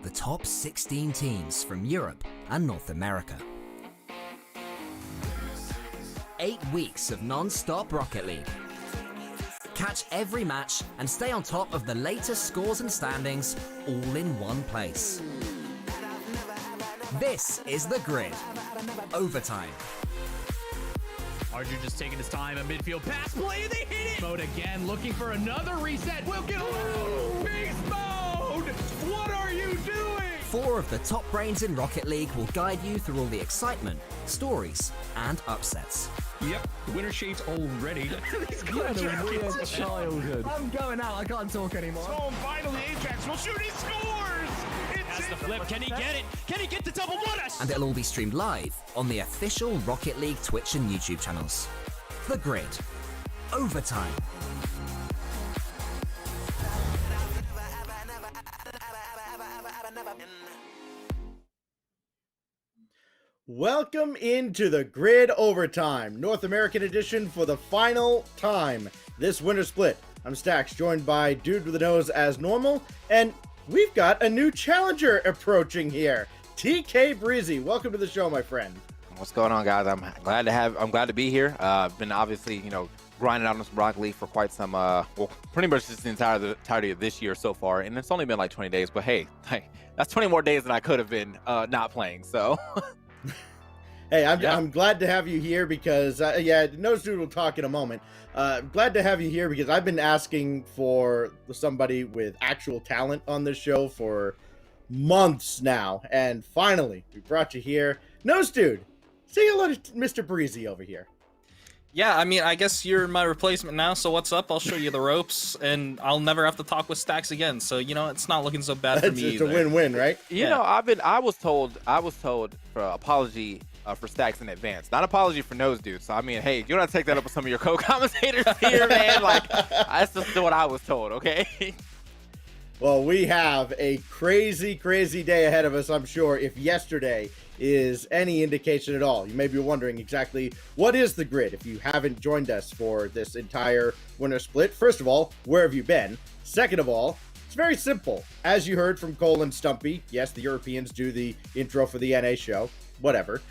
the top 16 teams from Europe and North America. 8 weeks of non-stop Rocket League. Catch every match and stay on top of the latest scores and standings all in one place. This is The Grid. Overtime. Archer just taking his time, a midfield pass play, and they hit it! Mode again, looking for another reset. We'll get alone! Beast mode! What are you doing? 4 of the top brains in Rocket League will guide you through all the excitement, stories, and upsets. Yep, the winner sheet's all ready. He's got a weird childhood. I'm going out, I can't talk anymore. So finally, Ajax will shoot, he scores! That's the flip, can he get it? Can he get the double one? And it'll all be streamed live on the official Rocket League Twitch and YouTube channels. The Grid. Overtime. Welcome into the Grid Overtime, North American edition for the final time this winter split. I'm Stax, joined by Dude with a Nose as normal, and we've got a new challenger approaching here. TK Breezy, welcome to the show, my friend. What's going on, guys? I'm glad to be here. I've been obviously, grinding out on some Rocket League for quite some, pretty much just the entirety of this year so far, and it's only been like 20 days. But hey, that's 20 more days than I could have been not playing. So. Hey, I'm glad to have you here because, Nose Dude will talk in a moment. Glad to have you here because I've been asking for somebody with actual talent on this show for months now, and finally, we brought you here. Nose Dude, say hello to Mr. Breezy over here. Yeah, I mean, I guess you're my replacement now, so what's up? I'll show you the ropes, and I'll never have to talk with Stacks again, so, it's not looking so bad for me It's a win-win, right? I was told for apology for Stacks in advance, not apology for Nose Dude. So I mean, hey, you want to take that up with some of your co-commentators here, man? Like, that's just what I was told, okay? Well, we have a crazy, crazy day ahead of us, I'm sure, if yesterday is any indication at all. You may be wondering exactly what is the Grid if you haven't joined us for this entire winter split. First of all, where have you been? Second of all, it's very simple. As you heard from Cole and Stumpy, yes, the Europeans do the intro for the NA show, whatever.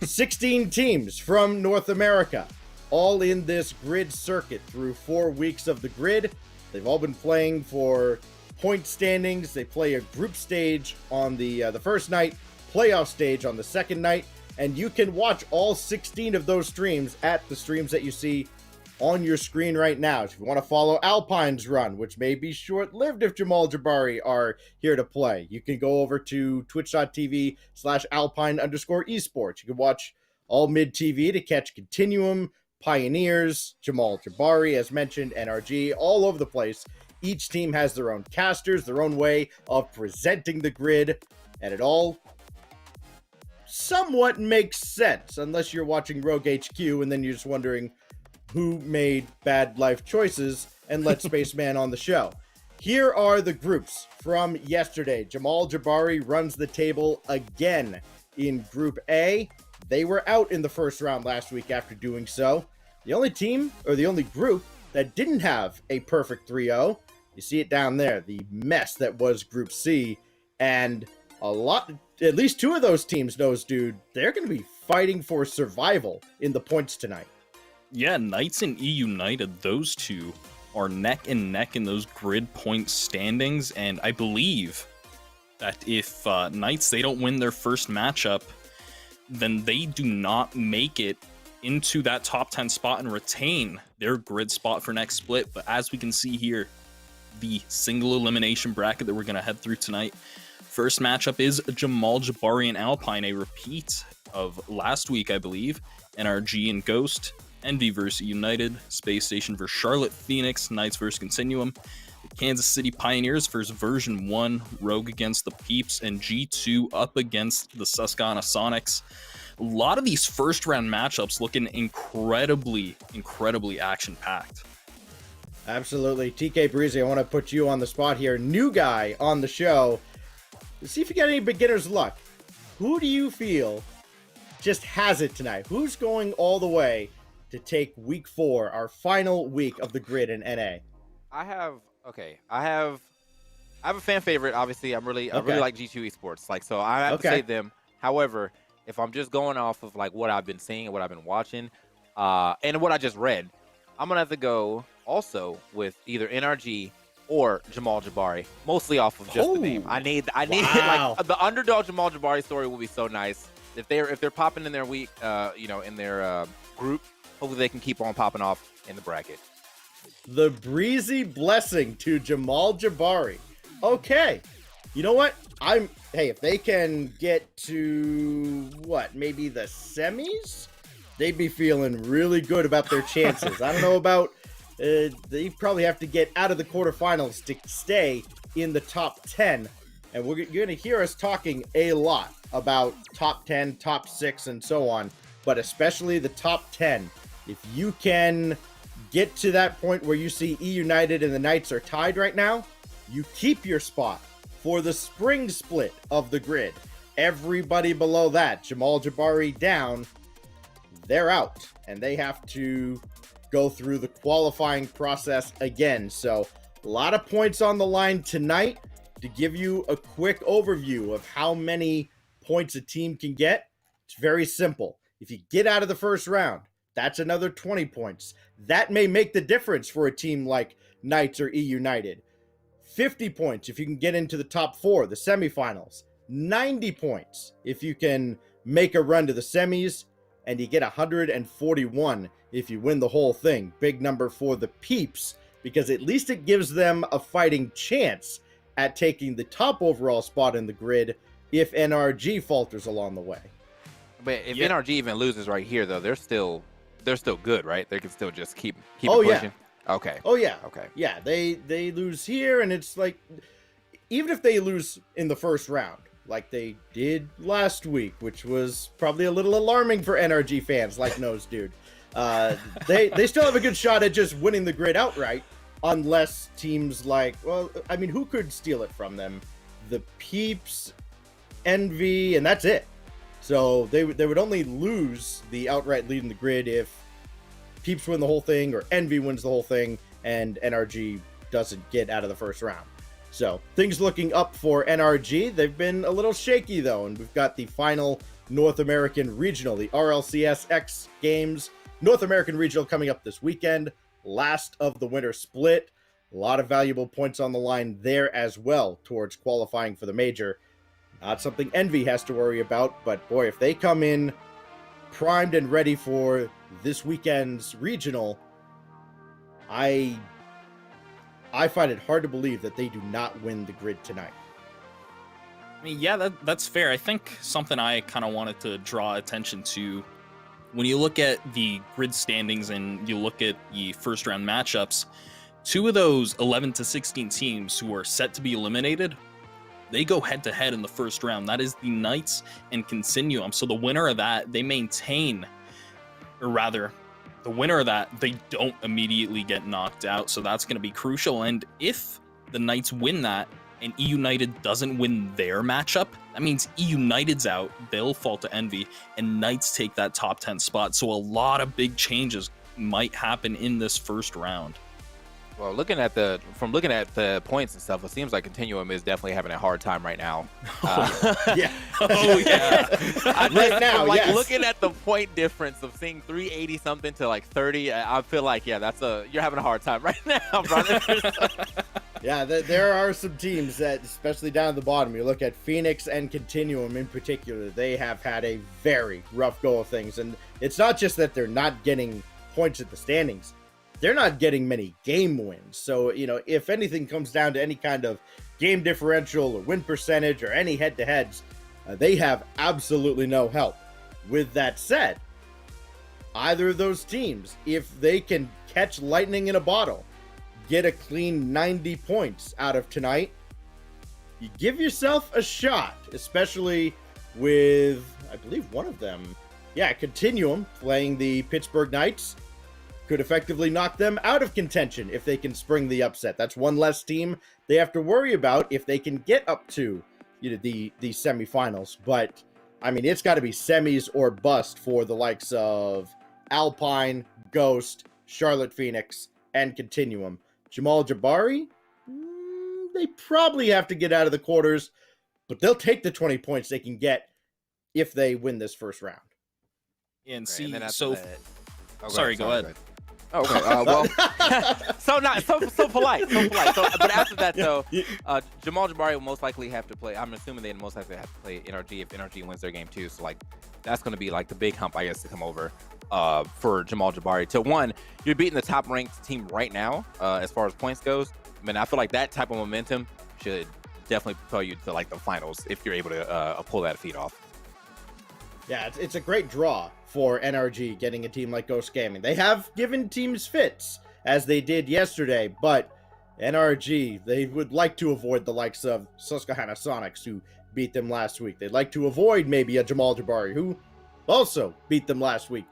16 teams from North America, all in this Grid circuit through 4 weeks of the Grid. They've all been playing for point standings. They play a group stage on the first night, playoff stage on the second night, and you can watch all 16 of those streams at the streams that you see on your screen right now. If you want to follow Alpine's run, which may be short-lived if Jamal Jabari are here to play, you can go over to twitch.tv/Alpine_Esports. You can watch all mid-TV to catch Continuum, Pioneers, Jamal Jabari, as mentioned, NRG, all over the place. Each team has their own casters, their own way of presenting the Grid, and it all somewhat makes sense, unless you're watching Rogue HQ and then you're just wondering who made bad life choices and let Spaceman on the show. Here are the groups from yesterday. Jamal Jabari runs the table again in Group A. They were out in the first round last week after doing so. The only team, or the only group, that didn't have a perfect 3-0, you see it down there, the mess that was Group C, and at least 2 of those teams, Nose Dude, they're going to be fighting for survival in the points tonight. Yeah, Knights and E United, those two are neck and neck in those Grid point standings, and I believe that if Knights, they don't win their first matchup, then they do not make it into that top 10 spot and retain their Grid spot for next split. But as we can see here, the single elimination bracket that we're going to head through tonight, first matchup is Jamal Jabari and Alpine, a repeat of last week, I believe. NRG and Ghost, Envy versus United, Space Station versus Charlotte Phoenix, Knights versus Continuum, the Kansas City Pioneers versus Version 1, Rogue against the Peeps, and G2 up against the Susquehanna Sonics. A lot of these first round matchups looking incredibly action-packed. Absolutely. TK Breezy, I want to put you on the spot here. New guy on the show. See if you got any beginner's luck. Who do you feel just has it tonight? Who's going all the way to take week 4, our final week of the Grid in NA? I have I have a fan favorite. Obviously, I really Okay. like G2 Esports. Like, so I have to Okay. say them. However, if I'm just going off of like what I've been seeing and what I've been watching, and what I just read, I'm gonna have to go also with either NRG or Jamal Jabari, mostly off of just the name. I need Wow. like the underdog Jamal Jabari story will be so nice. If they're popping in their week, in their group, hopefully they can keep on popping off in the bracket. The breezy blessing to Jamal Jabari. Okay. You know what? Hey, if they can get to maybe the semis, they'd be feeling really good about their chances. I don't know about they probably have to get out of the quarterfinals to stay in the top 10. And you're going to hear us talking a lot about top 10, top 6, and so on, but especially the top 10. If you can get to that point where you see E United and the Knights are tied right now, you keep your spot for the spring split of the grid. Everybody below that, Jamal Jabari down, they're out, and they have to go through the qualifying process again. So a lot of points on the line tonight. To give you a quick overview of how many points a team can get, it's very simple. If you get out of the first round, that's another 20 points. That may make the difference for a team like Knights or E United. 50 points if you can get into the top 4, the semifinals. 90 points if you can make a run to the semis, and you get 141 if you win the whole thing. Big number for the Peeps, because at least it gives them a fighting chance at taking the top overall spot in the grid if NRG falters along the way. But if NRG even loses right here, though, they're still good, right? They can still just keep Oh, it yeah. pushing. Okay. Oh yeah. Okay. Yeah, they lose here, and it's like, even if they lose in the first round, like they did last week, which was probably a little alarming for NRG fans like Nose Dude, they still have a good shot at just winning the grid outright, unless teams like, well, I mean, who could steal it from them? The Peeps, Envy, and that's it. So they would only lose the outright lead in the grid if Peeps win the whole thing or Envy wins the whole thing and NRG doesn't get out of the first round. So things looking up for NRG. They've been a little shaky though, and we've got the final North American Regional, the RLCS X Games North American Regional coming up this weekend. Last of the winter split. A lot of valuable points on the line there as well towards qualifying for the major. Not something Envy has to worry about, but boy, if they come in primed and ready for this weekend's regional, I find it hard to believe that they do not win the grid tonight. I mean, yeah, that's fair. I think something I kind of wanted to draw attention to, when you look at the grid standings and you look at the first round matchups, 2 of those 11 to 16 teams who are set to be eliminated, they go head to head in the first round. That is the Knights and Continuum. So the winner of that, they maintain, or rather, the winner of that, they don't immediately get knocked out. So that's going to be crucial. And if the Knights win that and E United doesn't win their matchup, that means E United's out. They'll fall to Envy, and Knights take that top 10 spot. So a lot of big changes might happen in this first round. Well, looking at the points and stuff, it seems like Continuum is definitely having a hard time right now. Yeah. Oh yeah. Right now, like yes. looking at the point difference of seeing 380 something to like 30, I feel like you're having a hard time right now, brother. Yeah, there are some teams that, especially down at the bottom, you look at Phoenix and Continuum in particular, they have had a very rough go of things. And it's not just that they're not getting points at the standings, they're not getting many game wins. So, if anything comes down to any kind of game differential or win percentage or any head-to-heads, they have absolutely no help. With that said, either of those teams, if they can catch lightning in a bottle, get a clean 90 points out of tonight, you give yourself a shot, especially with, I believe, one of them, Continuum, playing the Pittsburgh Knights, could effectively knock them out of contention if they can spring the upset. That's one less team they have to worry about if they can get up to the semifinals. But I mean, it's got to be semis or bust for the likes of Alpine, Ghost, Charlotte Phoenix, and Continuum. Jamal Jabari, they probably have to get out of the quarters, but they'll take the 20 points they can get if they win this first round. And Right, see, and then after so that- Oh, sorry, go ahead. Oh, okay. Well, so polite. But after that, though, Jamal Jabari will most likely have to play. I'm assuming they most likely have to play NRG if NRG wins their game too. So like, that's going to be like the big hump, I guess, to come over for Jamal Jabari. To one, you're beating the top ranked team right now as far as points goes. I mean, I feel like that type of momentum should definitely propel you to like the finals if you're able to pull that feat off. Yeah, it's a great draw for NRG getting a team like Ghost Gaming. They have given teams fits, as they did yesterday, but NRG, they would like to avoid the likes of Susquehanna Sonics, who beat them last week. They'd like to avoid maybe a Jamal Jabari, who also beat them last week.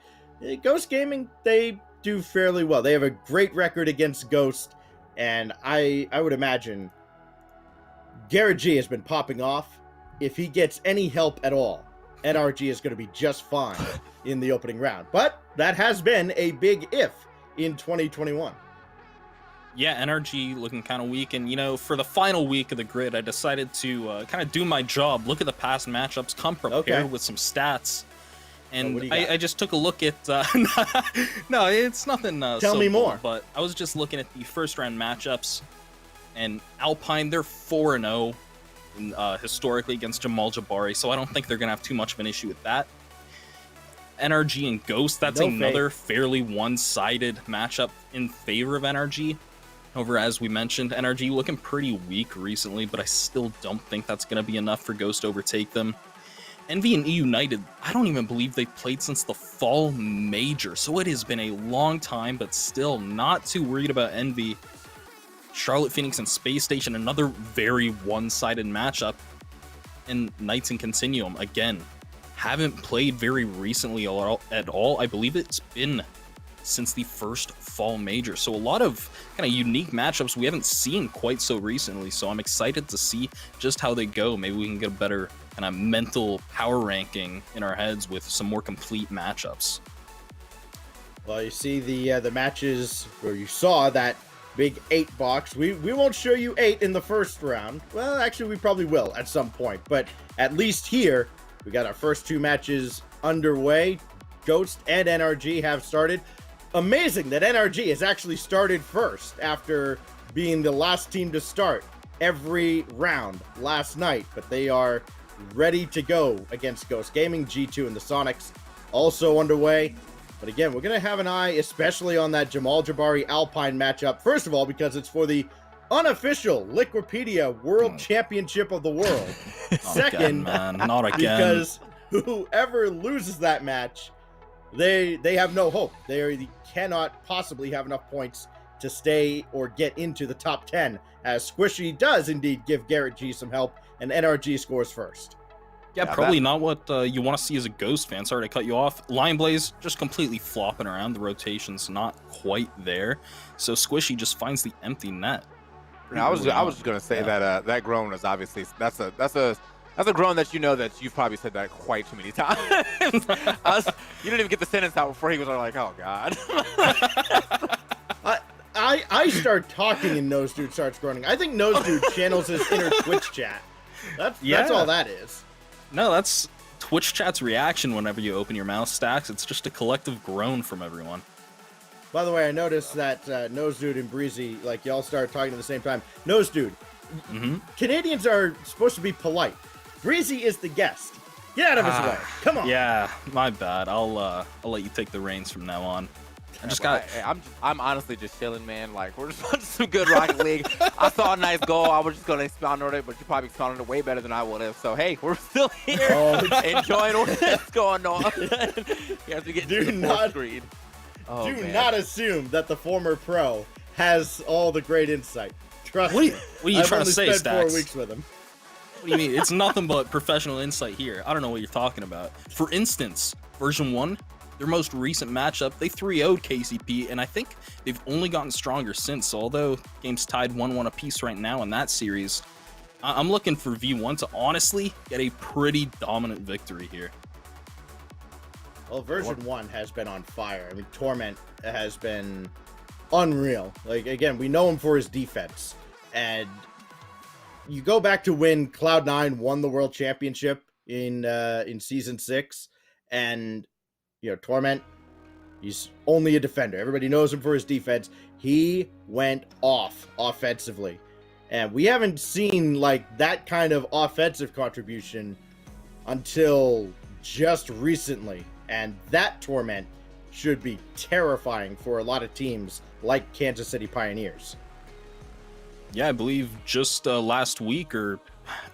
Ghost Gaming, they do fairly well. They have a great record against Ghost, and I would imagine Garrett G has been popping off. If he gets any help at all, NRG is going to be just fine in the opening round. But that has been a big if in 2021. Yeah, NRG looking kind of weak. And, you know, for the final week of the grid, I decided to kind of do my job, look at the past matchups, come prepared with some stats. And I just took a look at... no, it's nothing Tell me more. But I was just looking at the first round matchups. And Alpine, they're 4-0. Historically against Jamal Jabari, so I don't think they're gonna have too much of an issue with that. NRG and Ghost, that's another fairly one-sided matchup in favor of NRG. However, as we mentioned, NRG looking pretty weak recently, but I still don't think that's gonna be enough for Ghost to overtake them. Envy and E United, I don't even believe they've played since the fall major, so it has been a long time, but still not too worried about Envy. Charlotte Phoenix and Space Station, another very one-sided matchup. And Knights and Continuum, again, haven't played very recently at all. I believe it's been since the first fall major. So a lot of kind of unique matchups we haven't seen quite so recently. So I'm excited to see just how they go. Maybe we can get a better kind of mental power ranking in our heads with some more complete matchups. Well, you see the matches where you saw that big 8 box. We won't show you 8 in the first round. Well, actually, we probably will at some point. But at least here, we got our first 2 matches underway. Ghost and NRG have started. Amazing that NRG has actually started first after being the last team to start every round last night. But they are ready to go against Ghost Gaming. G2 and the Sonics also underway. But again, we're going to have an eye especially on that Jamal Jabari Alpine matchup. First of all, because it's for the unofficial Liquipedia World Championship of the World. Second, again, man. Not again. Because whoever loses that match, they have no hope. They cannot possibly have enough points to stay or get into the top 10, as Squishy does indeed give Garrett G some help, and NRG scores first. Yeah, probably not what you want to see as a Ghost fan. Sorry to cut you off. Lion Blaze just completely flopping around. The rotation's not quite there. So Squishy just finds the empty net. I was just gonna say that that groan is obviously that's a groan that you know that you've probably said that quite too many times. You didn't even get the sentence out before he was like, oh god. I start talking and Nose Dude starts groaning. I think Nose Dude channels his inner Twitch chat. That's all that is. No, that's Twitch chat's reaction whenever you open your mouth, Stacks. It's just a collective groan from everyone. By the way, I noticed that Nose Dude and Breezy, like, y'all started talking at the same time. Nose Dude, Canadians are supposed to be polite. Breezy is the guest. Get out of his way. Come on. Yeah, my bad. I'll let you take the reins from now on. I just got. I'm honestly just chilling, man. Like, we're just watching some good Rocket League. I saw a nice goal. I was just gonna expound on it, but you probably expounded it way better than I would have. So hey, we're still here, enjoying what's going on. You have to get to the full screen. Do not assume that the former pro has all the great insight. Trust me. What are you trying to say, I've only spent 4 Stacks? weeks with him. What do you mean? It's nothing but professional insight here. I don't know what you're talking about. For instance, version 1, their most recent matchup, they 3-0'd KCP, and I think they've only gotten stronger since. So although games tied 1-1 apiece right now in that series, I'm looking for V1 to honestly get a pretty dominant victory here. Well, version 1 has been on fire. I mean, Torment has been unreal. Like, again, we know him for his defense, and you go back to when Cloud9 won the world championship in season 6, and Torment, he's only a defender. Everybody knows him for his defense. He went off offensively, and we haven't seen like that kind of offensive contribution until just recently, and that Torment should be terrifying for a lot of teams like Kansas City Pioneers. Yeah, I believe just last week, or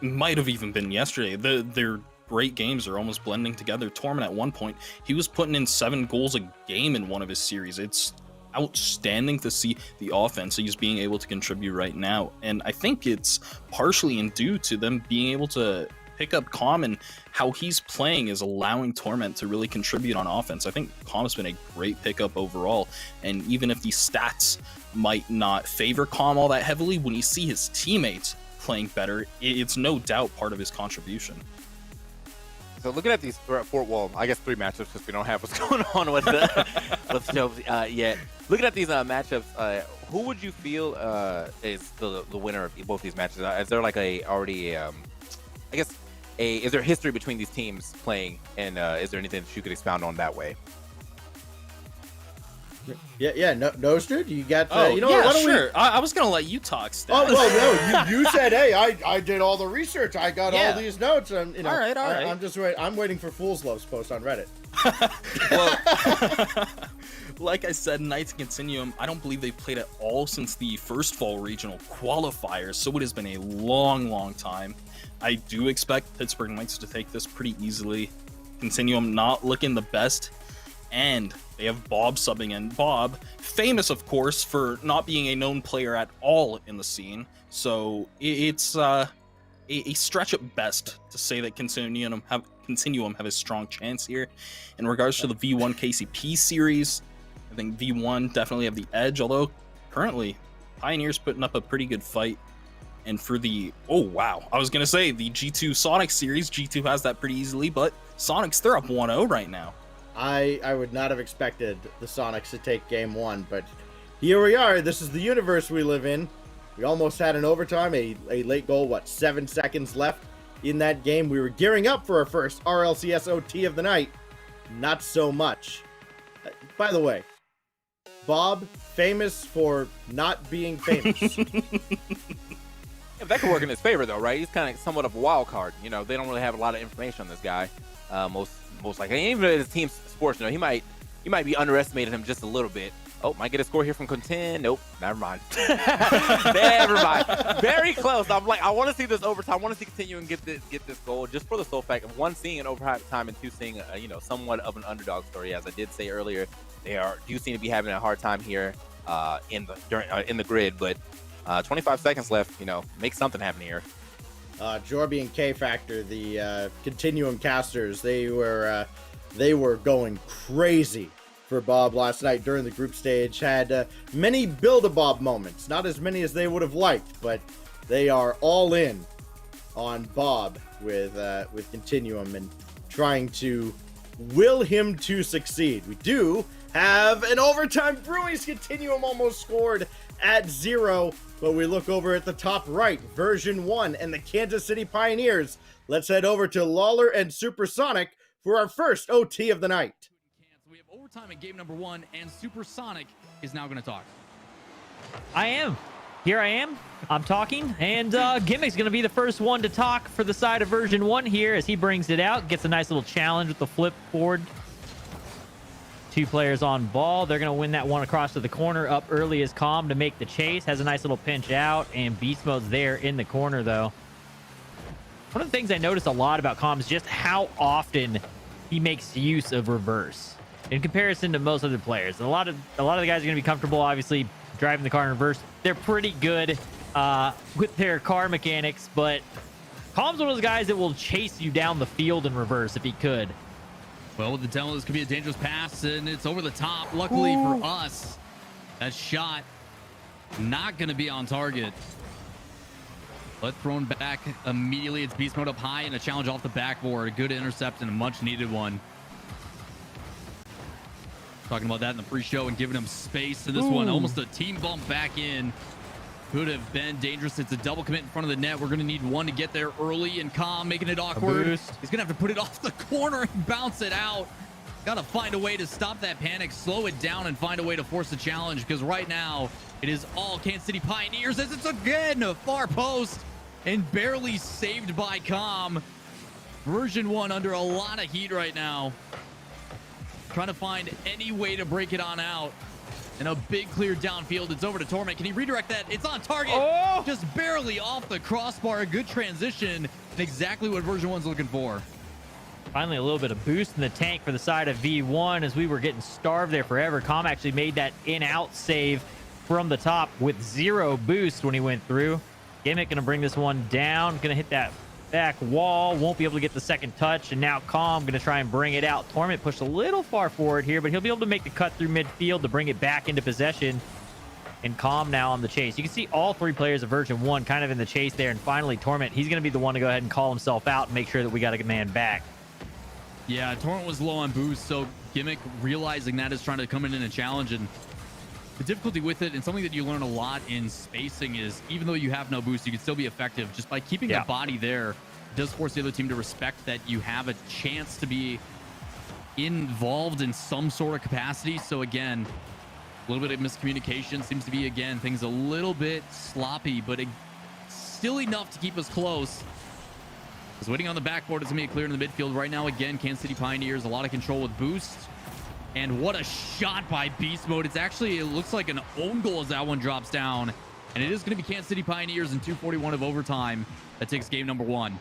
might have even been yesterday, their great games are almost blending together. Torment at one point, he was putting in 7 goals a game in one of his series. It's outstanding to see the offense he's being able to contribute right now, and I think it's partially in due to them being able to pick up Calm, and how he's playing is allowing Torment to really contribute on offense. I think Calm's been a great pickup overall, and even if these stats might not favor Calm all that heavily, when you see his teammates playing better, it's no doubt part of his contribution. So looking at these 4, well, I guess 3 matchups, because we don't have what's going on with the shows yet. Looking at these matchups, who would you feel is the winner of both these matches? Is there like is there history between these teams playing, and is there anything that you could expound on that way? Yeah, no, dude, you got. Why don't sure. I was gonna let you talk, Stats. Oh well, no, you said, hey, I did all the research. I got all these notes, and all right. I'm waiting for Fool's Love's post on Reddit. Well, like I said, Knights and Continuum, I don't believe they've played at all since the first fall regional qualifiers, so it has been a long time. I do expect Pittsburgh Knights to take this pretty easily. Continuum not looking the best, and they have Bob subbing in. Bob, famous of course for not being a known player at all in the scene, so it's a stretch at best to say that Continuum have a strong chance here. In regards to the V1 KCP series, I think V1 definitely have the edge, although currently Pioneers putting up a pretty good fight. And for the, I was going to say the G2 Sonic series, G2 has that pretty easily, but Sonics, they're up 1-0 right now. I would not have expected the Sonics to take game 1, but here we are. This is the universe we live in. We almost had an overtime, a late goal, 7 seconds left in that game. We were gearing up for our first RLCS OT of the night. Not so much. By the way, Bob, famous for not being famous. Yeah, that could work in his favor, though, right? He's kind of somewhat of a wild card. They don't really have a lot of information on this guy. Most likely, and even if his team's sports, he might be underestimating him just a little bit. Oh, might get a score here from Contin. Nope, never mind. Never mind. Very close. I'm like, I want to see this overtime. I want to see continue and get this goal, just for the sole fact of one, seeing an overtime, and 2, seeing somewhat of an underdog story. As I did say earlier, they do seem to be having a hard time here in the grid, but 25 seconds left. Make something happen here. Jorby and K Factor, the Continuum casters, they were going crazy for Bob last night during the group stage. Had many Build-A-Bob moments, not as many as they would have liked, but they are all in on Bob with Continuum and trying to will him to succeed. We do have an overtime brewing. Continuum almost scored at 0, but we look over at the top right, version 1 and the Kansas City Pioneers. Let's head over to Lawler and Supersonic for our first OT of the night. We have overtime in game number 1, and Supersonic is now going to talk. I am. Here I am. I'm talking, and Gimmick's going to be the first one to talk for the side of version 1 here as he brings it out. Gets a nice little challenge with the flip forward. 2 players on ball. They're going to win that one across to the corner. Up early is Calm to make the chase. Has a nice little pinch out, and Beast Mode's there in the corner, though. One of the things I noticed a lot about Calm is just how often he makes use of reverse in comparison to most other players. A lot of the guys are going to be comfortable, obviously, driving the car in reverse. They're pretty good with their car mechanics, but Calm's one of those guys that will chase you down the field in reverse if he could. Well, with the demo, this could be a dangerous pass, and it's over the top. Luckily for us, that shot not going to be on target. But thrown back immediately. It's Beast Mode up high and a challenge off the backboard. A good intercept and a much-needed one. Talking about that in the pre-show and giving him space to this one. Almost a team bump back in. Could have been dangerous. It's a double commit in front of the net. We're going to need one to get there early, and Calm making it awkward. He's going to have to put it off the corner and bounce it out. Got to find a way to stop that panic, slow it down, and find a way to force the challenge, because right now it is all Kansas City Pioneers as it's again a far post and barely saved by Calm. Version 1 under a lot of heat right now. Trying to find any way to break it on out. And a big clear downfield. It's over to Torment. Can he redirect that? It's on target. Oh! Just barely off the crossbar. A good transition. And exactly what version 1's looking for. Finally, a little bit of boost in the tank for the side of V1 as we were getting starved there forever. Com actually made that in-out save from the top with 0 boost when he went through. Gimmick going to bring this one down. Going to hit that back wall. Won't be able to get the second touch. And now Calm going to try and bring it out. Torment pushed a little far forward here, but he'll be able to make the cut through midfield to bring it back into possession. And Calm now on the chase. You can see all 3 players of version 1 kind of in the chase there. And finally, Torment, he's going to be the one to go ahead and call himself out and make sure that we got a man back. Yeah, Torment was low on boost, so Gimmick realizing that is trying to come in and challenge. And the difficulty with it, and something that you learn a lot in spacing, is even though you have no boost, you can still be effective. Just by keeping the body there, does force the other team to respect that you have a chance to be involved in some sort of capacity. So again, a little bit of miscommunication. Seems to be, again, things a little bit sloppy, but still enough to keep us close. Is waiting on the backboard. It's going to be clear in the midfield right now. Again, Kansas City Pioneers, a lot of control with boost. And what a shot by Beast Mode. It's actually, it looks like an own goal as that one drops down. And it is going to be Kansas City Pioneers in 2:41 of overtime. That takes game number 1.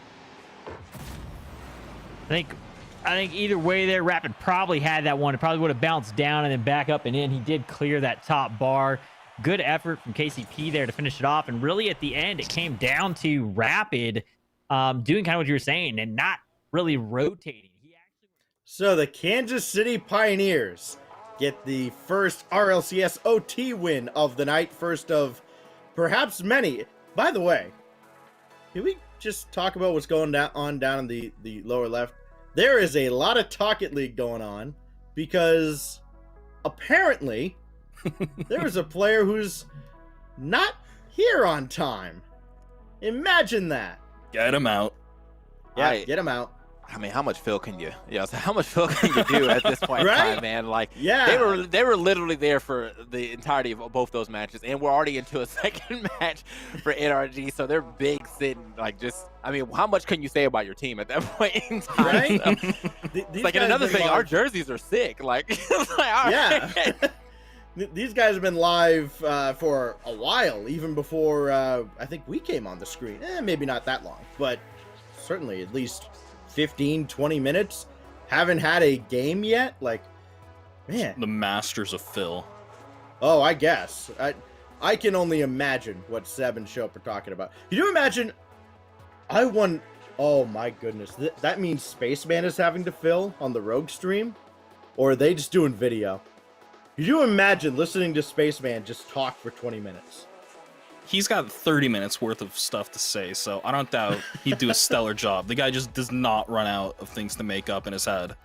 I think either way there, Rapid probably had that one. It probably would have bounced down and then back up and in. He did clear that top bar. Good effort from KCP there to finish it off. And really at the end, it came down to Rapid doing kind of what you were saying and not really rotating. So the Kansas City Pioneers get the first RLCS OT win of the night. First of perhaps many. By the way, can we just talk about what's going on down in the lower left? There is a lot of Talkit League going on because apparently there is a player who's not here on time. Imagine that. Get him out. Yeah, get him out. I mean, how much fill can you? Yeah, so how much fill can you do at this point in Right? time, man? Like, Yeah. they were literally there for the entirety of both those matches, and we're already into a second match for NRG. So they're big sitting, like, just. I mean, how much can you say about your team at that point in time? Right? So, like, and another thing, our jerseys are sick. Like, it's like, all right. Yeah. These guys have been live for a while, even before I think we came on the screen. Maybe not that long, but certainly at least 15, 20 minutes. Haven't had a game yet. Like, man. The masters of Phil. Oh, I guess. I can only imagine what Seb and Shope are talking about. Can you imagine? I won. Oh my goodness. That means Spaceman is having to fill on the Rogue stream? Or are they just doing video? Could you imagine listening to Spaceman just talk for 20 minutes? He's got 30 minutes worth of stuff to say, so I don't doubt he'd do a stellar job. The guy just does not run out of things to make up in his head.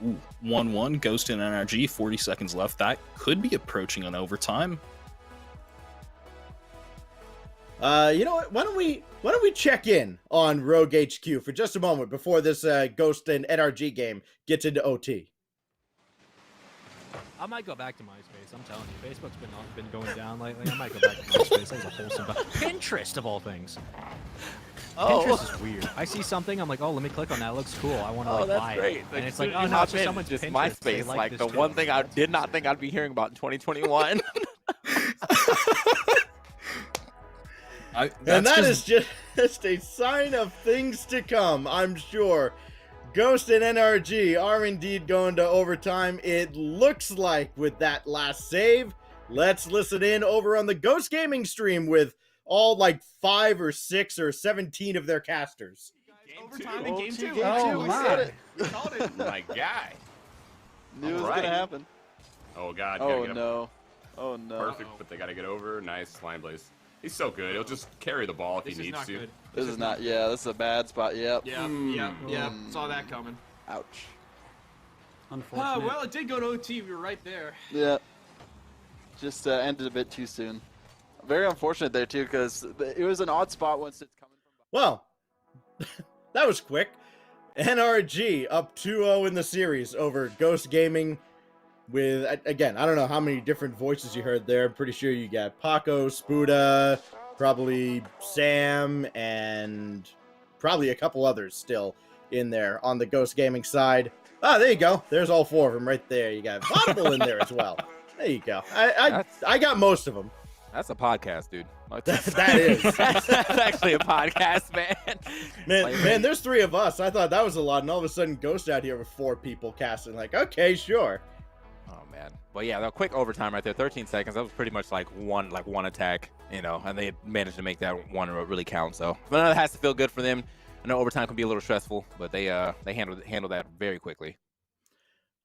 Ooh, 1-1, Ghost and NRG, 40 seconds left. That could be approaching an overtime. You know what? Why don't we check in on Rogue HQ for just a moment before this Ghost and NRG game gets into OT? I might go back to MySpace. I'm telling you, Facebook's been going down lately. I might go back to MySpace. That was a wholesome. Pinterest of all things. Oh. Pinterest is weird. I see something, I'm like, oh, let me click on that. It looks cool. I want to like that's buy great. it. Like, And it's like, you oh no, hop it's just in, someone's just Pinterest. They MySpace, like this the too. one thing I did not think I'd be hearing about in 2021. And that is just a sign of things to come, I'm sure. Ghost and NRG are indeed going to overtime. It looks like with that last save. Let's listen in over on the Ghost Gaming stream with all like 5 or 6 or 17 of their casters. Overtime in game 2. Oh, my. We called it. My guy. Knew it was Alright. gonna happen. Oh god. Oh gotta get no. Oh no. Perfect, but they gotta get over. Nice Slime Blaze. He's so good. He'll just carry the ball if This he is needs not to. good. This is not. Yeah, this is a bad spot. Yep. Yeah. Saw that coming. Ouch. Oh, well, it did go to OT. We were right there. Yeah. Just ended a bit too soon. very unfortunate there too, because it was an odd spot once it's coming from. Well, that was quick. NRG up 2-0 in the series over Ghost Gaming with, again, I don't know how many different voices you heard there. I'm pretty sure you got Paco, Spuda, probably Sam, and probably a couple others still in there on the Ghost Gaming side. Ah, there you go. There's all 4 of them right there. You got Audible in there as well. There you go. I got most of them. That's a podcast, dude. That is. That's actually a podcast, man. Man, there's 3 of us. I thought that was a lot, and all of a sudden Ghost out here with 4 people casting. Like, okay, sure. Oh man. But yeah, the quick overtime right there, 13 seconds. That was pretty much like one attack, you know, and they managed to make that one really count. So, but that has to feel good for them. I know overtime can be a little stressful, but they handled that very quickly.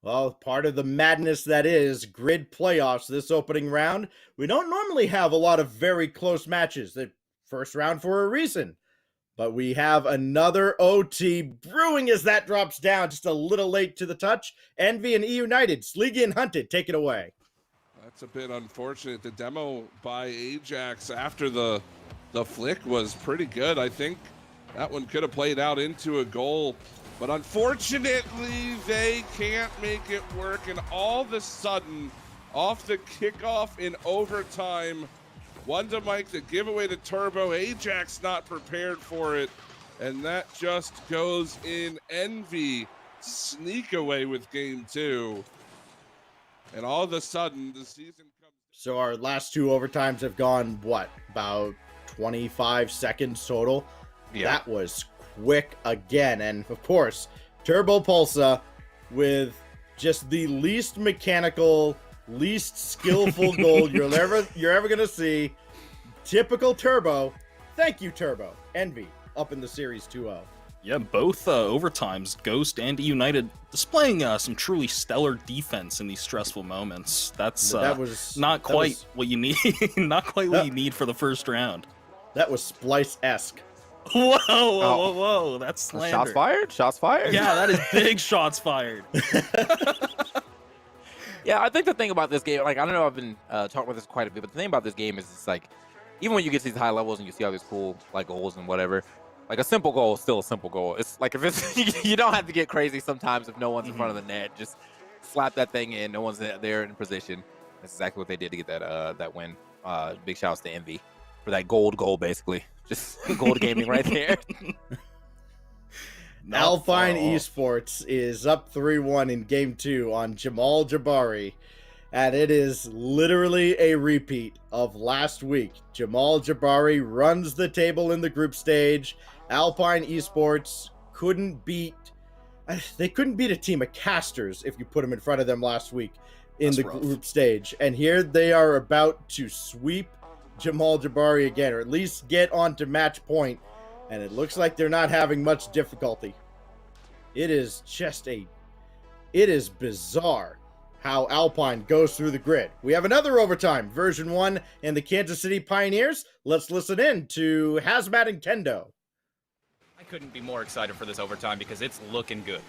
Well, part of the madness that is grid playoffs this opening round, we don't normally have a lot of very close matches. The first round for a reason. But we have another OT brewing as that drops down just a little late to the touch. Envy and E United, Sleegy and Hunted, take it away. That's a bit unfortunate. The demo by Ajax after the flick was pretty good. I think that one could have played out into a goal. But unfortunately, they can't make it work. And all of a sudden, off the kickoff in overtime, one to Mike, the giveaway to Turbo. Ajax not prepared for it. And that just goes in. Envy sneak away with game 2. And all of a sudden, the season comes. So our last 2 overtimes have gone, what, about 25 seconds total? Yeah. That was quick again. And of course, Turbo Pulsa with just the least mechanical, least skillful goal you're ever gonna see. Typical Turbo. Thank you, Turbo. Envy up in the series 2-0. Yeah, both overtimes, Ghost and United displaying some truly stellar defense in these stressful moments. That was not quite what you need. Not quite what you need for the first round. That was Splice-esque. Whoa! That's slander. Shots fired. Shots fired. Yeah, that is big shots fired. Yeah, I think the thing about this game, like, I don't know, I've been talking about this quite a bit, but the thing about this game is it's like, even when you get to these high levels and you see all these cool like goals and whatever, like a simple goal is still a simple goal. It's like if it's you don't have to get crazy sometimes if no one's in front of the net. Just slap that thing in. No one's there in position. That's exactly what they did to get that win. Big shouts to Envy for that gold goal, basically. Just gold gaming right there. Alpine Esports is up 3-1 in game 2 on Jamal Jabari. And it is literally a repeat of last week. Jamal Jabari runs the table in the group stage. Alpine Esports couldn't beat a team of casters if you put them in front of them last week in the group stage. And here they are about to sweep Jamal Jabari again, or at least get onto match point. And it looks like they're not having much difficulty. It is bizarre how Alpine goes through the grid. We have another overtime, version 1 and the Kansas City Pioneers. Let's listen in to Hazmat and Kendo. I couldn't be more excited for this overtime because it's looking good.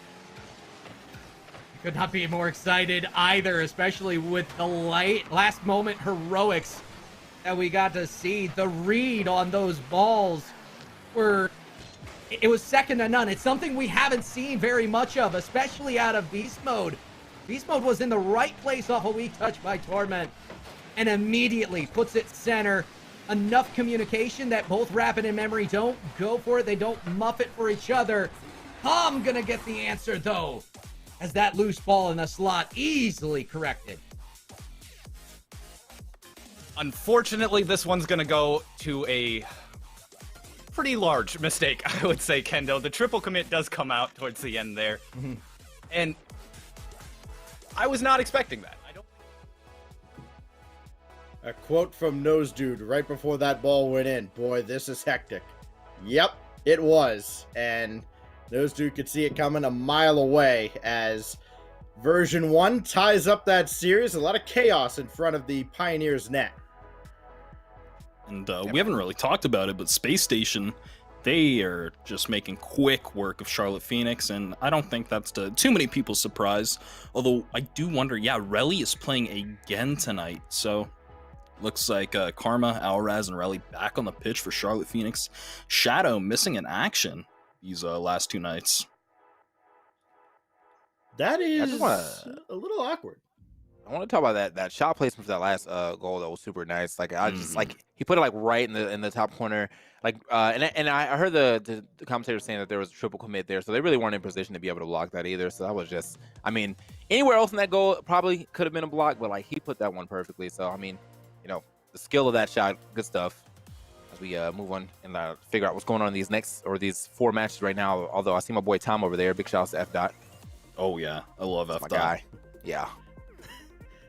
Could not be more excited either, especially with the last moment heroics that we got to see. The read on those balls it was second to none. It's something we haven't seen very much of, especially out of Beast Mode. Beast Mode was in the right place off a weak touch by Torment and immediately puts it center. Enough communication that both Rapid and Memory don't go for it. They don't muff it for each other. Tom gonna get the answer though, as that loose ball in the slot easily corrected. Unfortunately, this one's gonna go to a pretty large mistake, I would say, Kendo. The triple commit does come out towards the end there. And I was not expecting that. A quote from Nose Dude right before that ball went in. Boy, this is hectic. Yep, it was. And Nose Dude could see it coming a mile away as version 1 ties up that series. A lot of chaos in front of the Pioneers net. And we haven't really talked about it, but Space Station, they are just making quick work of Charlotte Phoenix, and I don't think that's to too many people's surprise. Although I do wonder, yeah, Relly is playing again tonight, so Looks like Karma, Alraz, and Rally back on the pitch for Charlotte Phoenix. Shadow missing in action these last 2 nights. That is just wanna- a little awkward. I want to talk about that shot placement for that last goal that was super nice. Like I just like he put it like right in the top corner. Like and I heard the commentator saying that there was a triple commit there, so they really weren't in position to be able to block that either. So that was just, I mean, anywhere else in that goal probably could have been a block, but like he put that one perfectly. So I mean, you know, the skill of that shot, good stuff. As we move on and figure out what's going on in these 4 matches right now. Although I see my boy Tom over there. Big shout out to F Dot. Oh yeah, I love F My Dot. guy. Yeah.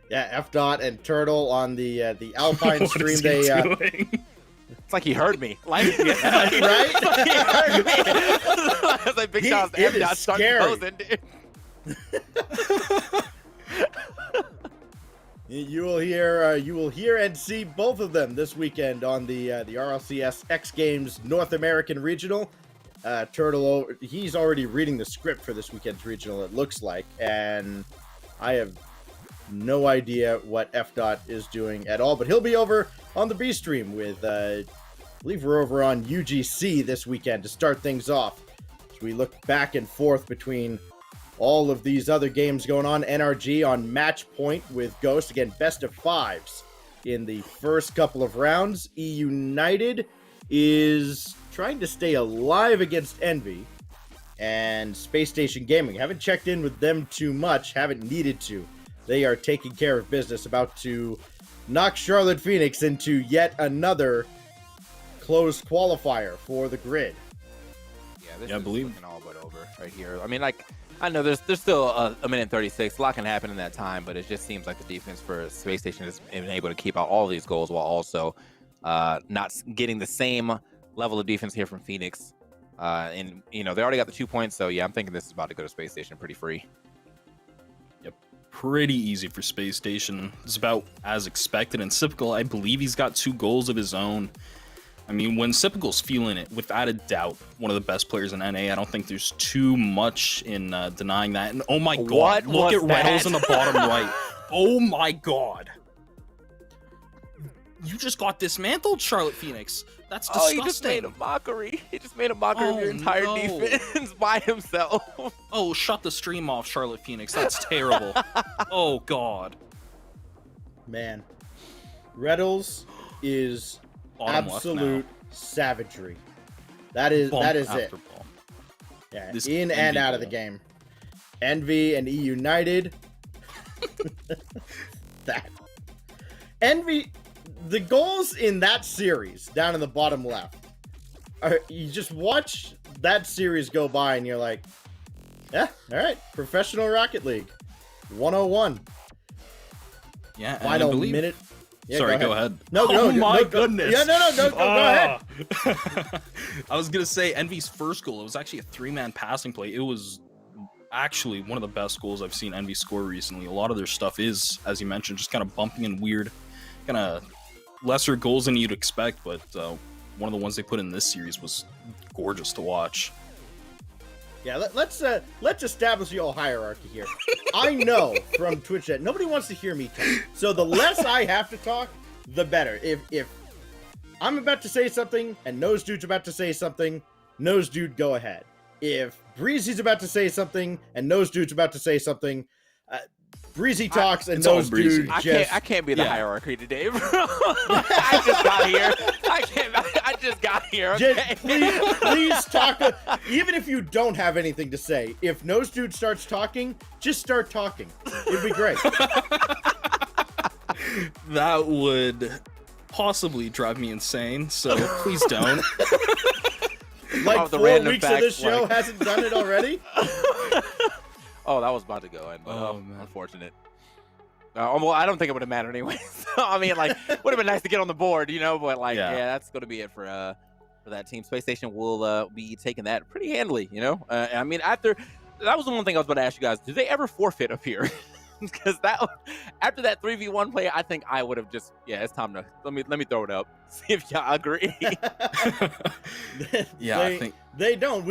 Yeah, F Dot and Turtle on the Alpine What stream. is he doing? It's like he heard me. Like, right? He heard me. I was like, big shout out to F Dot. Start closing, dude. You will hear and see both of them this weekend on the RLCS X Games North American Regional. Turtle, he's already reading the script for this weekend's regional, it looks like, and I have no idea what F Dot is doing at all, but he'll be over on the B stream with, I believe we're over on UGC this weekend to start things off. As we look back and forth between all of these other games going on. NRG on match point with Ghost. Again, best of 5s in the first couple of rounds. E United is trying to stay alive against Envy. And Space Station Gaming. Haven't checked in with them too much. Haven't needed to. They are taking care of business. About to knock Charlotte Phoenix into yet another closed qualifier for the grid. Yeah, this is looking all but over right here. I mean, like, I know there's still a minute and 36. A lot can happen in that time, but it just seems like the defense for Space Station has been able to keep out all these goals while also not getting the same level of defense here from Phoenix. And, you know, they already got the 2 points, so yeah, I'm thinking this is about to go to Space Station pretty free. Yep, pretty easy for Space Station. It's about as expected. And Sipical, I believe he's got 2 goals of his own. I mean, when Sipical's feeling it, without a doubt, one of the best players in NA. I don't think there's too much in denying that. And oh my god, look at Reynolds in the bottom right. Oh my god. You just got dismantled, Charlotte Phoenix. That's disgusting. Oh, he just made a mockery. He just made a mockery of your entire defense by himself. Oh, shut the stream off, Charlotte Phoenix. That's terrible. Oh god. Man. Reynolds is Bottom absolute savagery. That is it. Yeah, This in and Envy out of the goal. game. Envy and E United. That Envy, the goals in that series down in the bottom left. You just watch that series go by and you're like, yeah, all right, professional Rocket League, 101. Yeah, and Final I believe... minute. Yeah, Sorry, go ahead. No, my no, goodness. Yeah, no, go ahead. I was gonna say Envy's first goal. It was actually a 3-man passing play. It was actually one of the best goals I've seen Envy score recently. A lot of their stuff is, as you mentioned, just kind of bumping and weird, kind of lesser goals than you'd expect. But one of the ones they put in this series was gorgeous to watch. Yeah, let's establish the old hierarchy here. I know from Twitch that nobody wants to hear me talk, so the less I have to talk, the better. If I'm about to say something and Nose Dude's about to say something, Nose Dude, go ahead. If Breezy's about to say something and Nose Dude's about to say something, Breezy talks and Nose Dude just... I can't be the hierarchy today, bro. I just got here. I just got here. Okay? Please talk. Even if you don't have anything to say, if Nose Dude starts talking, just start talking. It'd be great. That would possibly drive me insane, so please don't. Like 4 weeks of this show hasn't done it already? Oh, that was about to go, and unfortunate. Well, I don't think it would have mattered anyway. So, I mean, like, would have been nice to get on the board, you know. But like, yeah that's going to be it for that team. Space Station will be taking that pretty handily, you know. I mean, that was the one thing I was about to ask you guys: do they ever forfeit up here? Because after that 3v1 play, I think I would have just it's time to let me throw it up. See if y'all agree. I think they don't.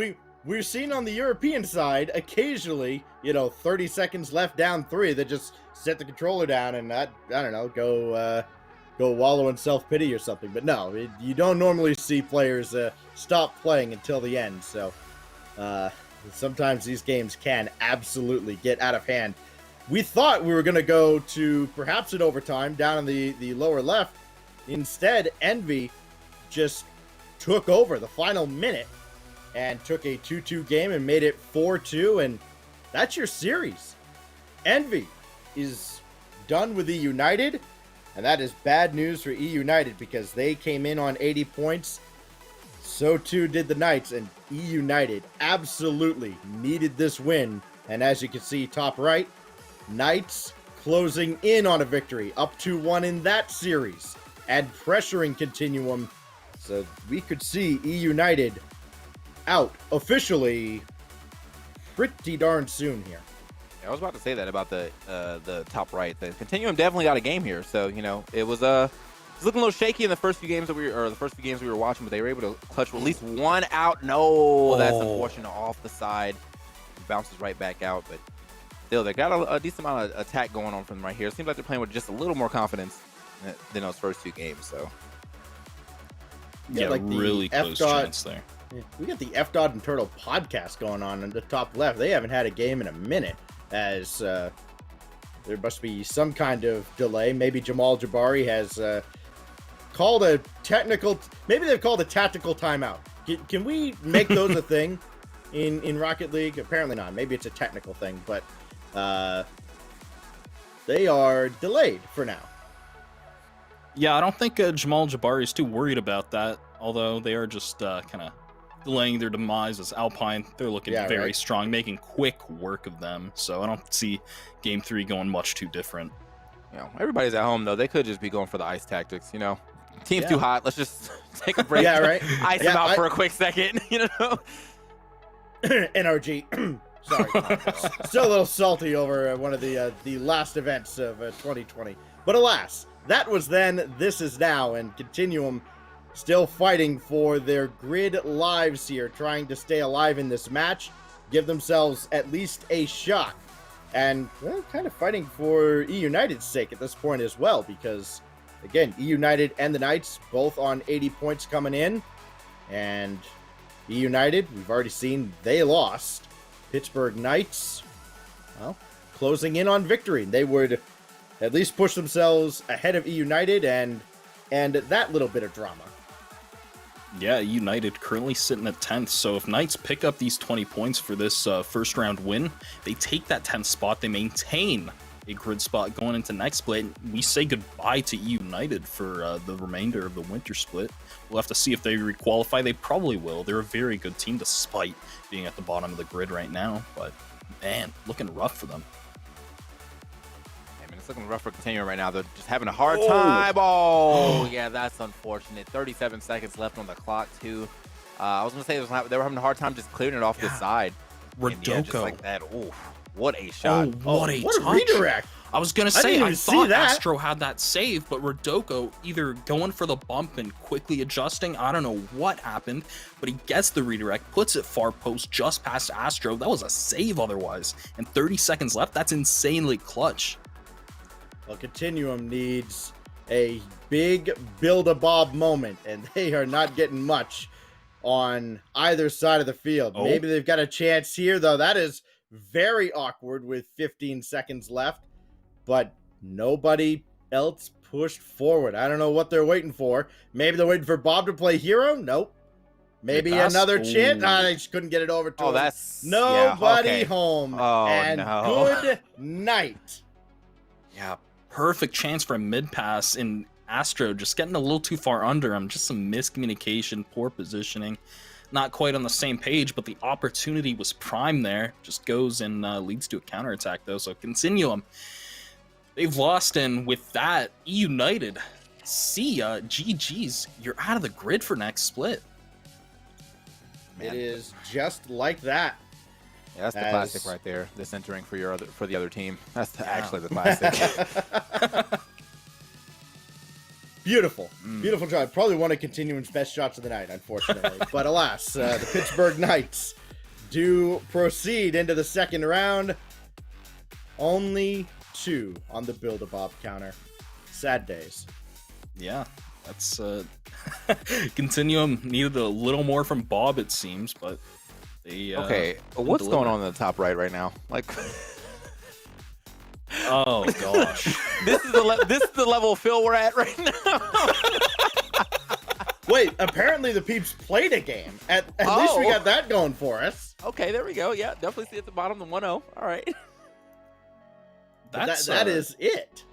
We've seen on the European side occasionally, 30 seconds left down 3, that just set the controller down and I don't know, go wallow in self-pity or something. But no, you don't normally see players stop playing until the end. So sometimes these games can absolutely get out of hand. We thought we were going to go to perhaps an overtime down in the lower left. Instead, Envy just took over the final minute and took a 2-2 game and made it 4-2, and that's your series. Envy is done with E United, and that is bad news for E United because they came in on 80 points. So too did the Knights, and E United absolutely needed this win. And as you can see top right, Knights closing in on a victory, up 2-1 in that series, and pressuring Continuum. So we could see E United out officially pretty darn soon here. I was about to say that about the top right. The Continuum definitely got a game here. So, you know, it was looking a little shaky in the first few games we were watching, but they were able to clutch at least one out. No, that's unfortunate. Off the side, bounces right back out, but still, they got a decent amount of attack going on from them right here. It seems like they're playing with just a little more confidence than those first two games. So, yeah, like really close chance there. Yeah, we got the F. and Turtle podcast going on in the top left. They haven't had a game in a minute, as there must be some kind of delay. Maybe Jamal Jabari has called a technical. Maybe they've called a tactical timeout. Can we make those a thing in Rocket League? Apparently not. Maybe it's a technical thing, but they are delayed for now. Yeah, I don't think Jamal Jabari is too worried about that, although they are just kind of delaying their demise as Alpine. They're looking very strong, making quick work of them, so I don't see Game 3 going much too different. You know, everybody's at home, though. They could just be going for the ice tactics, you know. Team's too hot. Let's just take a break. Yeah, right. Ice them out for a quick second, you know. NRG. Sorry. Still a little salty over one of the last events of 2020. But alas, that was then, this is now, and Continuum still fighting for their grid lives here, trying to stay alive in this match, give themselves at least a shot, and kind of fighting for E United's sake at this point as well, because, again, E United and the Knights both on 80 points coming in, and E United, we've already seen they lost. Pittsburgh Knights, well, closing in on victory. They would at least push themselves ahead of E United and that little bit of drama. Yeah, United currently sitting at 10th, so if Knights pick up these 20 points for this first round win, they take that 10th spot, they maintain a grid spot going into next split. We say goodbye to E United for the remainder of the winter split. We'll have to see if they requalify. They probably will. They're a very good team despite being at the bottom of the grid right now, but man, looking rough for them. It's looking rough for Continuum right now. They're just having a hard time. Oh, yeah, that's unfortunate. 37 seconds left on the clock, too. I was going to say they were having a hard time just clearing it off the side. Rodoko. Yeah, just like that. Ooh, what a shot. What a touch. Redirect. I was going to say, I thought Astro had that save, but Rodoko either going for the bump and quickly adjusting. I don't know what happened, but he gets the redirect, puts it far post just past Astro. That was a save otherwise. And 30 seconds left. That's insanely clutch. Well, Continuum needs a big Build-A-Bob moment, and they are not getting much on either side of the field. Maybe they've got a chance here, though. That is very awkward with 15 seconds left, but nobody else pushed forward. I don't know what they're waiting for. Maybe they're waiting for Bob to play hero? Nope. Maybe another chance. They just couldn't get it over to him. That's nobody home. And good night. Yeah. Perfect chance for a mid pass, and Astro just getting a little too far under him. Just some miscommunication, poor positioning, not quite on the same page, but the opportunity was prime there. Just goes and leads to a counterattack though. So Continuum, they've lost, and with that, E United, see ya, GG's. You're out of the grid for next split. Man. It is just like that. Yeah, that's the classic right there. This entering for the other team. That's actually the classic. Beautiful. Beautiful job. Probably one of Continuum's best shots of the night, unfortunately. But alas, the Pittsburgh Knights do proceed into the second round. Only 2 on the Build-A-Bob counter. Sad days. Yeah, that's Continuum needed a little more from Bob, it seems, but they Okay, what's going on in the top right now? Like, oh gosh, this is the level of Phil we're at right now. Wait, apparently the peeps played a game. At least we got that going for us. Okay, there we go. Yeah, definitely see at the bottom the 1-0. All right. That is it.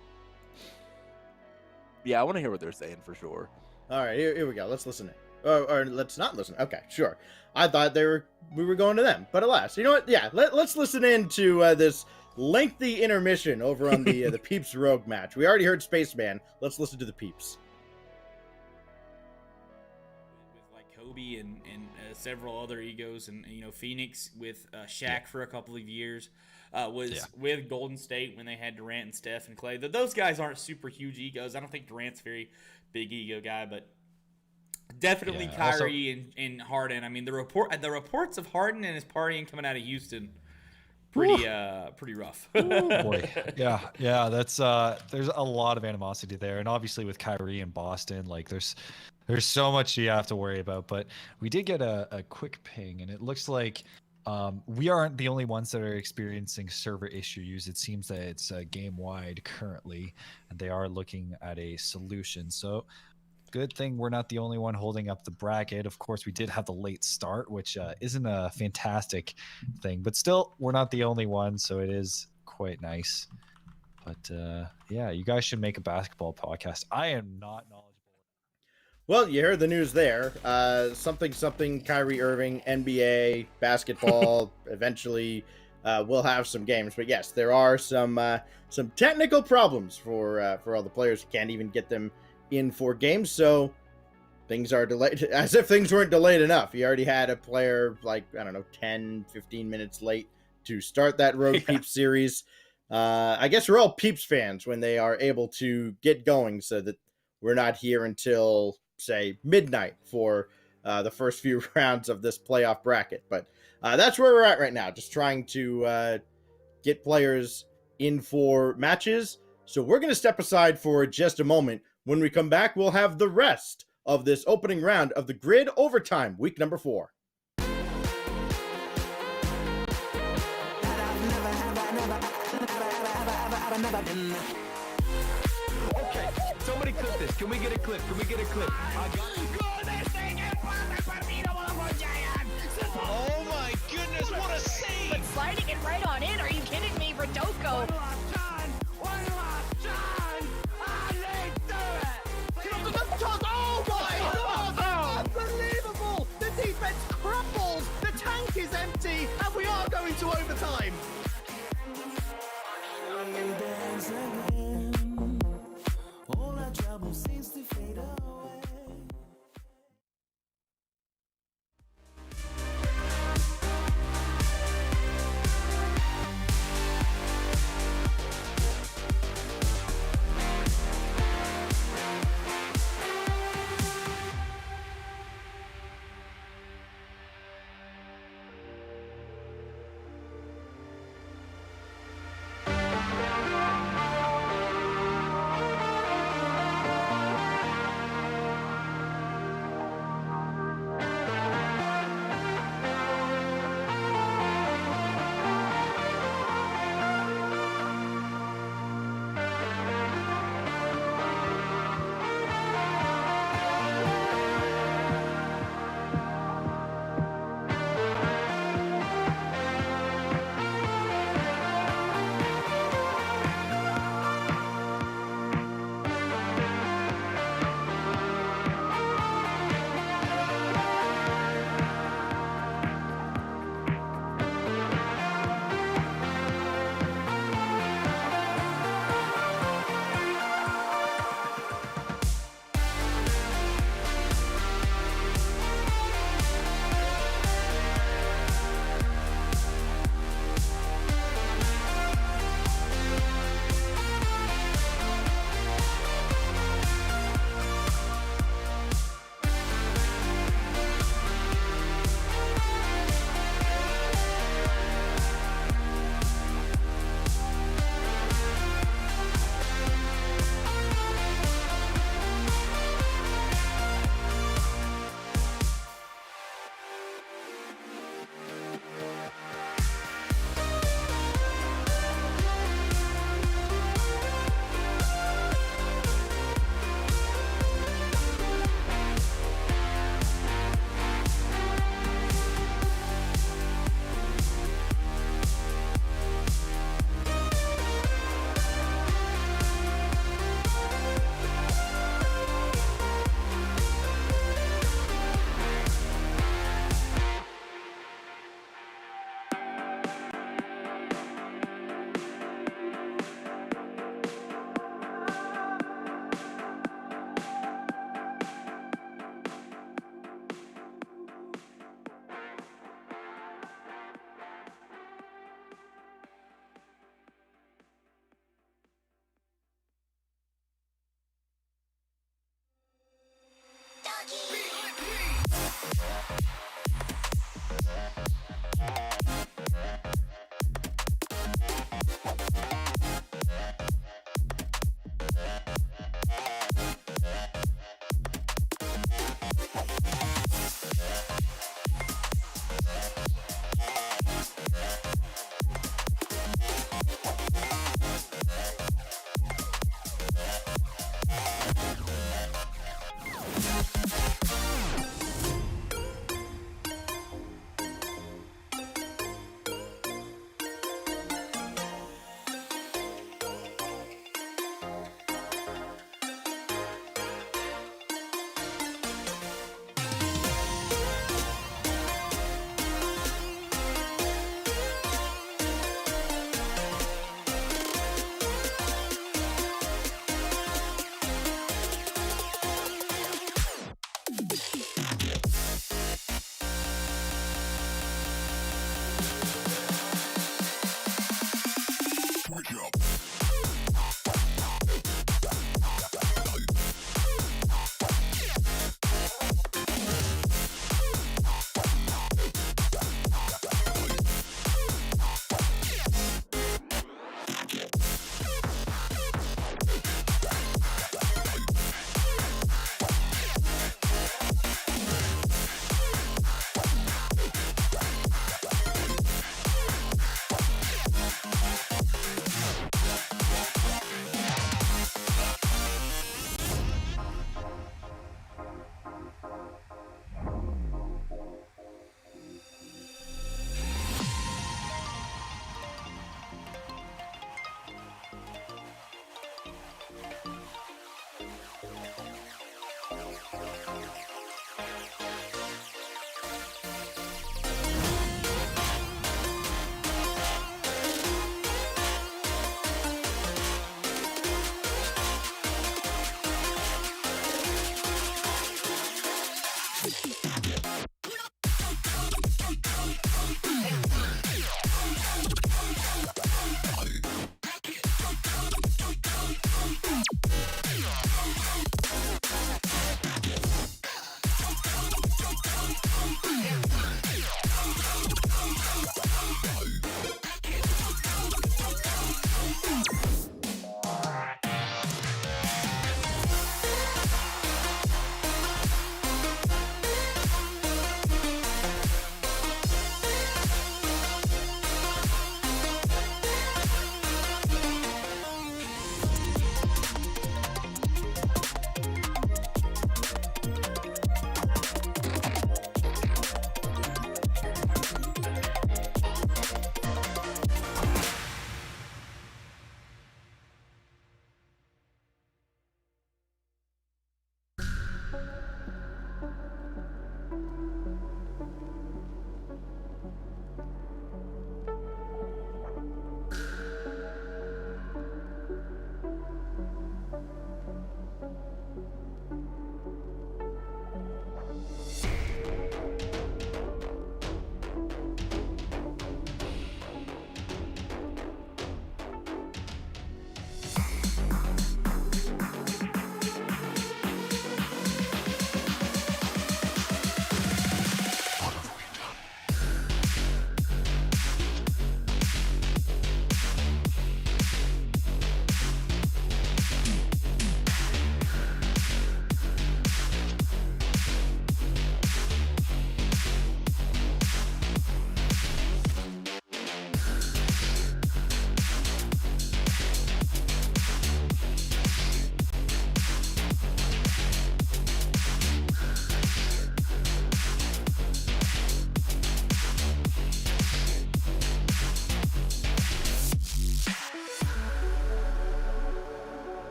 Yeah, I want to hear what they're saying for sure. All right, here we go. Let's listen in. Or let's not listen. Okay, sure. I thought we were going to them, but alas, you know what? Yeah, let's listen in to this lengthy intermission over on the the Peeps Rogue match. We already heard Spaceman. Let's listen to the Peeps. With like Kobe and several other egos, and Phoenix with Shaq for a couple of years. Was with Golden State when they had Durant and Steph and Clay. Those guys aren't super huge egos. I don't think Durant's a very big ego guy, but definitely Kyrie and Harden. I mean, the reports of Harden and his partying coming out of Houston, pretty rough. Boy, yeah. That's there's a lot of animosity there, and obviously with Kyrie in Boston, like there's so much you have to worry about. But we did get a quick ping, and it looks like. We aren't the only ones that are experiencing server issues. It seems that it's game-wide currently, and they are looking at a solution. So good thing we're not the only one holding up the bracket. Of course, we did have the late start, which isn't a fantastic thing, but still, we're not the only one, so it is quite nice. But yeah, you guys should make a basketball podcast. I am not knowledgeable. Well, you heard the news there. Something Kyrie Irving, NBA, basketball, eventually we'll have some games. But yes, there are some technical problems for all the players who can't even get them in for games. So things are delayed, as if things weren't delayed enough. You already had a player, like, I don't know, 10, 15 minutes late to start that Rogue Peeps series. I guess we're all Peeps fans when they are able to get going, so that we're not here until, say, midnight for the first few rounds of this playoff bracket. But that's where we're at right now, just trying to get players in for matches. So we're going to step aside for just a moment. When we come back, we'll have the rest of this opening round of the Grid Overtime, week number 4. Okay, somebody clip this. Can we get a clip? Oh my goodness, what a save! But sliding it right on in, are you kidding me, Rodoko? Oh my God! Unbelievable! The defense crumbles! The tank is empty, and we are going to overtime!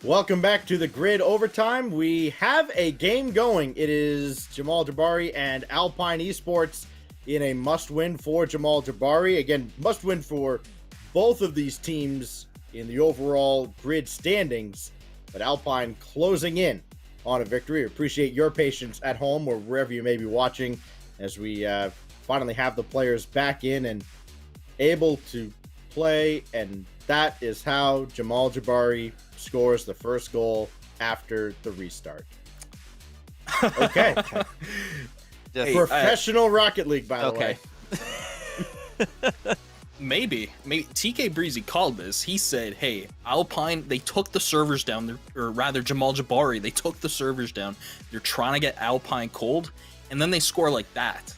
Welcome back to the Grid Overtime. We have a game going. It is Jamal Jabari and Alpine Esports in a must-win for Jamal Jabari. Again, must-win for both of these teams in the overall Grid standings, but Alpine closing in on a victory. Appreciate your patience at home or wherever you may be watching as we finally have the players back in and able to play, and that is how Jamal Jabari scores the first goal after the restart. Okay. Professional Rocket League, by the way. Maybe TK Breezy called this. He said, hey, Alpine, they took the servers down, or rather Jamal Jabari, they took the servers down. They're trying to get Alpine cold, and then they score like that.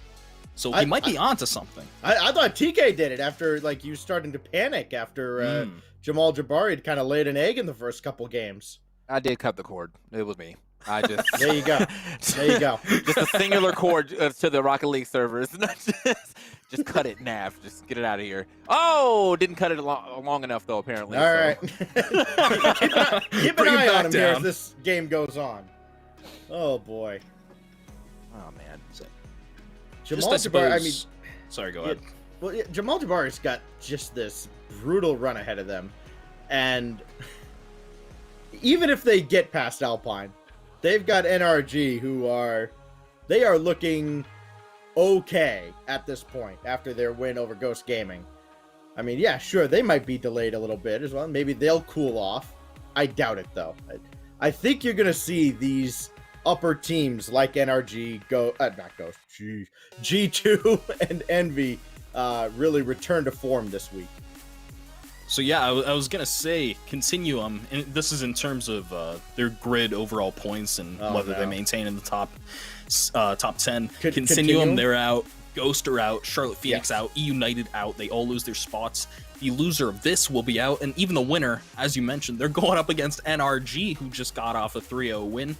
So he might be onto something. I thought TK did it after, like, you starting to panic after Jamal Jabari had kind of laid an egg in the first couple games. I did cut the cord. It was me. There you go. There you go. Just a singular cord to the Rocket League servers. Just cut it in half. Just get it out of here. Oh, didn't cut it long enough though. Apparently. All right. Keep an eye on him here as down. this game goes on. Oh boy. Oh man. Jamal Just, I Jabari. I mean, suppose- sorry, go ahead. Well, Jamal Jabari's got just this brutal run ahead of them, and even if they get past Alpine, they've got NRG who are looking okay at this point after their win over Ghost Gaming. I mean, yeah, sure, they might be delayed a little bit as well. Maybe they'll cool off. I doubt it though. I think you're gonna see these upper teams like NRG G2 and Envy really return to form this week. So yeah, I was gonna say Continuum, and this is in terms of their grid overall points and whether they maintain in the top 10. Continuum, they're out. Ghost are out. Charlotte Phoenix out. E United out. They all lose their spots. The loser of this will be out, and even the winner, as you mentioned, they're going up against NRG, who just got off a 3-0 win.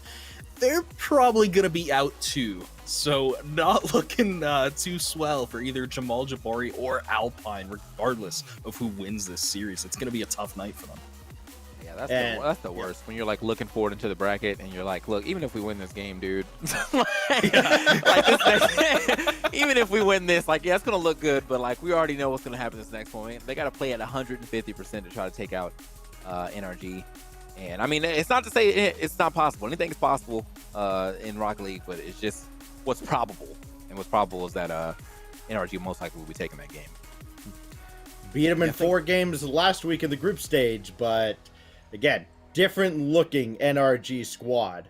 They're probably gonna be out too. So not looking too swell for either Jamal Jabari or Alpine, regardless of who wins this series. It's gonna be a tough night for them. Yeah, that's the worst. When you're like looking forward into the bracket and you're like, look, even if we win this game, dude, even if we win this, like, yeah, it's gonna look good, but like we already know what's gonna happen this next one. They got to play at 150% to try to take out NRG. And I mean, it's not to say it's not possible. Anything is possible in Rocket League, but it's just what's probable. And what's probable is that NRG most likely will be taking that game. Beat them in 4 games last week in the group stage, but again, different looking NRG squad.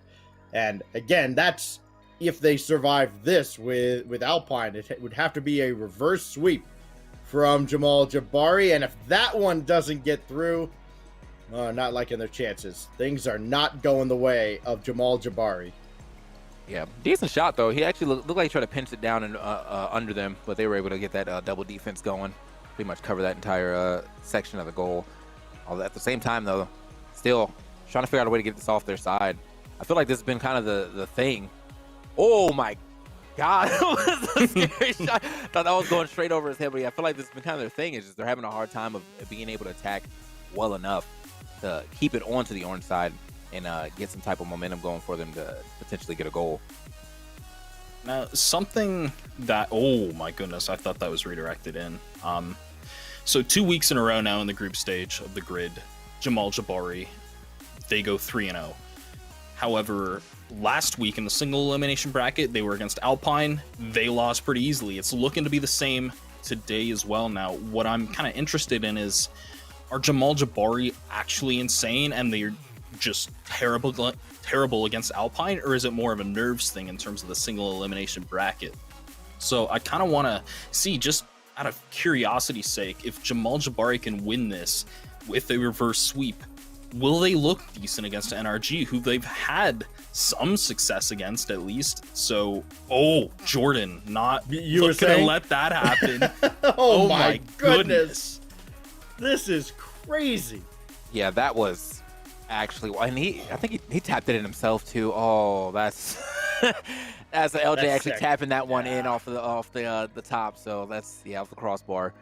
And again, that's if they survive this with Alpine. It would have to be a reverse sweep from Jamal Jabari. And if that one doesn't get through, not liking their chances. Things are not going the way of Jamal Jabari. Yeah, decent shot though. He actually looked like he tried to pinch it down and under them, but they were able to get that double defense going. Pretty much cover that entire section of the goal. Although at the same time though, still trying to figure out a way to get this off their side. I feel like this has been kind of the thing. Oh my God, that was a scary shot. Thought that was going straight over his head, but yeah, I feel like this has been kind of their thing. Is just they're having a hard time of being able to attack well enough to keep it onto the orange side and get some type of momentum going for them to potentially get a goal. Now, something that, oh my goodness, I thought that was redirected in. So 2 weeks in a row now in the group stage of the grid, Jamal Jabari, they go 3-0. However, last week in the single elimination bracket, they were against Alpine. They lost pretty easily. It's looking to be the same today as well. Now, what I'm kind of interested in is, are Jamal Jabari actually insane and they're just terrible against Alpine, or is it more of a nerves thing in terms of the single elimination bracket? So I kind of want to see, just out of curiosity's sake, if Jamal Jabari can win this with a reverse sweep, will they look decent against NRG, who they've had some success against at least? So, Jordan, not gonna let that happen. Oh my goodness. This is crazy. Yeah, that was actually, and I think he tapped it in himself too. Oh, that's that's LJ That's actually sick. tapping that one in off the top. So that's off the crossbar.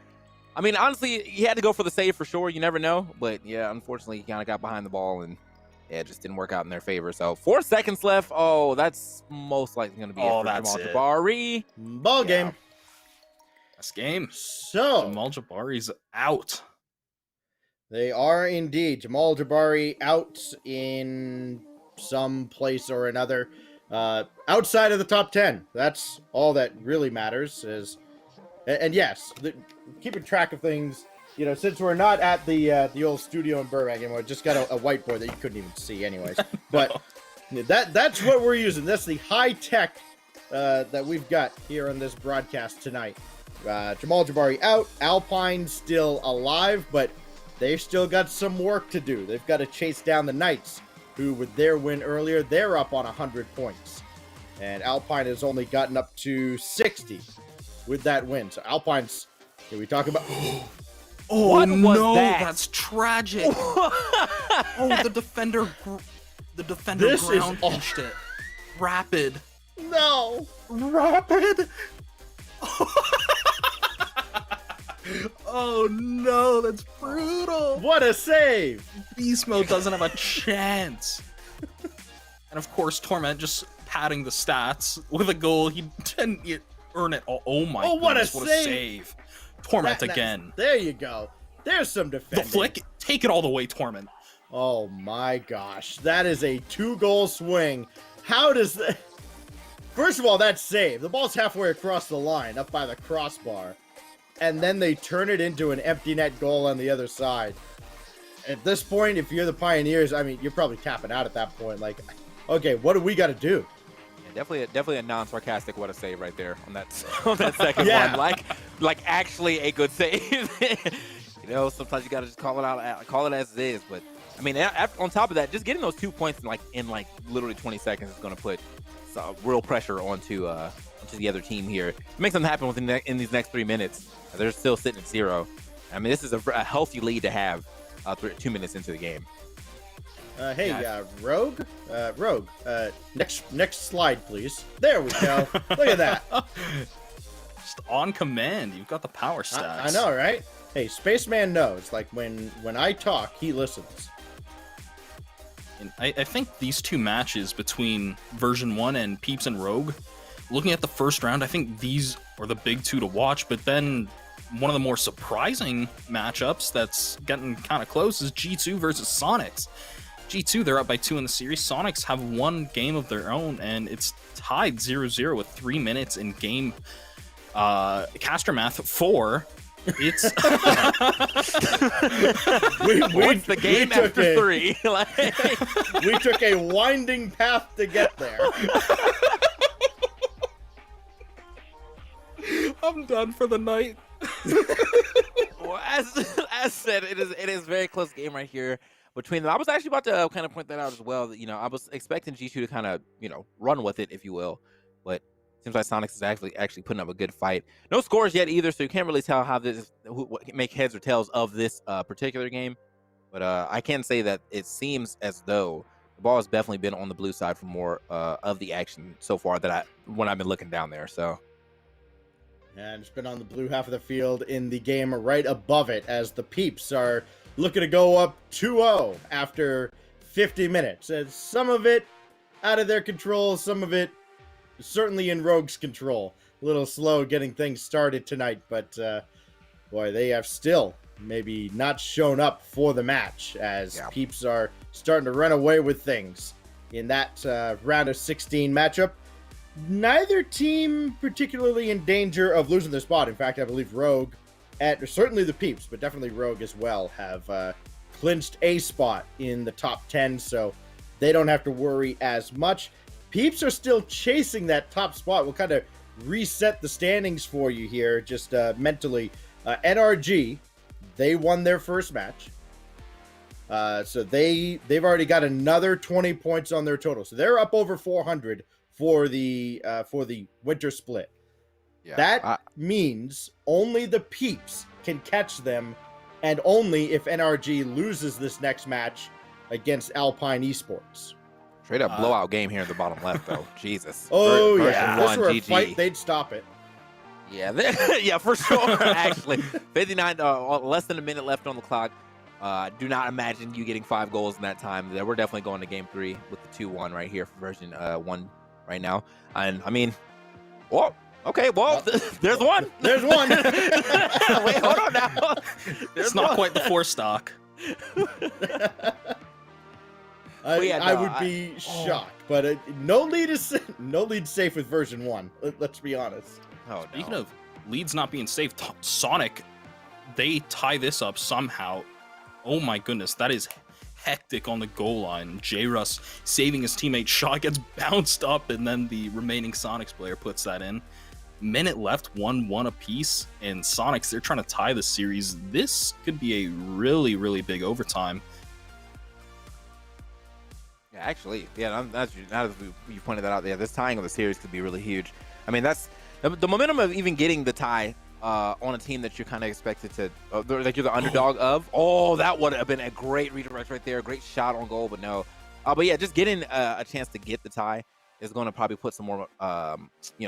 I mean, honestly, he had to go for the save for sure. You never know, but yeah, unfortunately, he kind of got behind the ball and it just didn't work out in their favor. So 4 seconds left. Oh, that's most likely going to be it for Jamal Jabari. Ball game. That's game. So Jamal Jabari's out. They are indeed. Jamal Jabari out in some place or another. Outside of the top 10. That's all that really matters. And yes, keeping track of things, since we're not at the old studio in Burbank anymore, just got a whiteboard that you couldn't even see anyways. But that's what we're using. That's the high tech that we've got here on this broadcast tonight. Jamal Jabari out. Alpine still alive, but they've still got some work to do. They've got to chase down the Knights, who with their win earlier, they're up on 100 points. And Alpine has only gotten up to 60 with that win. So Alpine's, can we talk about... Oh what was no, that? That's tragic. Oh, the defender The defender This is ground punched it. Rapid. No. Rapid. Oh no, that's brutal. What a save. Beast mode doesn't have a chance. And of course, Torment just padding the stats with a goal. He didn't earn it all. Oh my goodness, what a save. Torment again. There you go. There's some defending. The flick, take it all the way, Torment. Oh my gosh. That is a 2-goal swing. How does that... First of all, that's save. The ball's halfway across the line, up by the crossbar. And then they turn it into an empty net goal on the other side. At this point, if you're the Pioneers, I mean, you're probably tapping out at that point. Like, okay, what do we got to do? Yeah, definitely a non-sarcastic what a save right there on that second one. Like actually a good save. You know, sometimes you got to just call it out, call it as it is. But I mean, on top of that, just getting those 2 points in literally 20 seconds is going to put real pressure onto the other team here. Make something happen in these next 3 minutes. They're still sitting at 0. I mean, this is a healthy lead to have 2 minutes into the game. Rogue? Rogue, next slide, please. There we go. Look at that. Just on command. You've got the power stats. I know, right? Hey, Spaceman knows. Like, when I talk, he listens. And I think these two matches between version 1 and Peeps and Rogue, looking at the first round, I think these are the big two to watch. But then one of the more surprising matchups that's getting kind of close is G2 versus Sonics. G2, they're up by 2 in the series. Sonics have one game of their own, and it's tied 0-0 with 3 minutes in game Castermath 4. It's What's the game after 3? We took a winding path to get there. I'm done for the night. Well, as said, it is a very close game right here between them. I was actually about to kind of point that out as well. That, I was expecting G2 to kind of run with it, if you will, but it seems like Sonics is actually putting up a good fight. No scores yet either, so you can't really tell how make heads or tails of this particular game. But I can say that it seems as though the ball has definitely been on the blue side for more of the action so far when I've been looking down there. So. And it's been on the blue half of the field in the game right above it as the Peeps are looking to go up 2-0 after 50 minutes. And some of it out of their control, some of it certainly in Rogue's control. A little slow getting things started tonight, but boy, they have still maybe not shown up for the match as Peeps are starting to run away with things in that round of 16 matchup. Neither team particularly in danger of losing their spot. In fact, I believe Rogue, and certainly the Peeps, but definitely Rogue as well, have clinched a spot in the top 10, so they don't have to worry as much. Peeps are still chasing that top spot. We'll kind of reset the standings for you here, just mentally. NRG, they won their first match. So they've already got another 20 points on their total. So they're up over 400 for the winter split. Yeah, that means only the Peeps can catch them, and only if NRG loses this next match against Alpine Esports. Straight up blowout game here in the bottom left, though. Jesus. Oh, yeah. If this were a fight, they'd stop it. Yeah, yeah, for sure, actually. 59, less than a minute left on the clock. Do not imagine you getting 5 goals in that time. We're definitely going to game 3 with the 2-1 right here for version 1 right now. And, I mean, well, okay, well, there's one. There's one. Wait, hold on now. It's not quite the 4 stock. I would be shocked, but no lead safe with version 1. Let's be honest. Oh, Speaking of leads not being safe, Sonic, they tie this up somehow. Oh my goodness, that is hectic on the goal line. J-Russ saving his teammate. Shot gets bounced up, and then the remaining Sonics player puts that in. Minute left, 1-1 apiece, and Sonics, they're trying to tie the series. This could be a really, really big overtime. Yeah, actually, yeah, now that you pointed that out, yeah, this tying of the series could be really huge. I mean, that's the momentum of even getting the tie on a team that you're kind of expected to, like you're the underdog of. Oh, that would have been a great redirect right there, great shot on goal, but no, But yeah, just getting a chance to get the tie is going to probably put some more,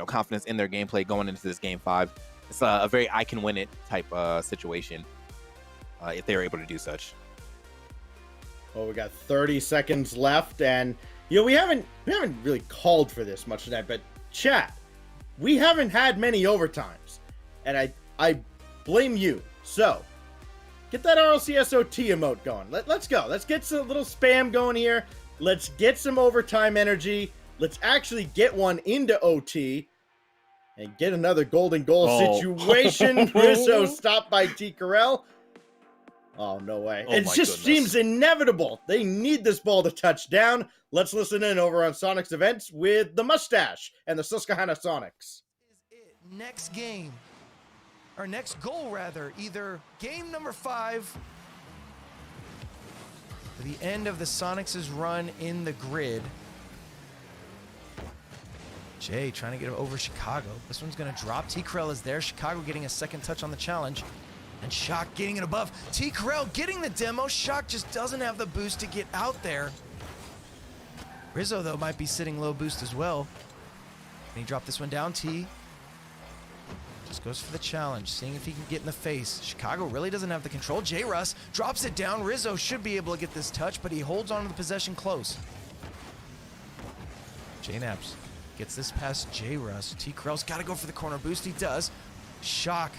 confidence in their gameplay going into this game 5. It's a very I can win it type situation if they're able to do such. Well, we got 30 seconds left, and we haven't really called for this much tonight, but chat, we haven't had many overtimes, and I blame you. So get that RLCSOT emote going. Let's go. Let's get some little spam going here. Let's get some overtime energy. Let's actually get one into OT and get another golden goal situation. Rizzo stopped by T. Carell. Oh, no way. It just seems inevitable. They need this ball to touch down. Let's listen in over on Sonic's Events with the Mustache and the Susquehanna Sonics. Next game, or next goal rather, either game number 5, to the end of the Sonics' run in the grid. Jay trying to get over Chicago. This one's going to drop. T. Carell is there. Chicago getting a second touch on the challenge. And Shock getting it above. T. Carell getting the demo. Shock just doesn't have the boost to get out there. Rizzo, though, might be sitting low boost as well. And he dropped this one down. T just goes for the challenge, seeing if he can get in the face. Chicago really doesn't have the control. J-Russ drops it down. Rizzo should be able to get this touch, but he holds on to the possession close. J-Naps gets this past J-Russ. T. Carell's got to go for the corner boost. He does. Shock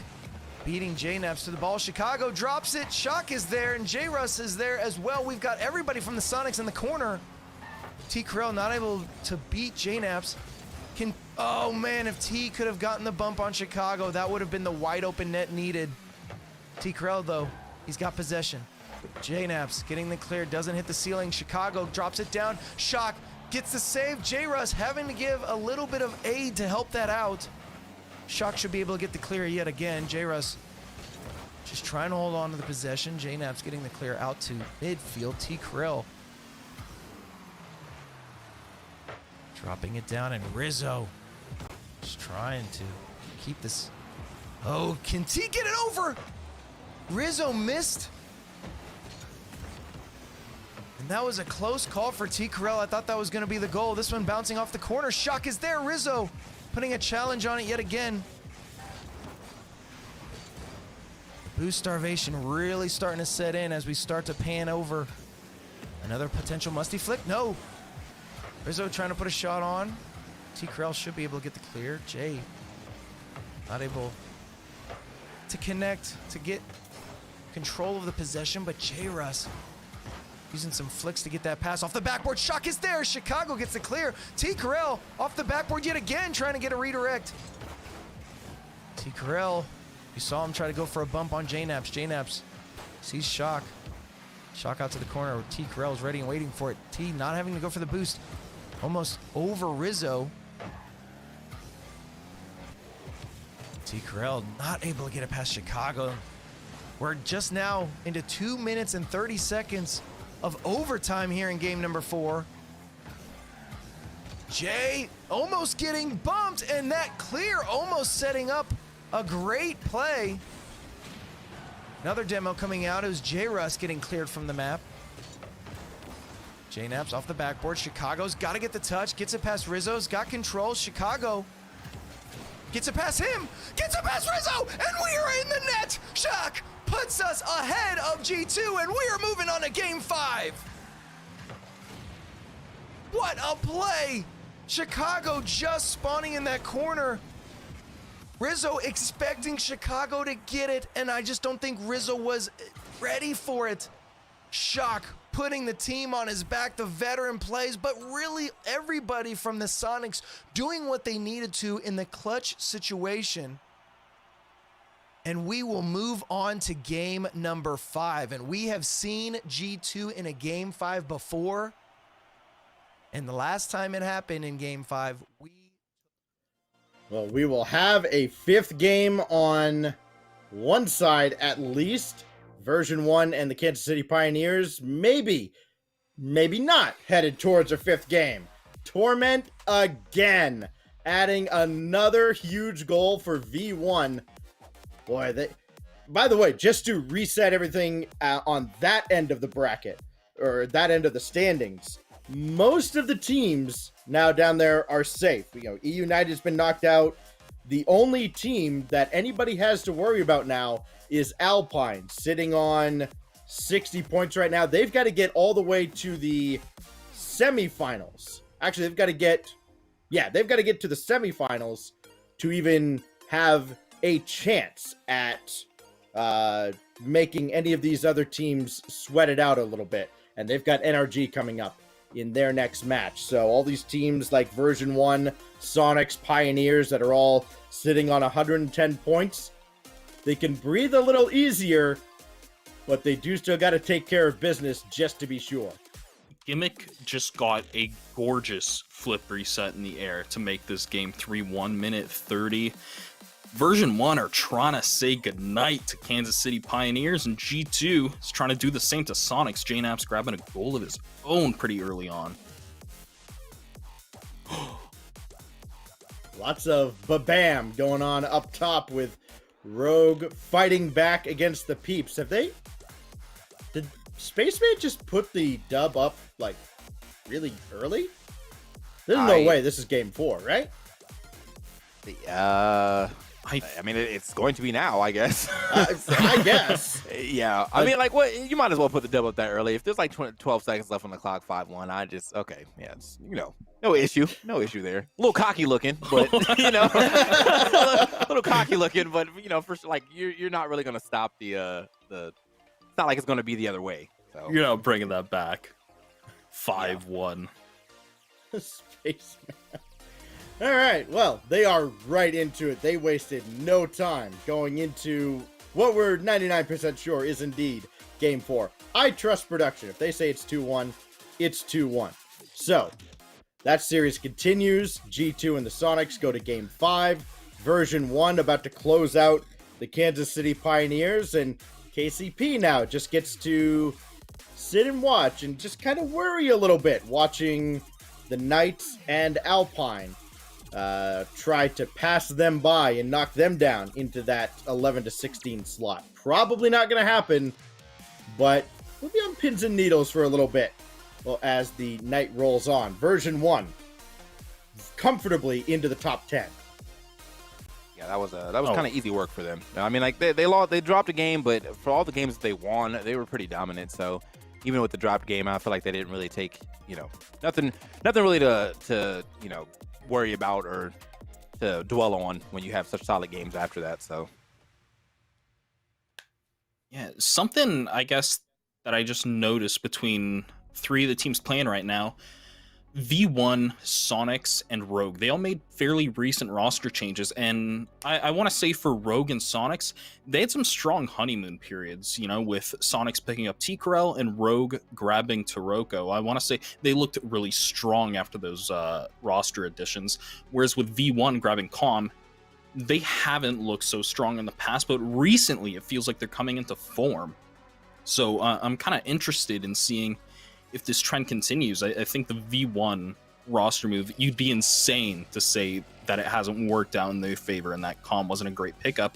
beating J-Naps to the ball. Chicago drops it. Shock is there, and J-Russ is there as well. We've got everybody from the Sonics in the corner. T. Carell not able to beat J-Naps. Oh, man, if T could have gotten the bump on Chicago, that would have been the wide open net needed. T. Carell, though, he's got possession. J-Naps getting the clear, doesn't hit the ceiling. Chicago drops it down. Shock gets the save. J-Russ having to give a little bit of aid to help that out. Shock should be able to get the clear yet again. J-Russ just trying to hold on to the possession. J-Naps getting the clear out to midfield. T. Carell dropping it down, and Rizzo just trying to keep this. Oh, can T get it over? Rizzo missed. And that was a close call for T. Carell. I thought that was going to be the goal. This one bouncing off the corner. Shock is there. Rizzo putting a challenge on it yet again. Boost starvation really starting to set in as we start to pan over. Another potential musty flick. No. Rizzo trying to put a shot on. T. Carell should be able to get the clear. Jay not able to connect, to get control of the possession, but J-Russ using some flicks to get that pass off the backboard. Shock is there. Chicago gets the clear. T. Carell off the backboard yet again, trying to get a redirect. T. Carell, you saw him try to go for a bump on J-Naps. J-Naps sees Shock. Shock out to the corner. T. Carell's ready and waiting for it. T not having to go for the boost. Almost over Rizzo. T. Carell not able to get it past Chicago. We're just now into 2 minutes and 30 seconds of overtime here in game number 4. Jay almost getting bumped, and that clear almost setting up a great play. Another demo coming out is J-Russ getting cleared from the map. J-Naps off the backboard. Chicago's got to get the touch. Gets it past Rizzo's. Got control. Chicago gets it past him. Gets it past Rizzo. And we are in the net. Shock puts us ahead of G2. And we are moving on to game 5. What a play. Chicago just spawning in that corner. Rizzo expecting Chicago to get it. And I just don't think Rizzo was ready for it. Shock putting the team on his back, the veteran plays, but really everybody from the Sonics doing what they needed to in the clutch situation. And we will move on to game number 5. And we have seen G2 in a game 5 before. And the last time it happened in game 5, well, we will have a 5th game on one side at least. Version 1 and the Kansas City Pioneers, maybe not headed towards a 5th game. Torment again, adding another huge goal for V1. Boy, by the way, just to reset everything on that end of the bracket, or that end of the standings, most of the teams now down there are safe. You know, EU United has been knocked out. The only team that anybody has to worry about now is Alpine, sitting on 60 points right now. They've got to get all the way to the semifinals. Actually, they've got to get to the semifinals to even have a chance at making any of these other teams sweat it out a little bit. And they've got NRG coming up in their next match. So all these teams like Version 1, Sonics, Pioneers that are all sitting on 110 points, they can breathe a little easier, but they do still got to take care of business just to be sure. Gimmick just got a gorgeous flip reset in the air to make this game 3-1 minute 30. Version 1 are trying to say goodnight to Kansas City Pioneers, and G2 is trying to do the same to Sonics. JNAP's grabbing a goal of his own pretty early on. Lots of ba-bam going on up top with Rogue fighting back against the Peeps. Did Spaceman just put the dub up, like, really early? There's no way this is game 4, right? I mean, it's going to be now, I guess. I guess. Yeah. I mean, like, what? You might as well put the double up that early. If there's like 12 seconds left on the clock, 5-1, okay. Yeah, it's, no issue. No issue there. A little cocky looking, but, a little cocky looking, but, for like, you're not really going to stop it's not like it's going to be the other way. So. You're not bringing that back. 5-1. Spaceman. All right, well, they are right into it. They wasted no time going into what we're 99% sure is indeed Game 4. I trust production. If they say it's 2-1, it's 2-1. So, that series continues. G2 and the Sonics go to Game 5. Version 1 about to close out the Kansas City Pioneers, and KCP now just gets to sit and watch and just kind of worry a little bit, watching the Knights and Alpine try to pass them by and knock them down into that 11-16 slot. Probably not going to happen, but we'll be on pins and needles for a little bit. Well, as the night rolls on, Version 1 comfortably into the top 10. Yeah, that was kind of easy work for them. I mean, like they dropped a game, but for all the games that they won, they were pretty dominant. So even with the dropped game, I feel like they didn't really take nothing really to worry about or to dwell on when you have such solid games after that. So yeah, something I guess that I just noticed between 3 of the teams playing right now, V1, Sonics, and Rogue, they all made fairly recent roster changes, and I want to say for Rogue and Sonics, they had some strong honeymoon periods, with Sonics picking up T-Corel and Rogue grabbing Taroko. I want to say they looked really strong after those roster additions, whereas with V1 grabbing Calm, they haven't looked so strong in the past, but recently it feels like they're coming into form. So I'm kind of interested in seeing if this trend continues. I think the V1 roster move, you'd be insane to say that it hasn't worked out in their favor and that Calm wasn't a great pickup.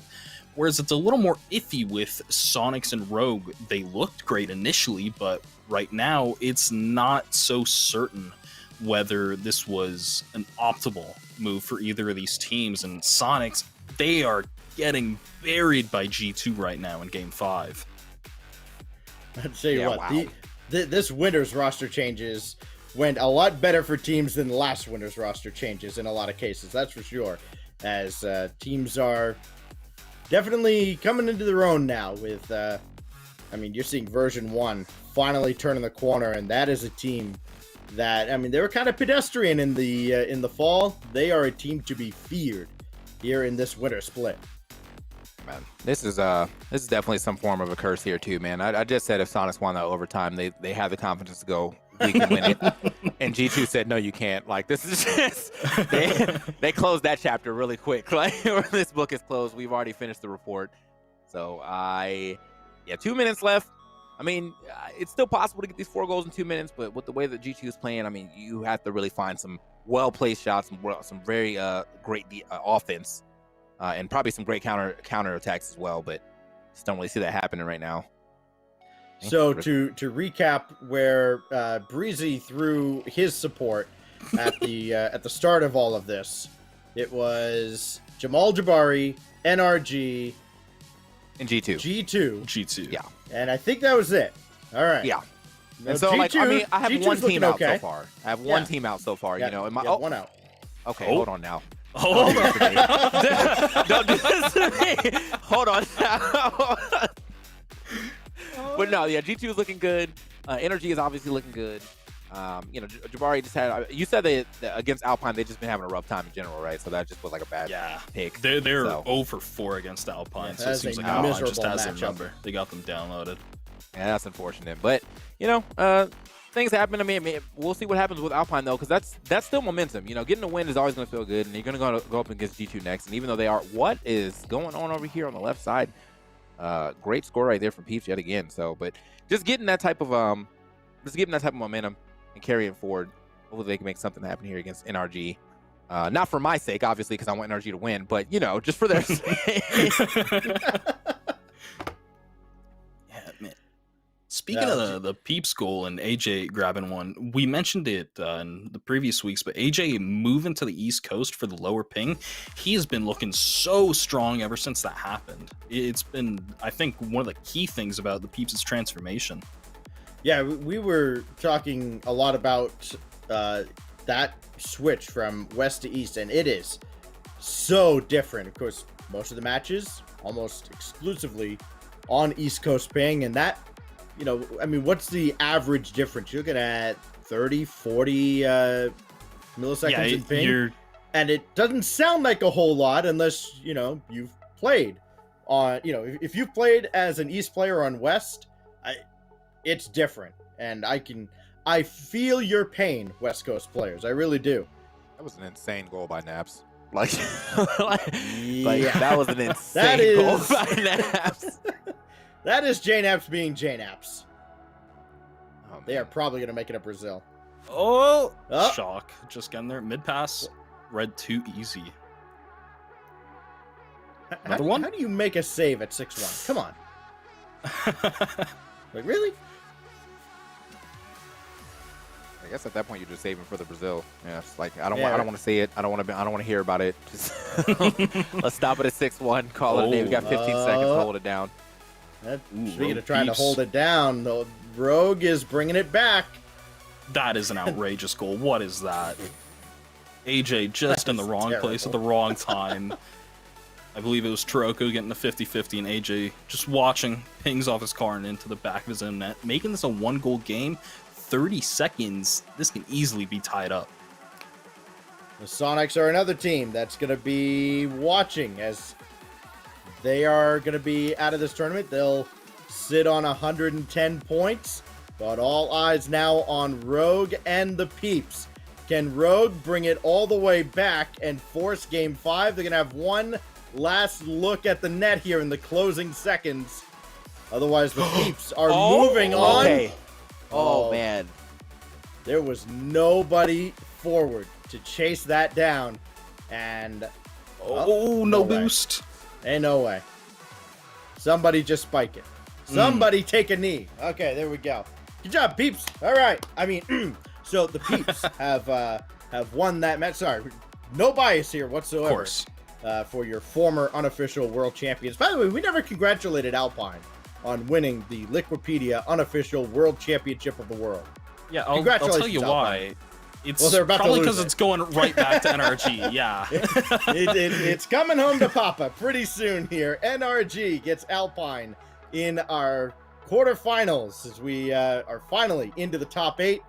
Whereas it's a little more iffy with Sonics and Rogue. They looked great initially, but right now it's not so certain whether this was an optimal move for either of these teams. And Sonics, they are getting buried by G2 right now in Game 5. I'd say this winter's roster changes went a lot better for teams than last winter's roster changes in a lot of cases, that's for sure, as teams are definitely coming into their own now with, you're seeing Version 1 finally turning the corner, and that is a team that, they were kind of pedestrian in the fall. They are a team to be feared here in this winter split. Man, this is definitely some form of a curse here too, man. I just said if Sonics won that overtime, they have the confidence to go, we can win it. And G2 said, no, you can't. Like, this is just they closed that chapter really quick. Like, this book is closed. We've already finished the report. So 2 minutes left. It's still possible to get these 4 goals in 2 minutes, but with the way that G2 is playing, you have to really find some well-placed shots, some very great offense. And probably some great counter attacks as well, but just don't really see that happening right now. So to recap, where Breezy threw his support at the start of all of this, it was Jamal Jabari, NRG, and G2. G2. Yeah. And I think that was it. All right. Yeah. No, And so, G2, like, I mean, I have G2's one team looking out okay. so far. I have one team out so far. You know, in my one out. Okay, Oh. hold on now. Hold on. Don't do this to me. Hold on now. But no, yeah, G2 is looking good. Energy is obviously looking good. You know, Jabari just had. You said that against Alpine, they've just been having a rough time in general, right? So that just was like a bad pick. They're So. 0-4 against Alpine, Yeah, so that it is seems a like Alpine just miserable has their matchup. number. They got them downloaded. Yeah, that's unfortunate. But you know, things happen. I mean, we'll see what happens with Alpine though, because that's still momentum. You know, getting a win is always going to feel good, and you're going to go up against G2 next. And even though they are, what is going on over here on the left side? Great score right there from Peeps yet again. So, but just getting that type of momentum and carrying forward. Hopefully they can make something happen here against NRG. Not for my sake, obviously, because I want NRG to win, but you know, just for their sake. Yeah, man. Speaking of the Peeps goal and AJ grabbing one, we mentioned it in the previous weeks, but AJ moving to the East Coast for the lower ping, he has been looking so strong ever since that happened. It's been, I think, one of the key things about the Peeps' transformation. Yeah, we were talking a lot about that switch from west to east, and it is so different. Of course, most of the matches almost exclusively on East Coast ping, and that, you know, I mean, what's the average difference? You're looking at 30, 40 milliseconds in ping, and it doesn't sound like a whole lot unless, you know, you've played on, you know, if you've played as an East player on West, it's different, and I feel your pain, West Coast players. I really do. That was an insane goal by Naps. Like, Yeah. that was an insane goal by Naps. That is J-Naps being J-Naps. They are probably going to make it at Brazil. Oh, shock. Just getting there. Mid pass. Red too easy. Another one? How do you make a save at 6-1? Come on. Like, really? I guess at that point you're just saving for the Brazil. Yeah, it's like I don't want to see it. I don't want to hear about it. Just let's stop it at 6-1. Call it a day. We got 15 seconds to hold it down. Speaking of trying to hold it down, the Rogue is bringing it back. That is an outrageous goal. What is that? AJ just in the wrong place at the wrong time. I believe it was Taroko getting the 50-50, and AJ just watching, pings off his car and into the back of his own net, making this a one-goal game. 30 seconds, this can easily be tied up. The Sonics are another team that's going to be watching, as they are going to be out of this tournament. They'll sit on 110 points, but all eyes now on Rogue and the Peeps. Can Rogue bring it all the way back and force Game 5? They're going to have one last look at the net here in the closing seconds. Otherwise, the Peeps are moving on. Okay. Oh, man. There was nobody forward to chase that down. And... no boost. Ain't no way. Somebody just spike it. Somebody take a knee. Okay, there we go. Good job, Peeps. All right. I mean, so the Peeps have won that match. Sorry, no bias here whatsoever. Of course. For your former unofficial world champions. By the way, we never congratulated Alpine on winning the Liquipedia unofficial world championship of the world. Yeah, I'll Congratulations, tell you Alpine. why. It's Well, they're about to probably lose because it. it's going right back to NRG. Yeah. It's coming home to Papa pretty soon here. NRG gets Alpine in our quarterfinals as we are finally into the top 8.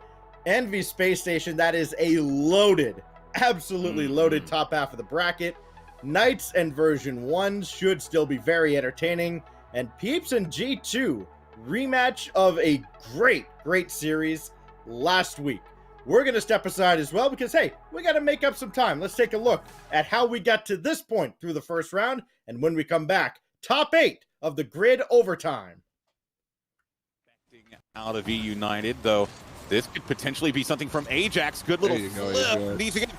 Envy Space Station, that is a loaded, absolutely loaded top half of the bracket. Knights and version 1 should still be very entertaining. And Peeps and G2, rematch of a great series last week. We're going to step aside as well because, hey, we got to make up some time. Let's take a look at how we got to this point through the first round. And when we come back, top 8 of the grid overtime. Out of EU United, though, this could potentially be something from Ajax. Good little flip. He's going to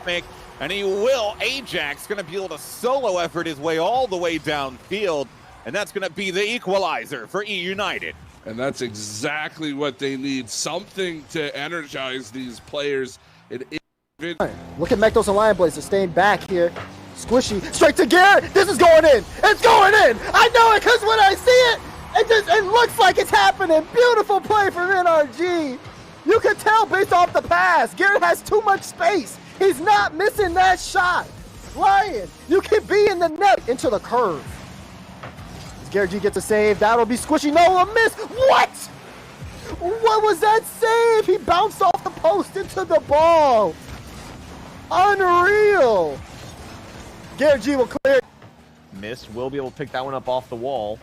make, and he will. Ajax going to be able to solo effort his way all the way downfield, and that's going to be the equalizer for EU United. And that's exactly what they need. Something to energize these players. Look at Mektos and Lion Blazer staying back here. Squishy, straight to Garrett. This is going in. It's going in. I know it because when I see it, it looks like it's happening. Beautiful play from NRG. You can tell based off the pass. Garrett has too much space. He's not missing that shot. Lion, you can be in the net into the curve. Garrett G gets a save. That'll be Squishy. No, a miss. What? What was that save? He bounced off the post into the ball. Unreal. Garrett G will clear. Missed. Will be able to pick that one up off the wall.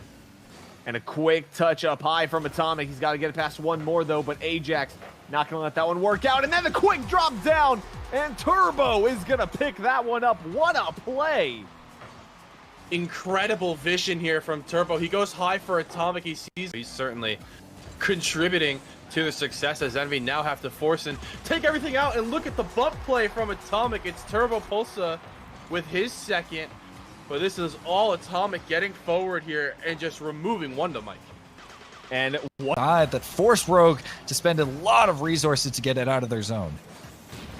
And a quick touch up high from Atomic. He's got to get it past one more, though, but Ajax not going to let that one work out. And then the quick drop down, and Turbo is going to pick that one up. What a play. Incredible vision here from Turbo. He goes high for Atomic. He sees he's certainly contributing to the success as Envy now have to force and take everything out. And look at the bump play from Atomic. It's Turbo Pulsa with his second. But this is all Atomic getting forward here and just removing Wonder Mike. And what that forced Rogue to spend a lot of resources to get it out of their zone.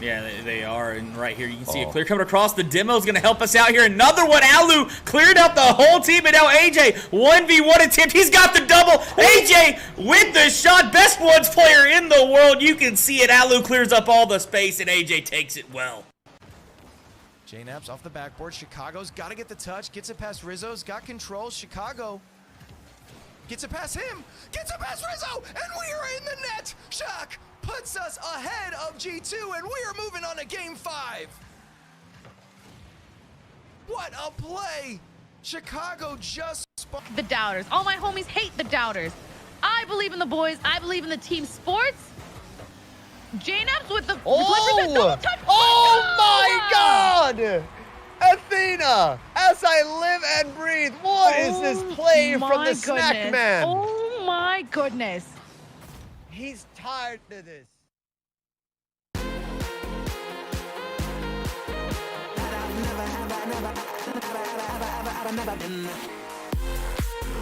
Yeah, they are, and right here you can see it clear coming across. The demo is going to help us out here. Another one, Alu cleared out the whole team, and now AJ, 1v1 attempt. He's got the double. AJ with the shot, best ones player in the world. You can see it. Alu clears up all the space, and AJ takes it well. JNAP's off the backboard. Chicago's got to get the touch. Gets it past Rizzo's. Got control. Chicago gets it past him. Gets it past Rizzo. And we are in the net. Shock puts us ahead of G2. And we are moving on to game 5. What a play. Chicago just The doubters. All my homies hate the doubters. I believe in the boys. I believe in the team sports. JNAP's with the Oh my God! Athena, as I live and breathe, what is this play from the Snack Man? Oh my goodness. He's tired of this.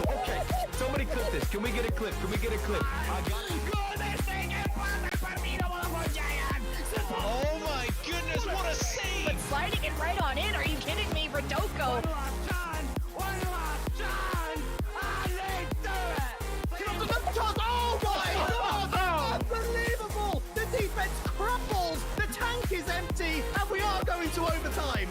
Okay, somebody clip this. Can we get a clip? Can we get a clip? Oh my goodness, what a save! But sliding it right on in. Are you kidding me, Rodoko? Oh my God! Unbelievable! The defense crumbles. The tank is empty, and we are going to overtime.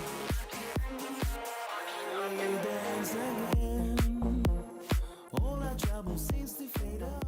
All our trouble seems to fade away.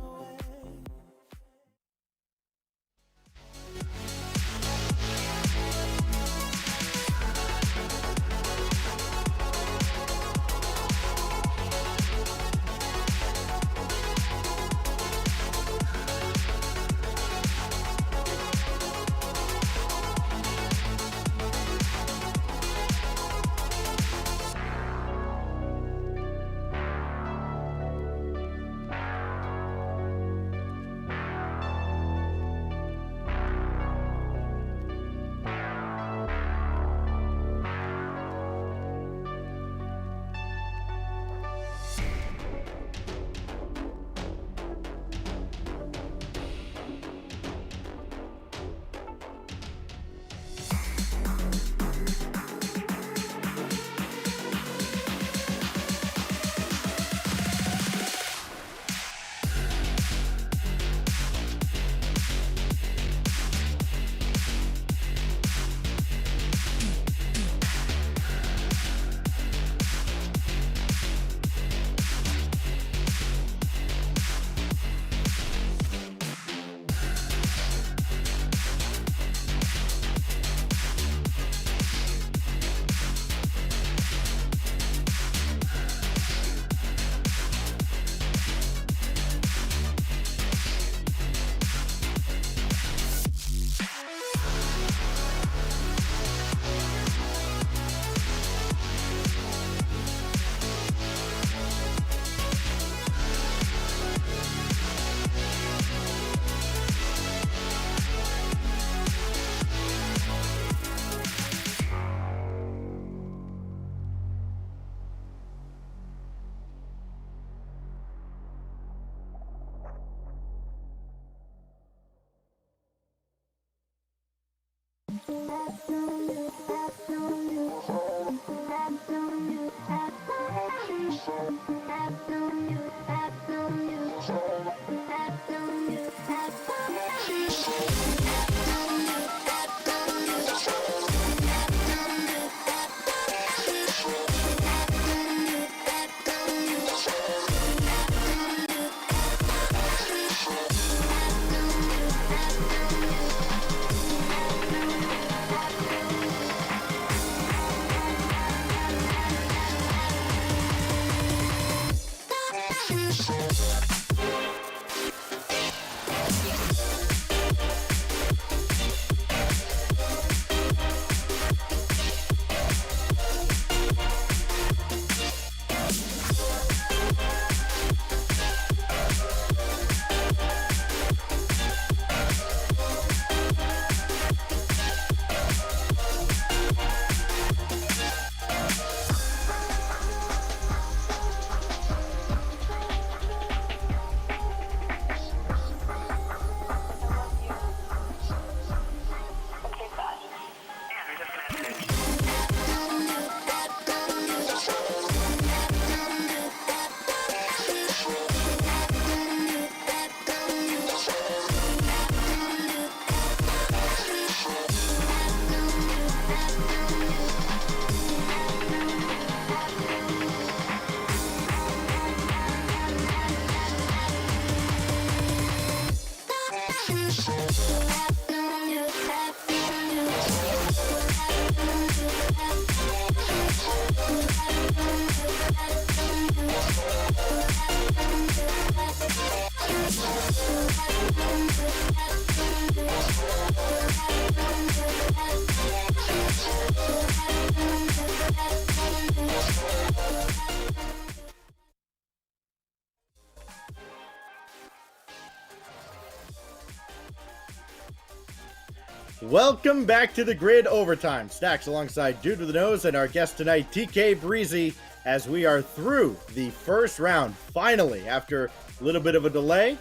Welcome back to the Grid Overtime. Stacks alongside Dude with the Nose and our guest tonight, TK Breezy, as we are through the first round, finally, after a little bit of a delay.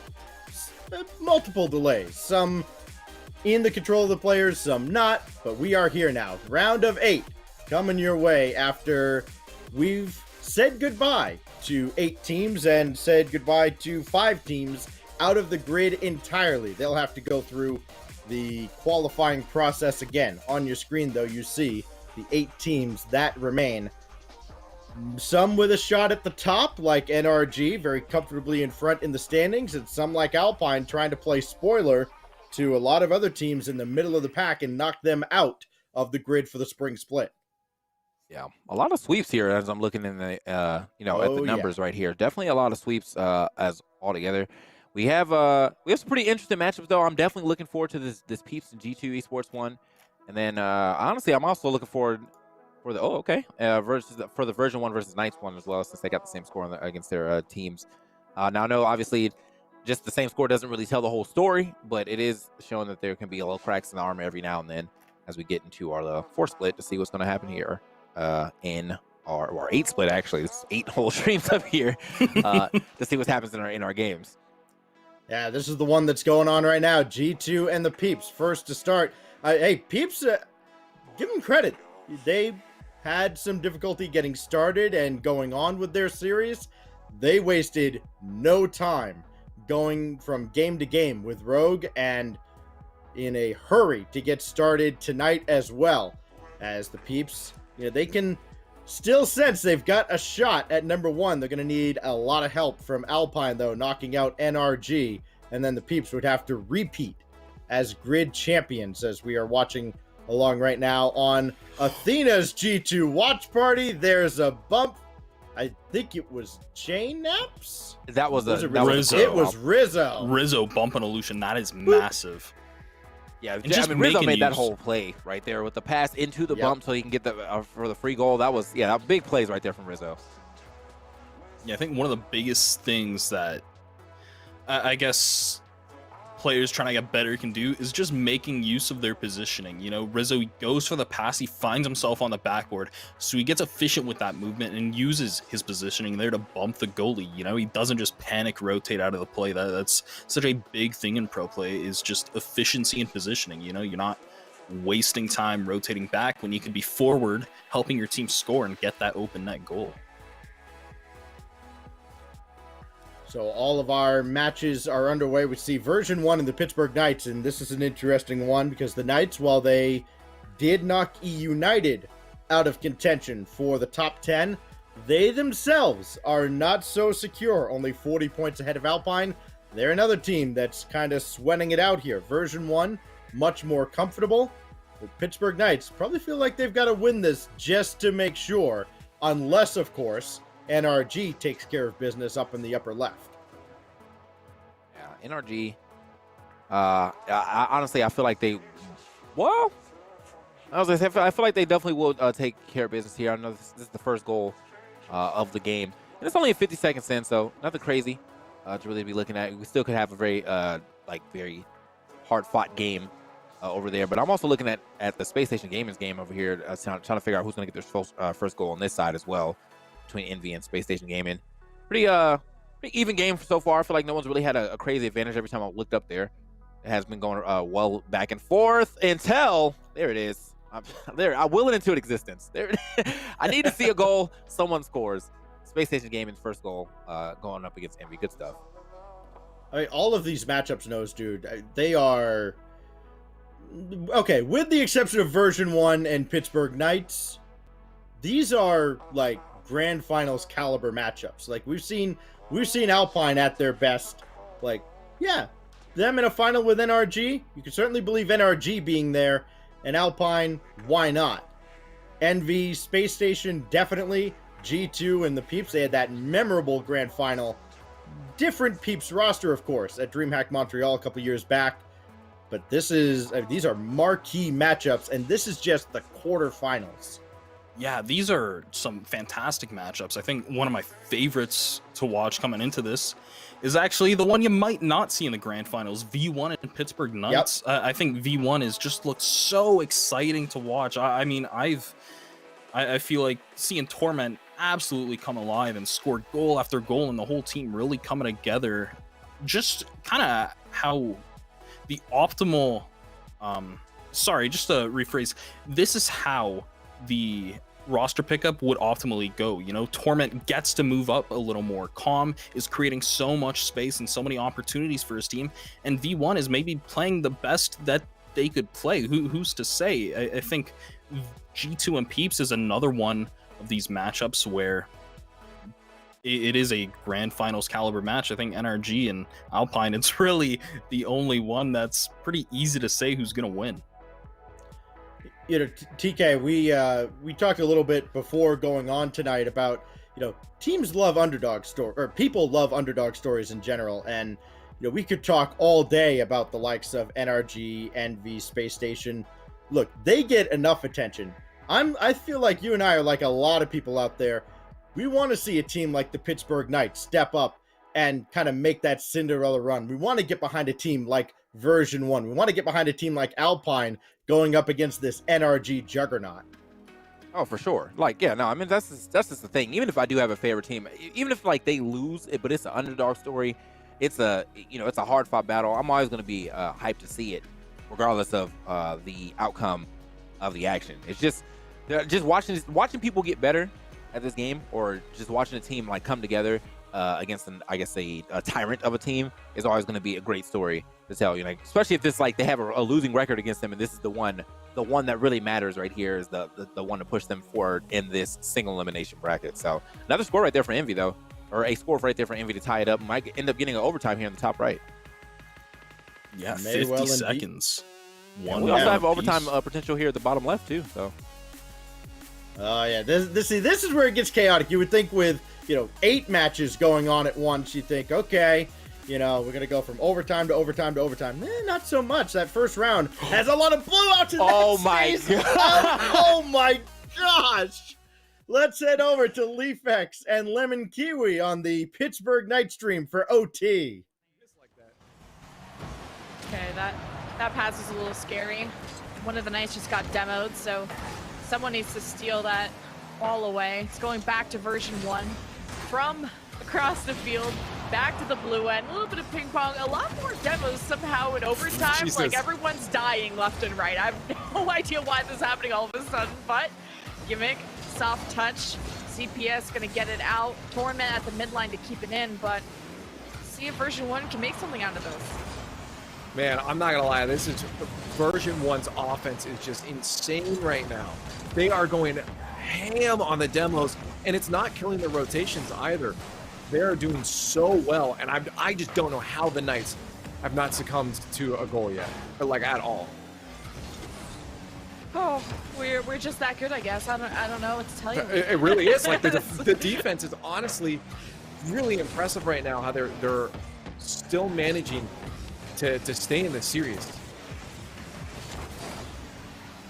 Multiple delays. Some in the control of the players, some not, but we are here now. Round of 8 coming your way after we've said goodbye to 8 teams and said goodbye to 5 teams out of the grid entirely. They'll have to go through the qualifying process again. On your screen, though, you see the 8 teams that remain. Some with a shot at the top, like NRG, very comfortably in front in the standings, and some like Alpine trying to play spoiler to a lot of other teams in the middle of the pack and knock them out of the grid for the spring split. Yeah, a lot of sweeps here as I'm looking in the at the numbers right here. Definitely a lot of sweeps as altogether. We have some pretty interesting matchups though. I'm definitely looking forward to this Peeps and G2 Esports one, and then honestly, I'm also looking forward for the for the version 1 versus Knights one as well, since they got the same score against their teams. Now I know obviously just the same score doesn't really tell the whole story, but it is showing that there can be a little cracks in the armor every now and then as we get into our 4 split to see what's going to happen here in our 8 split. Actually, it's 8 whole streams up here to see what happens in our games. Yeah, this is the one that's going on right now. G2 and the Peeps first to start. Hey, Peeps, give them credit. They had some difficulty getting started and going on with their series. They wasted no time going from game to game with Rogue and in a hurry to get started tonight as well. As the Peeps, they can still sense they've got a shot at number 1. They're going to need a lot of help from Alpine, though, knocking out NRG. And then the Peeps would have to repeat as grid champions, as we are watching along right now on Athena's G2 watch party. There's a bump. I think it was Chain Naps? That was Rizzo. It was Rizzo. Rizzo bumping Illusion. That is massive. Yeah, Rizzo made that whole play right there with the pass into the bump so he can get the for the free goal. That was big plays right there from Rizzo. Yeah, I think one of the biggest things that I guess players trying to get better can do is just making use of their positioning. Rizzo, he goes for the pass, he finds himself on the backboard, so he gets efficient with that movement and uses his positioning there to bump the goalie. He doesn't just panic rotate out of the play. That's such a big thing in pro play, is just efficiency and positioning. You're not wasting time rotating back when you can be forward helping your team score and get that open net goal. So all of our matches are underway. We see version 1 in the Pittsburgh Knights, and this is an interesting one because the Knights, while they did knock E United out of contention for the top 10, they themselves are not so secure, only 40 points ahead of Alpine. They're another team that's kind of sweating it out here. Version 1, much more comfortable. The Pittsburgh Knights probably feel like they've got to win this just to make sure, unless, of course, NRG takes care of business up in the upper left. Yeah, NRG. Honestly, I feel like they. Well, I feel like they definitely will take care of business here. I know this is the first goal of the game, and it's only a 50 seconds in, so nothing crazy to really be looking at. We still could have a very very hard-fought game over there. But I'm also looking at the Space Station Gaming's game over here, trying to figure out who's going to get their first goal on this side as well, between Envy and Space Station Gaming. Pretty even game so far. I feel like no one's really had a crazy advantage every time I looked up there. It has been going well back and forth until there it is. I will it into existence. There, I need to see a goal. Someone scores. Space Station Gaming's first goal going up against Envy. Good stuff. I mean, all of these matchups, Nose Dude, they are okay, with the exception of version 1 and Pittsburgh Knights. These are like grand finals caliber matchups. Like we've seen Alpine at their best. Like, yeah, them in a final with NRG, you can certainly believe NRG being there, and Alpine, why not? Envy, Space Station, definitely. G2 and the Peeps, they had that memorable grand final. Different Peeps roster, of course, at DreamHack Montreal a couple years back. But these are marquee matchups, and this is just the quarterfinals. Yeah, these are some fantastic matchups. I think one of my favorites to watch coming into this is actually the one you might not see in the grand finals, V1 and Pittsburgh Knights. Yep. I think V1 just looks so exciting to watch. I mean, I feel like seeing Torment absolutely come alive and score goal after goal, and the whole team really coming together. Just kind of how the optimal, just to rephrase, this is how the roster pickup would optimally go. You know, Torment gets to move up a little more. Calm is creating so much space and so many opportunities for his team, and V1 is maybe playing the best that they could play. Who's to say? I think G2 and Peeps is another one of these matchups where it is a grand finals caliber match. I think NRG and Alpine, it's really the only one that's pretty easy to say who's going to win. You know, TK, we talked a little bit before going on tonight about, you know, teams love underdog story, or people love underdog stories in general. And, you know, we could talk all day about the likes of NRG, Envy, Space Station. Look, they get enough attention. I feel like you and I are like a lot of people out there. We want to see a team like the Pittsburgh Knights step up and kind of make that Cinderella run. We want to get behind a team like version 1. We want to get behind a team like Alpine going up against this NRG juggernaut. Oh, for sure. Like, yeah, no, I mean, that's just the thing. Even if I do have a favorite team, even if like they lose, but it's an underdog story, it's a hard fought battle. I'm always going to be hyped to see it, regardless of the outcome of the action. It's just watching people get better at this game, or just watching a team like come together against a tyrant of a team is always going to be a great story to tell. You know, especially if it's like they have a losing record against them, and this is the one that really matters right here, is the one to push them forward in this single elimination bracket. So another score right there for Envy, though, or a score right there for Envy to tie it up. Might end up getting an overtime here in the top right. Yeah, 50 seconds. We also have overtime potential here at the bottom left too. So. Oh yeah, this is where it gets chaotic. You would think with, you know, 8 matches going on at once, you think, okay, you know, we're gonna go from overtime to overtime to overtime. Not so much. That first round has a lot of blowouts in that space. Oh my gosh! Let's head over to LeafX and Lemon Kiwi on the Pittsburgh Night stream for OT. Okay, that pass is a little scary. One of the Knights just got demoed, so someone needs to steal that all away. It's going back to version 1 from across the field, back to the blue end. A little bit of ping pong, a lot more demos somehow in overtime. Jesus. Like everyone's dying left and right. I have no idea why this is happening all of a sudden, but Gimmick, soft touch. CPS gonna get it out. Torment at the midline to keep it in, but see if version 1 can make something out of this. Man, I'm not gonna lie, this is version 1's offense is just insane right now. They are going ham on the demos, and it's not killing their rotations either. They're doing so well, and I just don't know how the Knights have not succumbed to a goal yet, like at all. Oh, we're just that good, I guess. I don't know what to tell you. It really is. Like the defense is honestly really impressive right now. How they're still managing to stay in the series.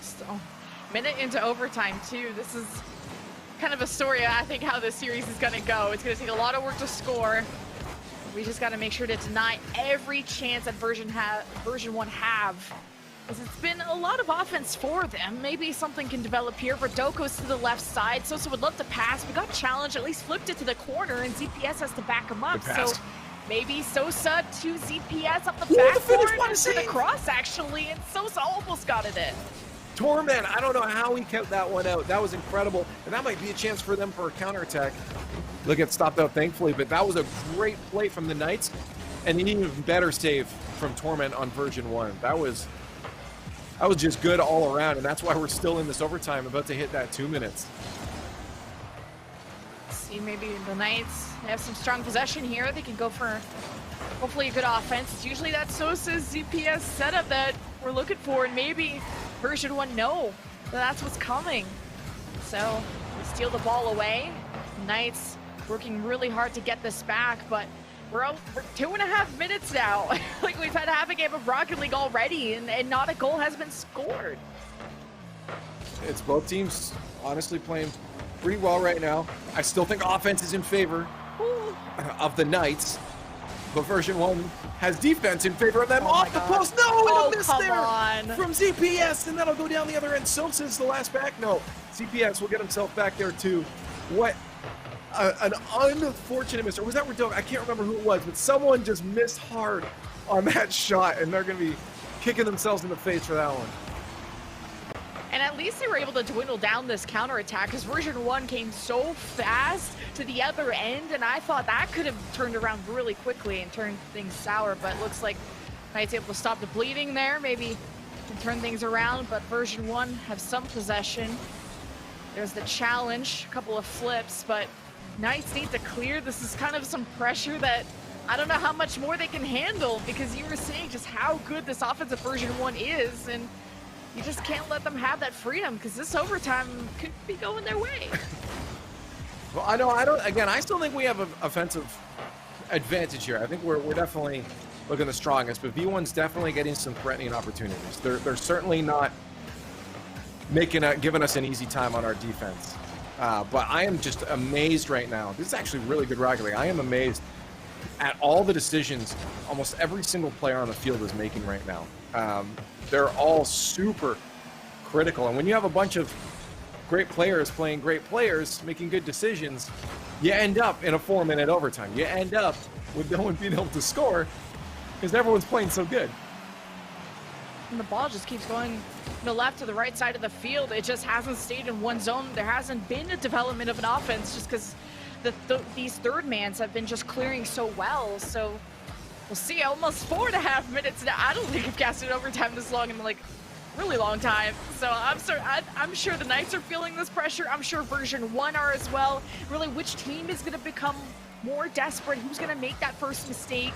So, minute into overtime too. This is kind of a story. I think how this series is going to go. It's going to take a lot of work to score. We just got to make sure to deny every chance that version 1 have. Because it's been a lot of offense for them. Maybe something can develop here. Verdoko's to the left side. Sosa would love to pass. We got challenged, at least flipped it to the corner, and ZPS has to back him up. So maybe Sosa to ZPS up the backboard to the cross, actually, and Sosa almost got it in. Torment, I don't know how he kept that one out. That was incredible, and that might be a chance for them for a counterattack. Look, it stopped out thankfully, but that was a great play from the Knights, and an even better save from Torment on version 1. That was just good all around, and that's why we're still in this overtime, about to hit that 2 minutes. See, maybe the Knights have some strong possession here. They can go for hopefully a good offense. It's usually that Sosa's ZPS setup that we're looking for, and maybe version 1 know that that's what's coming. So we steal the ball away. Knights working really hard to get this back, but we're 2.5 minutes now. Like, we've had half a game of Rocket League already, and not a goal has been scored. It's both teams honestly playing pretty well right now. I still think offense is in favor of the Knights, but version 1 has defense in favor of them. Off the post, no, and a miss there from ZPS, and that'll go down the other end. Sosa's the last back. No, ZPS will get himself back there too. What an unfortunate miss. Or was that Redoka? I can't remember who it was, but someone just missed hard on that shot, and they're going to be kicking themselves in the face for that one. And at least they were able to dwindle down this counterattack, because version 1 came so fast to the other end, and I thought that could have turned around really quickly and turned things sour, but it looks like Knight's able to stop the bleeding there, maybe can turn things around, but version 1 have some possession. There's the challenge, a couple of flips, but Knights need to clear. This is kind of some pressure that I don't know how much more they can handle, because you were saying just how good this offensive version 1 is, and you just can't let them have that freedom, because this overtime could be going their way. Well, I still think we have an offensive advantage here. I think we're definitely looking the strongest, but V1's definitely getting some threatening opportunities. They're certainly not giving us an easy time on our defense. But I am just amazed right now. This is actually really good Rocket League. I am amazed at all the decisions almost every single player on the field is making right now. They're all super critical. And when you have a bunch of great players playing great players, making good decisions, you end up in a 4-minute overtime. You end up with no one being able to score because everyone's playing so good. And the ball just keeps going from the left to the right side of the field. It just hasn't stayed in one zone. There hasn't been a development of an offense just because these third mans have been just clearing so well. So we'll see. Almost 4.5 minutes now. I don't think I've casted overtime this long in like really long time. So I'm sure the Knights are feeling this pressure. I'm sure version 1 are as well. Really, which team is going to become more desperate? Who's going to make that first mistake?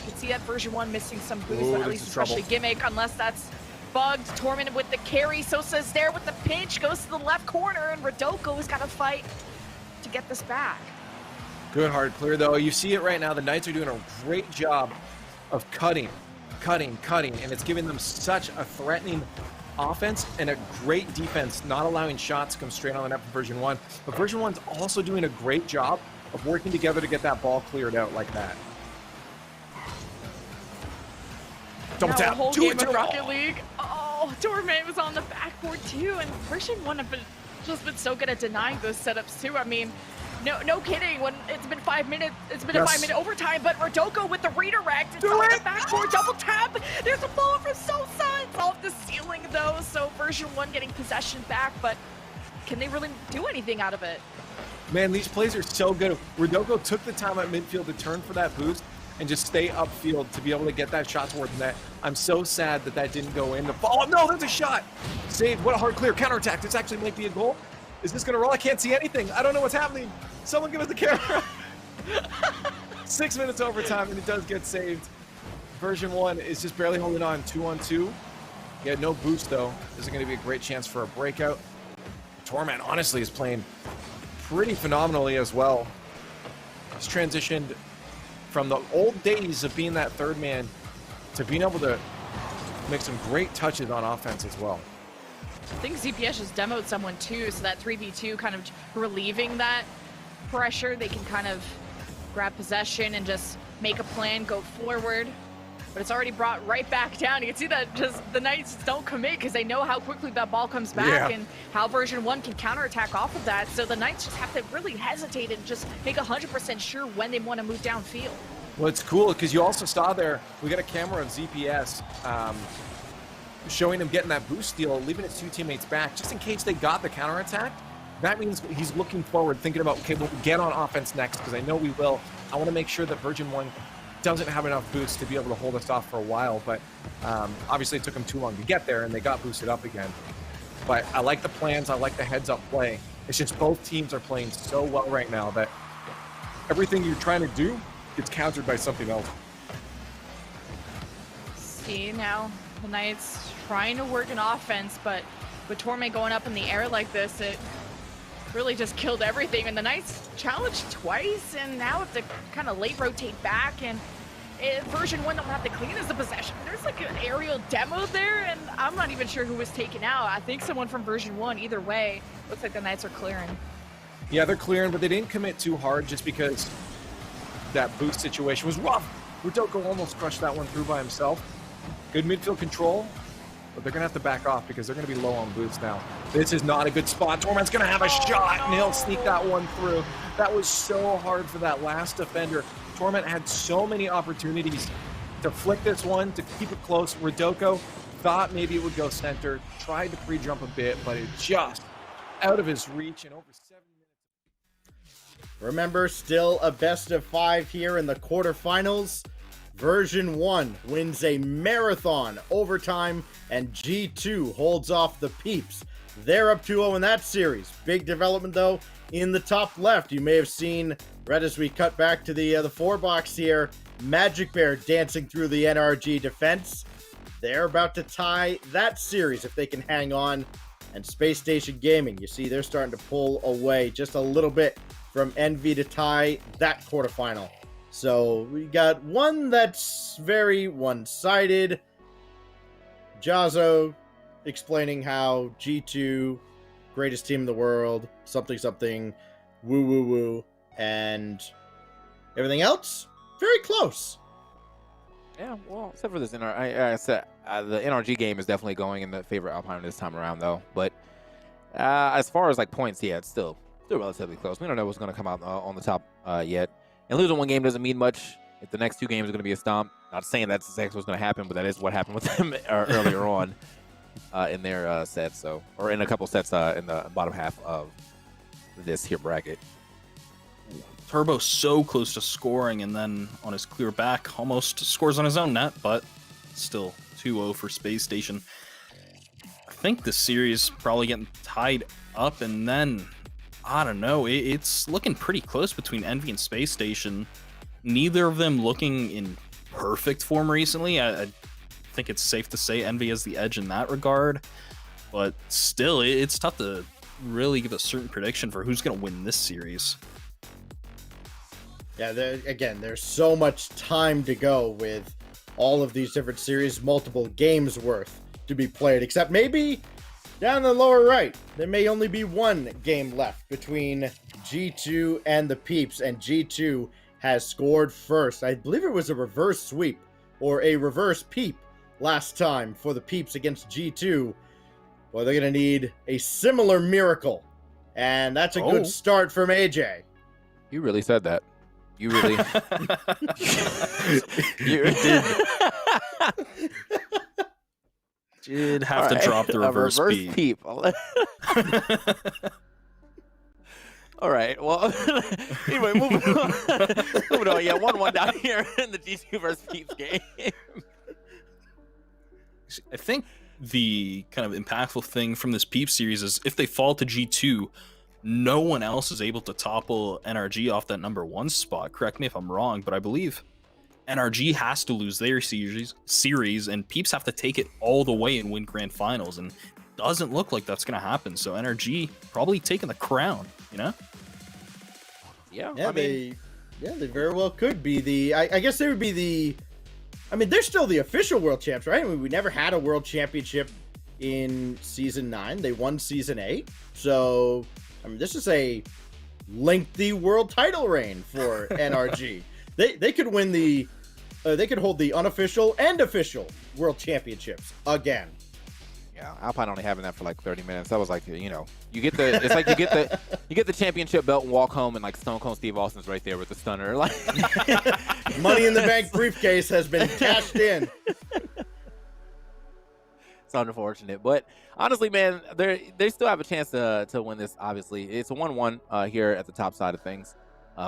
You can see that version 1 missing some boost, but at least especially Gimmick, unless that's bugged. Torment with the carry. Sosa's there with the pinch, goes to the left corner, and Redoko's got to fight to get this back. Good hard clear, though. You see it right now. The Knights are doing a great job of cutting, and it's giving them such a threatening offense and a great defense, not allowing shots to come straight on the net from version 1. But version 1's also doing a great job of working together to get that ball cleared out like that. Double tap. Whole game of Rocket League. Oh, Torment was on the backboard too, and version 1 have just been so good at denying those setups too. I mean, no kidding. When it's been 5 minutes, it's been a 5-minute overtime, but Redoko with the redirect. It's on the backboard. Double tap. There's a ball from Sosa. It's off the ceiling though. So version 1 getting possession back, but can they really do anything out of it? Man, these plays are so good. Redoko took the time at midfield to turn for that boost and just stay upfield to be able to get that shot towards the net. I'm so sad that that didn't go in. The ball, oh, no, there's a shot. Saved, what a hard clear. Counterattack, this actually might be a goal. Is this gonna roll? I can't see anything. I don't know what's happening. Someone give us the camera. 6 minutes overtime and it does get saved. Version 1 is just barely holding on 2-on-2. He had no boost, though. This is going to be a great chance for a breakout. Torment, honestly, is playing pretty phenomenally as well. He's transitioned from the old days of being that third man to being able to make some great touches on offense as well. I think ZPS just demoed someone too, so that 3v2 kind of relieving that pressure. They can kind of grab possession and just make a plan, go forward. But it's already brought right back down. You can see that just the Knights don't commit because they know how quickly that ball comes back and how version 1 can counterattack off of that. So the Knights just have to really hesitate and just make 100% sure when they want to move downfield. Well, it's cool because you also saw there, we got a camera of ZPS showing him getting that boost steal, leaving his 2 teammates back just in case they got the counterattack. That means he's looking forward, thinking about, okay, we'll get on offense next because I know we will. I want to make sure that version 1 doesn't have enough boost to be able to hold us off for a while, but obviously it took them too long to get there and they got boosted up again. But I like the plans, I like the heads-up play. It's just both teams are playing so well right now that everything you're trying to do gets countered by something else. See, now the Knights trying to work an offense, but with Torment going up in the air like this, it really just killed everything. And the Knights challenged twice, and now have to kind of late rotate back, and version 1 don't have to clean as a possession. There's like an aerial demo there, and I'm not even sure who was taken out. I think someone from version 1. Either way, looks like the Knights are clearing. Yeah, they're clearing, but they didn't commit too hard just because that boost situation was rough. Rudoko almost crushed that one through by himself. Good midfield control, but they're going to have to back off because they're going to be low on boost now. This is not a good spot. Torment's going to have a shot, and he'll sneak that one through. That was so hard for that last defender. Torment had so many opportunities to flick this one, to keep it close. Rudoko thought maybe it would go center, tried to pre-jump a bit, but it just out of his reach and over 7 minutes. Remember, still a best of 5 here in the quarterfinals. Version 1 wins a marathon overtime, and G2 holds off the Peeps. They're up 2-0 in that series. Big development, though, in the top left. You may have seen, right as we cut back to the 4 box here, Magic Bear dancing through the NRG defense. They're about to tie that series if they can hang on. And Space Station Gaming, you see they're starting to pull away just a little bit from Envy to tie that quarterfinal. So we got one that's very one-sided. Jazzo explaining how G2, greatest team in the world, something, something, woo, woo, woo, and everything else, very close. Yeah, well, except for this I said the NRG game is definitely going in the favor of Alpine this time around, though. But as far as like points, yeah, it's still relatively close. We don't know what's going to come out on the top yet. And losing one game doesn't mean much if the next 2 games are going to be a stomp. Not saying that's exactly what's going to happen, but that is what happened with them earlier on in their sets, or in a couple sets in the bottom half of this here bracket. Turbo so close to scoring, and then on his clear back, almost scores on his own net, but still 2-0 for Space Station. I think this series probably getting tied up, and then I don't know. It's looking pretty close between Envy and Space Station. Neither of them looking in perfect form recently. I think it's safe to say Envy has the edge in that regard. But still, it's tough to really give a certain prediction for who's going to win this series. Yeah, again, there's so much time to go with all of these different series, multiple games worth to be played, except maybe down in the lower right, there may only be 1 game left between G2 and the Peeps, and G2 has scored first. I believe it was a reverse sweep or a reverse peep last time for the Peeps against G2. Well, they're going to need a similar miracle, and that's a good start from AJ. You really said that. You really... you did. Did have to drop the reverse peep. All right. Well, anyway, moving on. Yeah, 1-1 down here in the G2 versus Peeps game. I think the kind of impactful thing from this Peep series is if they fall to G2, no one else is able to topple NRG off that number 1 spot. Correct me if I'm wrong, but I believe NRG has to lose their series, and Peeps have to take it all the way and win grand finals, and doesn't look like that's going to happen. So NRG probably taking the crown, you know? Yeah, they very well could be the. I guess they would be the. I mean, they're still the official world champs, right? I mean, we never had a world championship in season 9. They won season 8, so I mean, this is a lengthy world title reign for NRG. They could win the. They could hold the unofficial and official world championships again. Yeah, Alpine only having that for like 30 minutes. That was like, you know, you get the it's like you get the championship belt and walk home, and like Stone Cold Steve Austin's right there with the stunner. Like Money in the Bank briefcase has been cashed in. It's unfortunate, but honestly, man, they still have a chance to win this. Obviously, it's a 1-1 here at the top side of things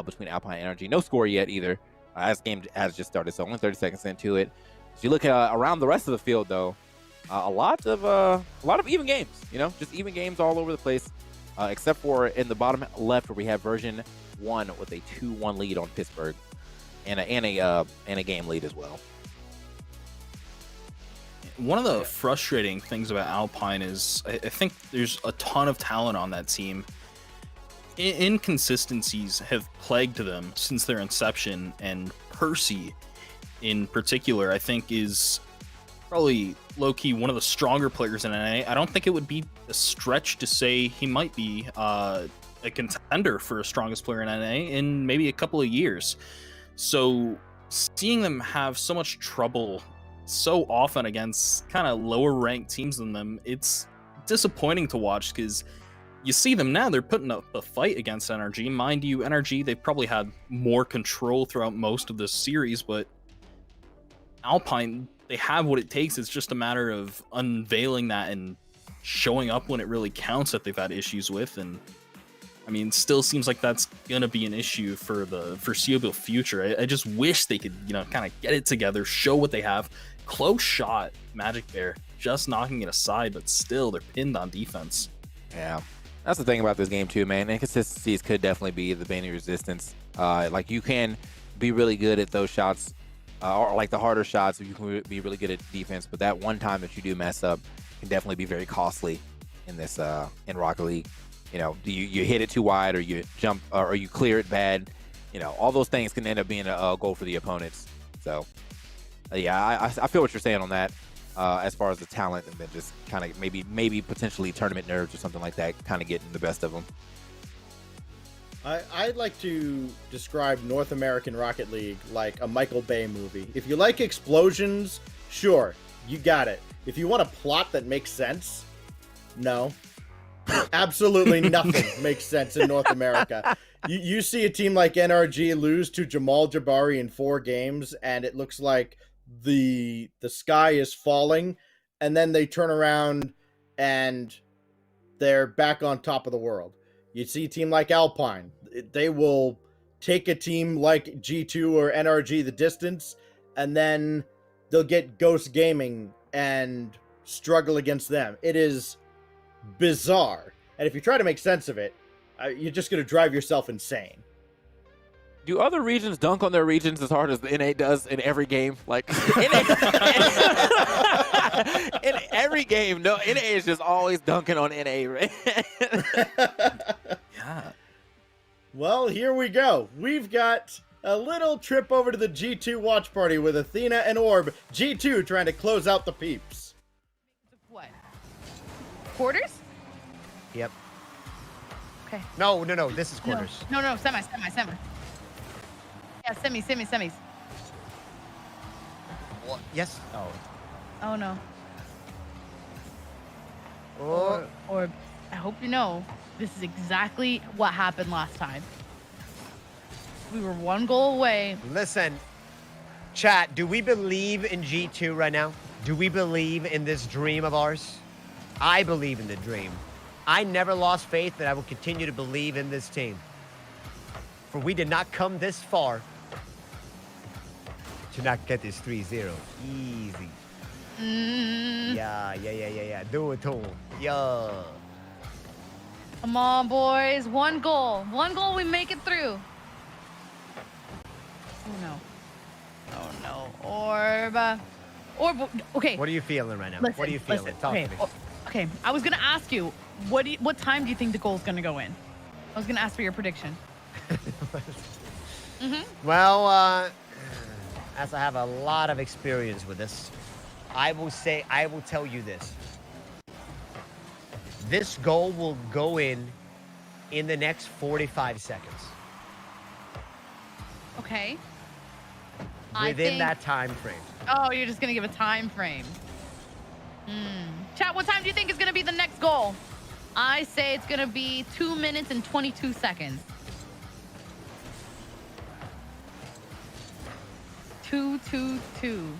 between Alpine and Energy. No score yet either. This game has just started, so only 30 seconds into it. If you look around the rest of the field, though, a lot of even games. You know, just even games all over the place, except for in the bottom left where we have version 1 with a 2-1 lead on Pittsburgh, and a game lead as well. One of the frustrating things about Alpine is I think there's a ton of talent on that team. Inconsistencies have plagued them since their inception, and Percy in particular I think is probably low-key one of the stronger players in NA. I don't think it would be a stretch to say he might be a contender for strongest player in NA in maybe a couple of years. So seeing them have so much trouble so often against kind of lower ranked teams than them, it's disappointing to watch, because you see them now, they're putting up a fight against NRG. Mind you, NRG, they've probably had more control throughout most of this series, but Alpine, they have what it takes. It's just a matter of unveiling that and showing up when it really counts that they've had issues with. And I mean, still seems like that's going to be an issue for the foreseeable future. I just wish they could, you know, kind of get it together, show what they have. Close shot, Magic Bear, just knocking it aside, but still they're pinned on defense. Yeah. That's the thing about this game too, man. Inconsistencies could definitely be the bane of resistance. Like you can be really good at those shots, or like the harder shots, you can be really good at defense, but that one time that you do mess up can definitely be very costly in this in Rocket League. You know, you hit it too wide, or you jump, or you clear it bad. You know, all those things can end up being a goal for the opponents. So, yeah, I feel what you're saying on that. As far as the talent, and then just kind of maybe potentially tournament nerves or something like that, kind of getting the best of them. I'd like to describe North American Rocket League like a Michael Bay movie. If you like explosions, sure, you got it. If you want a plot that makes sense, no. Absolutely nothing makes sense in North America. You see a team like NRG lose to Jamal Jabari in 4 games, and it looks like the sky is falling, and then they turn around and they're back on top of the world. You see a team like Alpine, they will take a team like G2 or NRG the distance, and then they'll get Ghost Gaming and struggle against them. It is bizarre, and if you try to make sense of it, you're just going to drive yourself insane. Do other regions dunk on their regions as hard as the NA does in every game? Like, in every game, no, NA is just always dunking on NA, right? Yeah. Well, here we go. We've got a little trip over to the G2 watch party with Athena and Orb. G2 trying to close out the peeps. What? Quarters? Yep. Okay. No. This is quarters. No. Semi. Yeah, semis. What? Yes. Oh no. Oh. Or I hope you know, this is exactly what happened last time. We were 1 goal away. Listen, chat, do we believe in G2 right now? Do we believe in this dream of ours? I believe in the dream. I never lost faith, and I will continue to believe in this team. For we did not come this far to not get this 3-0. Easy. Yeah. Do it to him. Yeah. Come on, boys. 1 goal. 1 goal, we make it through. Oh, no. Or okay. What are you feeling right now? Listen, What are you feeling? listen, Talk okay, to me. okay, I was gonna ask you, what time do you think the goal's gonna go in? I was gonna ask for your prediction. Well, as I have a lot of experience with this, I will tell you this. This goal will go in the next 45 seconds. Okay. Within that time frame. Oh, you're just gonna give a time frame. Chat, what time do you think is gonna be the next goal? I say it's gonna be 2 minutes and 22 seconds. 2-2-2.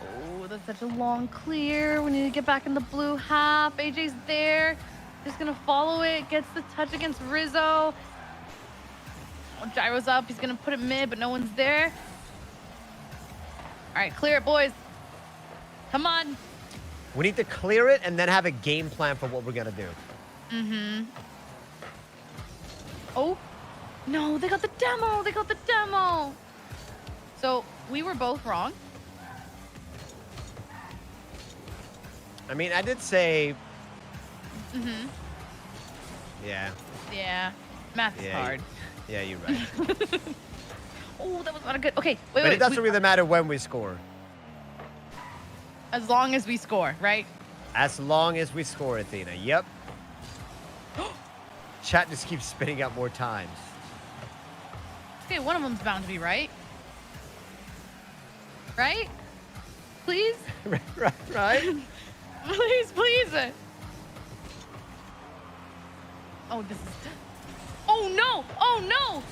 Oh, that's such a long clear. We need to get back in the blue half. AJ's there. Just gonna follow it. Gets the touch against Rizzo. Oh, Gyro's up. He's gonna put it mid, but no one's there. All right, clear it, boys. Come on. We need to clear it and then have a game plan for what we're gonna do. Oh, no, they got the demo. They got the demo. So we were both wrong. I mean, I did say, yeah. Yeah, math is hard. Yeah, you're right. Oh, that was not a good. Okay, But wait. it doesn't really matter when we score. As long as we score, right? As long as we score, Athena. Yep. Chat just keeps spinning out more times. Okay, one of them's bound to be right. Right? Please? Right? Please. Oh, this is... Oh, no! Oh, no!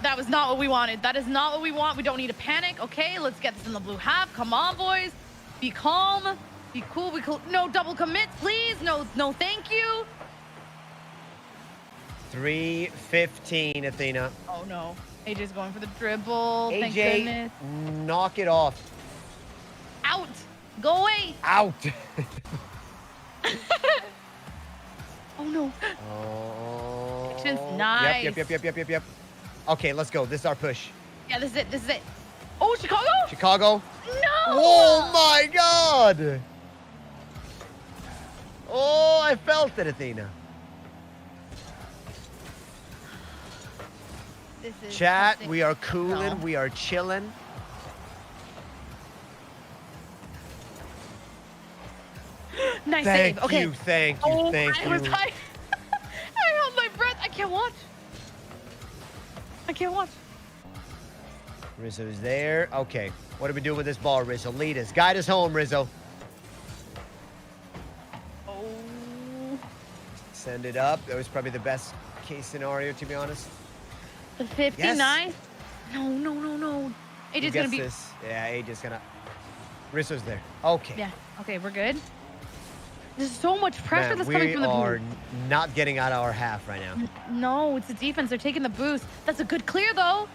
That was not what we wanted. That is not what we want. We don't need to panic. Okay, let's get this in the blue half. Come on, boys. Be calm. Be cool. No double commits, please. No, thank you. 3:15, Athena. Oh, no. AJ's going for the dribble. Thank AJ, goodness. knock it off. Out. Go away. Out. Oh, no. Oh. Action's nice. Yep. Okay, let's go. This is our push. Yeah, this is it. Oh, Chicago? Chicago. No. Oh, my God. Oh, I felt it, Athena. This is Chat, something- we are cooling. No. We are chilling. Nice Thank save. Okay. you, thank you. I held my breath. I can't watch. Rizzo's there. Okay. What do we do with this ball, Rizzo? Lead us. Guide us home, Rizzo. Oh. Send it up. That was probably the best case scenario, to be honest. The 59? Yes. No. Who AJ's gets gonna be. this? Yeah, AJ's gonna. Rizzo's there. Okay. Yeah. Okay, we're good. There's so much pressure Man, that's coming from the we are blue. not getting out of our half right now. No, it's the defense. They're taking the boost. That's a good clear, though.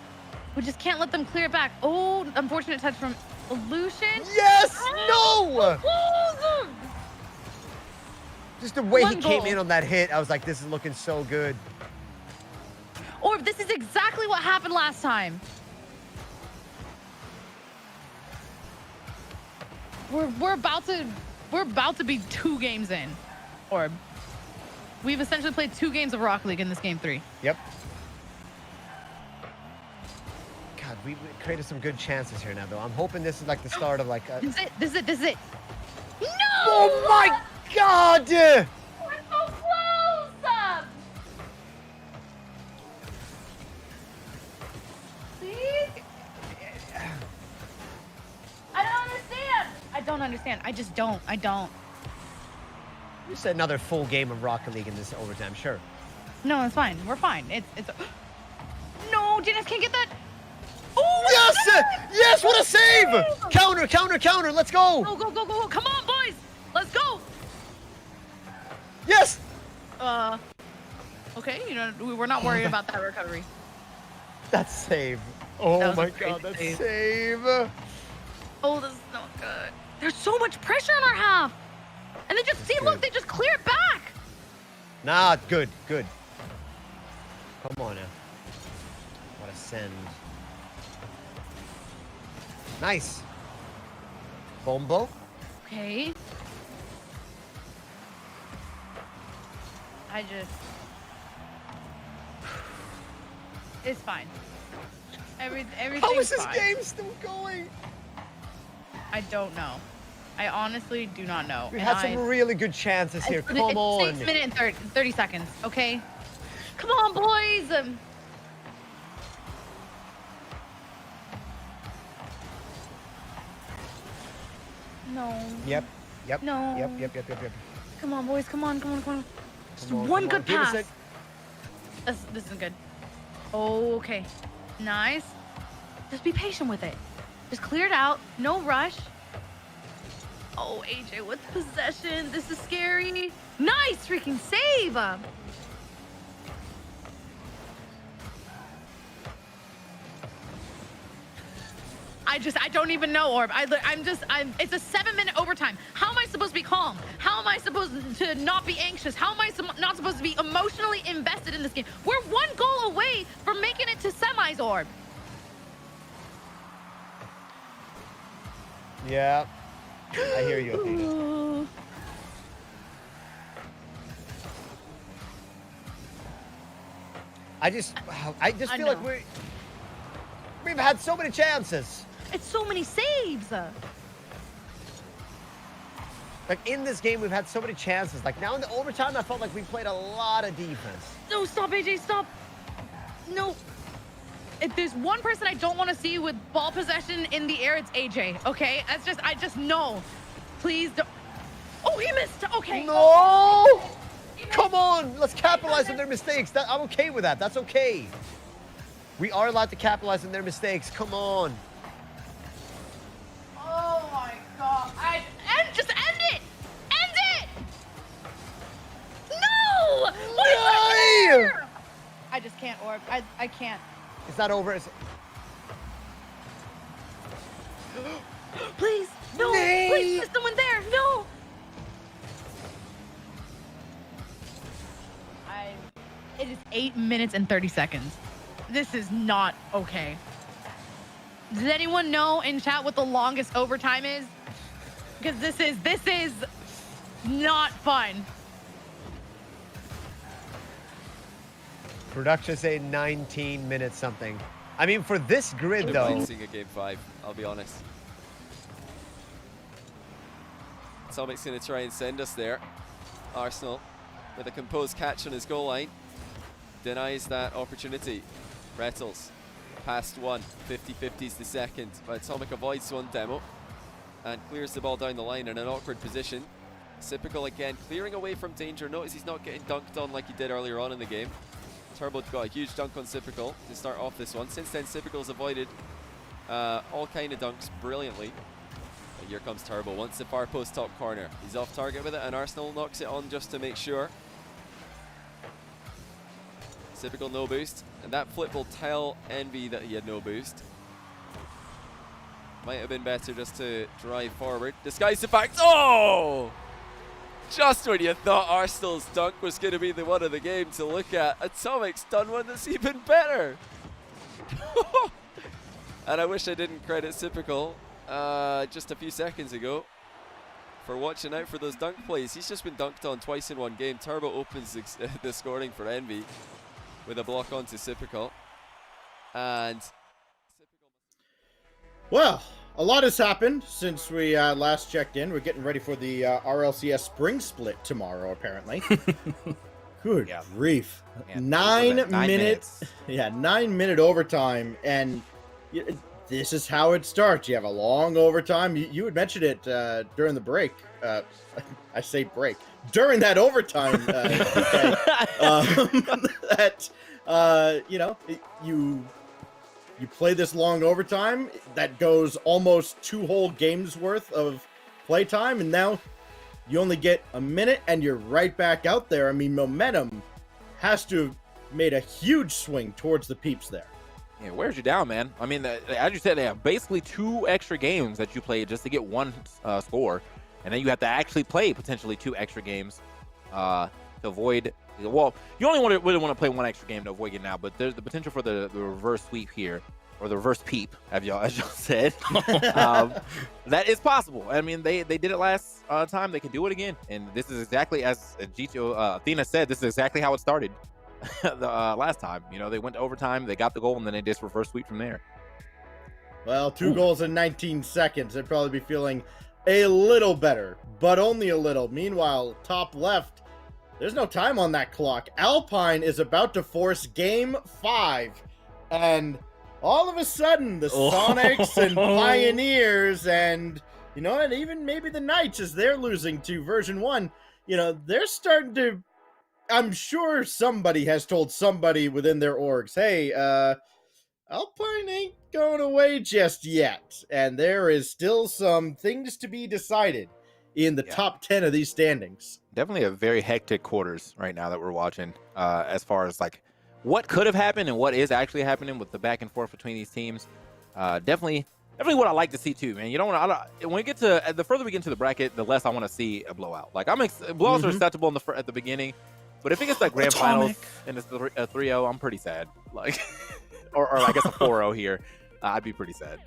We just can't let them clear it back. Oh, unfortunate touch from Illusion. Yes! No! Oh, Just the way One he came goal. in on that hit, I was like, this is looking so good. Or this is exactly what happened last time. We're about to be 2 games in. Or we've essentially played 2 games of Rocket League in this game 3. Yep. God, we created some good chances here now, though. I'm hoping this is like the start of like a... This is it. No! Oh my God! We're so close! See? I don't understand. I just don't. You said another full game of Rocket League in this overtime, sure. No, it's fine. We're fine. It's No, Janus can't get that. Oh, yes! Yes, what a save! Counter, let's go! Go. Come on, boys. Let's go. Yes! Okay, we're not worried about that recovery. That save. That Oh was a my great God, that save. save. Oh, this is not good. There's so much pressure in our half. And they just, look, they just clear it back. Nah, good. Come on now. gotta send. Nice. Bombo. Okay. I just... It's fine. Everything's How is this fine. game still going? I don't know. I honestly do not know. We've And had some really good chances here. Come on. It's 6 minutes and 30 seconds, okay? Come on, boys! No. Yep. No. Yep. Come on, boys. Come on. Just Come on, one come good on. Give us pass. This is good. Okay. Nice. Just be patient with it. Just clear it out. No rush. Oh, AJ with possession. This is scary. Nice freaking save. I don't even know, Orb. It's a 7-minute overtime. How am I supposed to be calm? How am I supposed to not be anxious? How am I not supposed to be emotionally invested in this game? We're one goal away from making it to semis, Orb. Yeah. I hear you, Athena. I just feel like we've had so many chances. It's so many saves. Like in this game, we've had so many chances. Like now in the overtime, I felt like we played a lot of defense. No, stop, AJ, stop. No. If there's one person I don't want to see with ball possession in the air, it's AJ, okay? I just know. Please don't. Oh, he missed. Okay. No! Come on, let's capitalize on their mistakes. I'm okay with that. That's okay. We are allowed to capitalize on their mistakes. Come on. Oh my god. Just end it! End it! No! Why? I just can't, Orb. I can't. It's not over. Please, no! Nay. Please, there's someone there! No! It is 8 minutes and 30 seconds. This is not okay. Does anyone know in chat what the longest overtime is? Because this is not fun. Production say 19 minutes something. I mean, for this grid though. Seeing a game 5, I'll be honest. Atomic's going to try and send us there. Arsenal with a composed catch on his goal line. Denies that opportunity. Rettles past one. 50-50's the second. But Atomic avoids one demo and clears the ball down the line in an awkward position. Sypical again clearing away from danger. Notice he's not getting dunked on like he did earlier on in the game. Turbo got a huge dunk on Sypical to start off this one. Since then, Sypical's avoided all kind of dunks brilliantly. But here comes Turbo. Wants the far post top corner. He's off target with it, and Arsenal knocks it on just to make sure. Sypical no boost, and that flip will tell Envy that he had no boost. Might have been better just to drive forward. Disguise the fact. Oh! Just when you thought Arsenal's dunk was going to be the one of the game to look at, Atomic's done one that's even better. And I wish I didn't credit Sypical just a few seconds ago for watching out for those dunk plays. He's just been dunked on twice in one game. Turbo opens the scoring for Envy with a block onto Sypical. And well, a lot has happened since we last checked in. We're getting ready for the RLCS spring split tomorrow, apparently. Good grief. Yeah, 9 9 minutes. Yeah, 9-minute overtime. And this is how it starts. You have a long overtime. You had mentioned it during the break. I say break. During that overtime, you play this long overtime that goes almost 2 whole games worth of playtime, and now you only get a minute and you're right back out there. I mean, momentum has to have made a huge swing towards the peeps there. Yeah, wears you down, man. I mean, as you said, they have basically 2 extra games that you play just to get 1 score, and then you have to actually play potentially 2 extra games to avoid Well, you only really want to play one extra game to avoid it now, but there's the potential for the reverse sweep here, or the reverse peep, as y'all said. That is possible. I mean, they did it last time. They can do it again, and this is exactly as Athena said. This is exactly how it started last time. You know, they went to overtime, they got the goal, and then they just reverse sweep from there. Well, 2 goals in 19 seconds. They'd probably be feeling a little better, but only a little. Meanwhile, top left, there's no time on that clock. Alpine is about to force game 5, and all of a sudden, the Sonics and Pioneers and, you know, and even maybe the Knights, as they're losing to version 1, you know, they're starting to, I'm sure somebody has told somebody within their orgs, hey, Alpine ain't going away just yet. And there is still some things to be decided in the top 10 of these standings. Definitely a very hectic quarters right now that we're watching, as far as like what could have happened and what is actually happening with the back and forth between these teams. Definitely what I like to see too, man. You don't want to, when we get to, the further we get into the bracket, the less I want to see a blowout. Like blowouts are acceptable at the beginning, but if it gets like grand finals and it's a 3-0, I'm pretty sad. Like, or I guess a 4-0 here, I'd be pretty sad.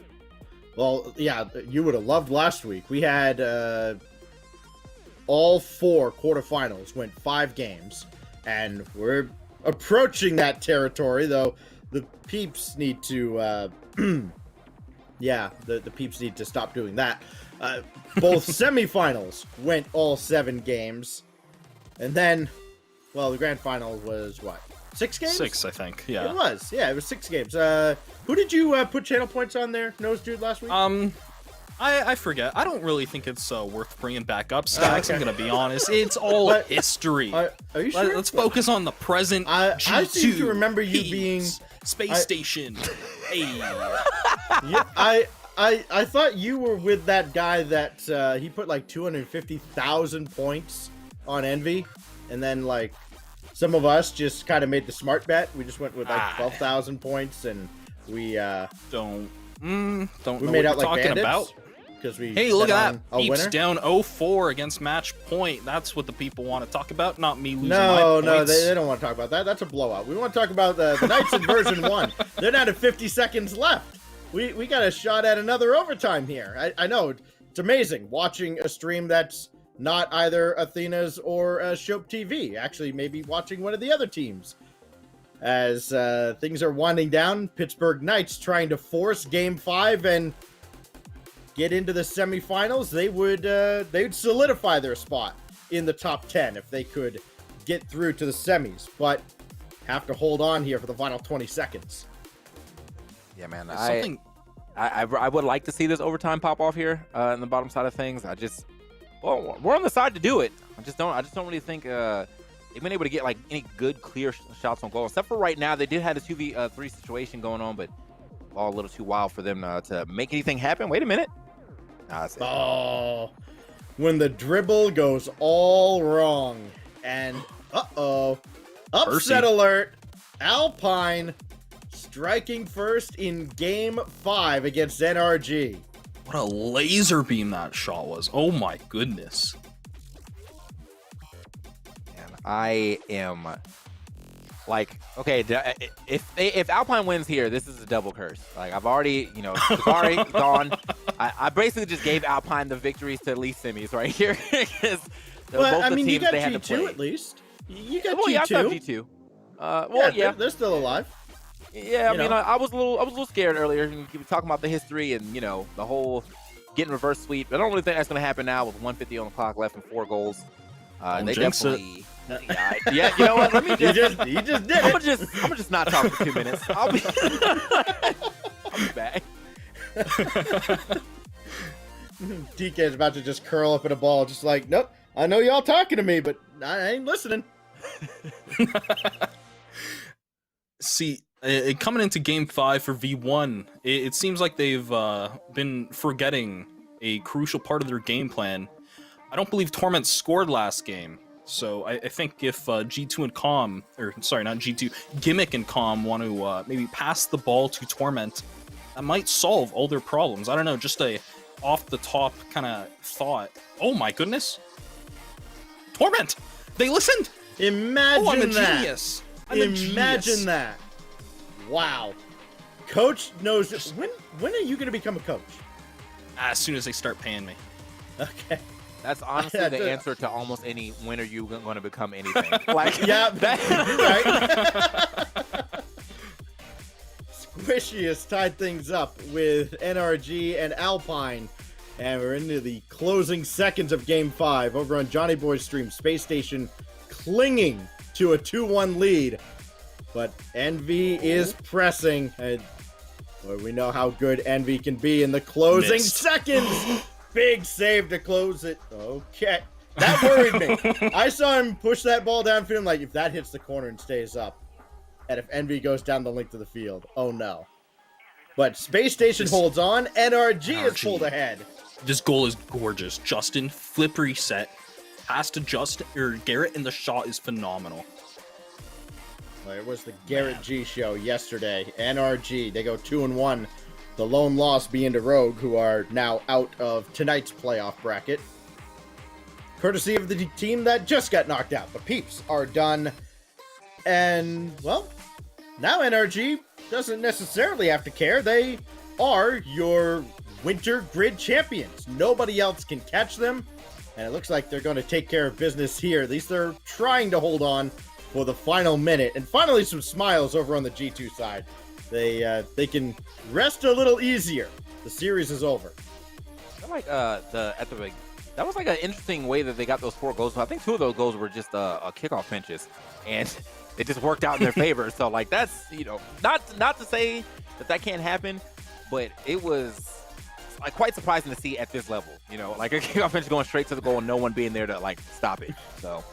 Well, yeah, you would have loved last week. We had all 4 quarterfinals went 5 games, and we're approaching that territory, though the peeps need to the peeps need to stop doing that. Both semifinals went all 7 games, and then, well, the grand final was what, 6 games? 6, I think. Yeah, it was. Yeah, it was 6 games. Who did you put channel points on there, Nose Dude, last week? I forget. I don't really think it's worth bringing back up stacks. I'm gonna be honest. It's all history. Are you sure? Let's focus on the present. I seem to remember you being space station. Hey. Yeah, I thought you were with that guy that he put like 250,000 points on Envy, and then like some of us just kind of made the smart bet. We just went with like 12,000 points, and we don't we know made what out you're like talking bandits. about. We hey, look at that. A Peeps winner? down 0-4 against match point. That's what the people want to talk about, not me losing my No, points. they don't want to talk about that. That's a blowout. We want to talk about the Knights in version 1. They're down to 50 seconds left. We got a shot at another overtime here. I know. It's amazing watching a stream that's not either Athena's or Shope TV. Actually, maybe watching one of the other teams. As things are winding down, Pittsburgh Knights trying to force Game 5 and get into the semifinals. They'd solidify their spot in the top 10 if they could get through to the semis, but have to hold on here for the final 20 seconds. Yeah, man. I would like to see this overtime pop off here in the bottom side of things. Well, we're on the side to do it. I just don't really think they've been able to get like any good clear shots on goal, except for right now. They did have a 2v3 situation going on, but all a little too wild for them to make anything happen. Wait a minute. When the dribble goes all wrong, and upset alert. Alpine striking first in Game 5 against NRG. What a laser beam that shot was. Oh my goodness. And I am like, okay, if Alpine wins here, this is a double curse. Like, I've already, Sakari gone. I basically just gave Alpine the victories to at least semis right here. Well, I mean, you got G2 at least. You got G2. Yeah, I've got G2. They're still alive. Yeah, I mean, I was a little scared earlier. You were talking about the history and the whole getting reverse sweep. I don't really think that's going to happen now with 150 on the clock left and 4 goals. They definitely. Yeah, you know what? Let me just. You just did it. I'm gonna just not talk for 2 minutes. I'll be back. DK is about to just curl up in a ball, just like, nope. I know y'all talking to me, but I ain't listening. See, coming into Game 5 for V1, it seems like they've been forgetting a crucial part of their game plan. I don't believe Torment scored last game, so I think if G2 and Calm, or sorry, not G2, Gimmick and Calm want to maybe pass the ball to Torment, that might solve all their problems. I don't know, just a off-the-top kind of thought. Oh my goodness! Torment! They listened! Imagine I'm a that. genius. Imagine that. Wow. Coach knows. When are you going to become a coach? As soon as they start paying me. Okay. That's honestly the answer to almost any when are you going to become anything. Like, yeah, right. Squishy has tied things up with NRG and Alpine. And we're into the closing seconds of Game 5 over on Johnny Boy's stream. Space Station clinging to a 2-1 lead. But Envy is pressing. And well, we know how good Envy can be in the closing seconds. Big save to close it. Okay. That worried me. I saw him push that ball downfield. Like, if that hits the corner and stays up, and if Envy goes down the length of the field, oh no. But Space Station holds on. NRG is pulled ahead. This goal is gorgeous. Justin, flip reset. Pass to Garrett, and the shot is phenomenal. Well, it was the Garrett G show yesterday. NRG, they go 2-1. The lone loss being to Rogue, who are now out of tonight's playoff bracket. Courtesy of the team that just got knocked out. The Peeps are done. And, well, now NRG doesn't necessarily have to care. They are your winter grid champions. Nobody else can catch them. And it looks like they're going to take care of business here. At least they're trying to hold on for the final minute. And finally, some smiles over on the G2 side. They can rest a little easier. The series is over. Like that was like an interesting way that they got those 4 goals. I think 2 of those goals were just kickoff pinches, and it just worked out in their favor. So like that's not to say that can't happen, but it was like quite surprising to see at this level. Like a kickoff pinch going straight to the goal and no one being there to like stop it. So.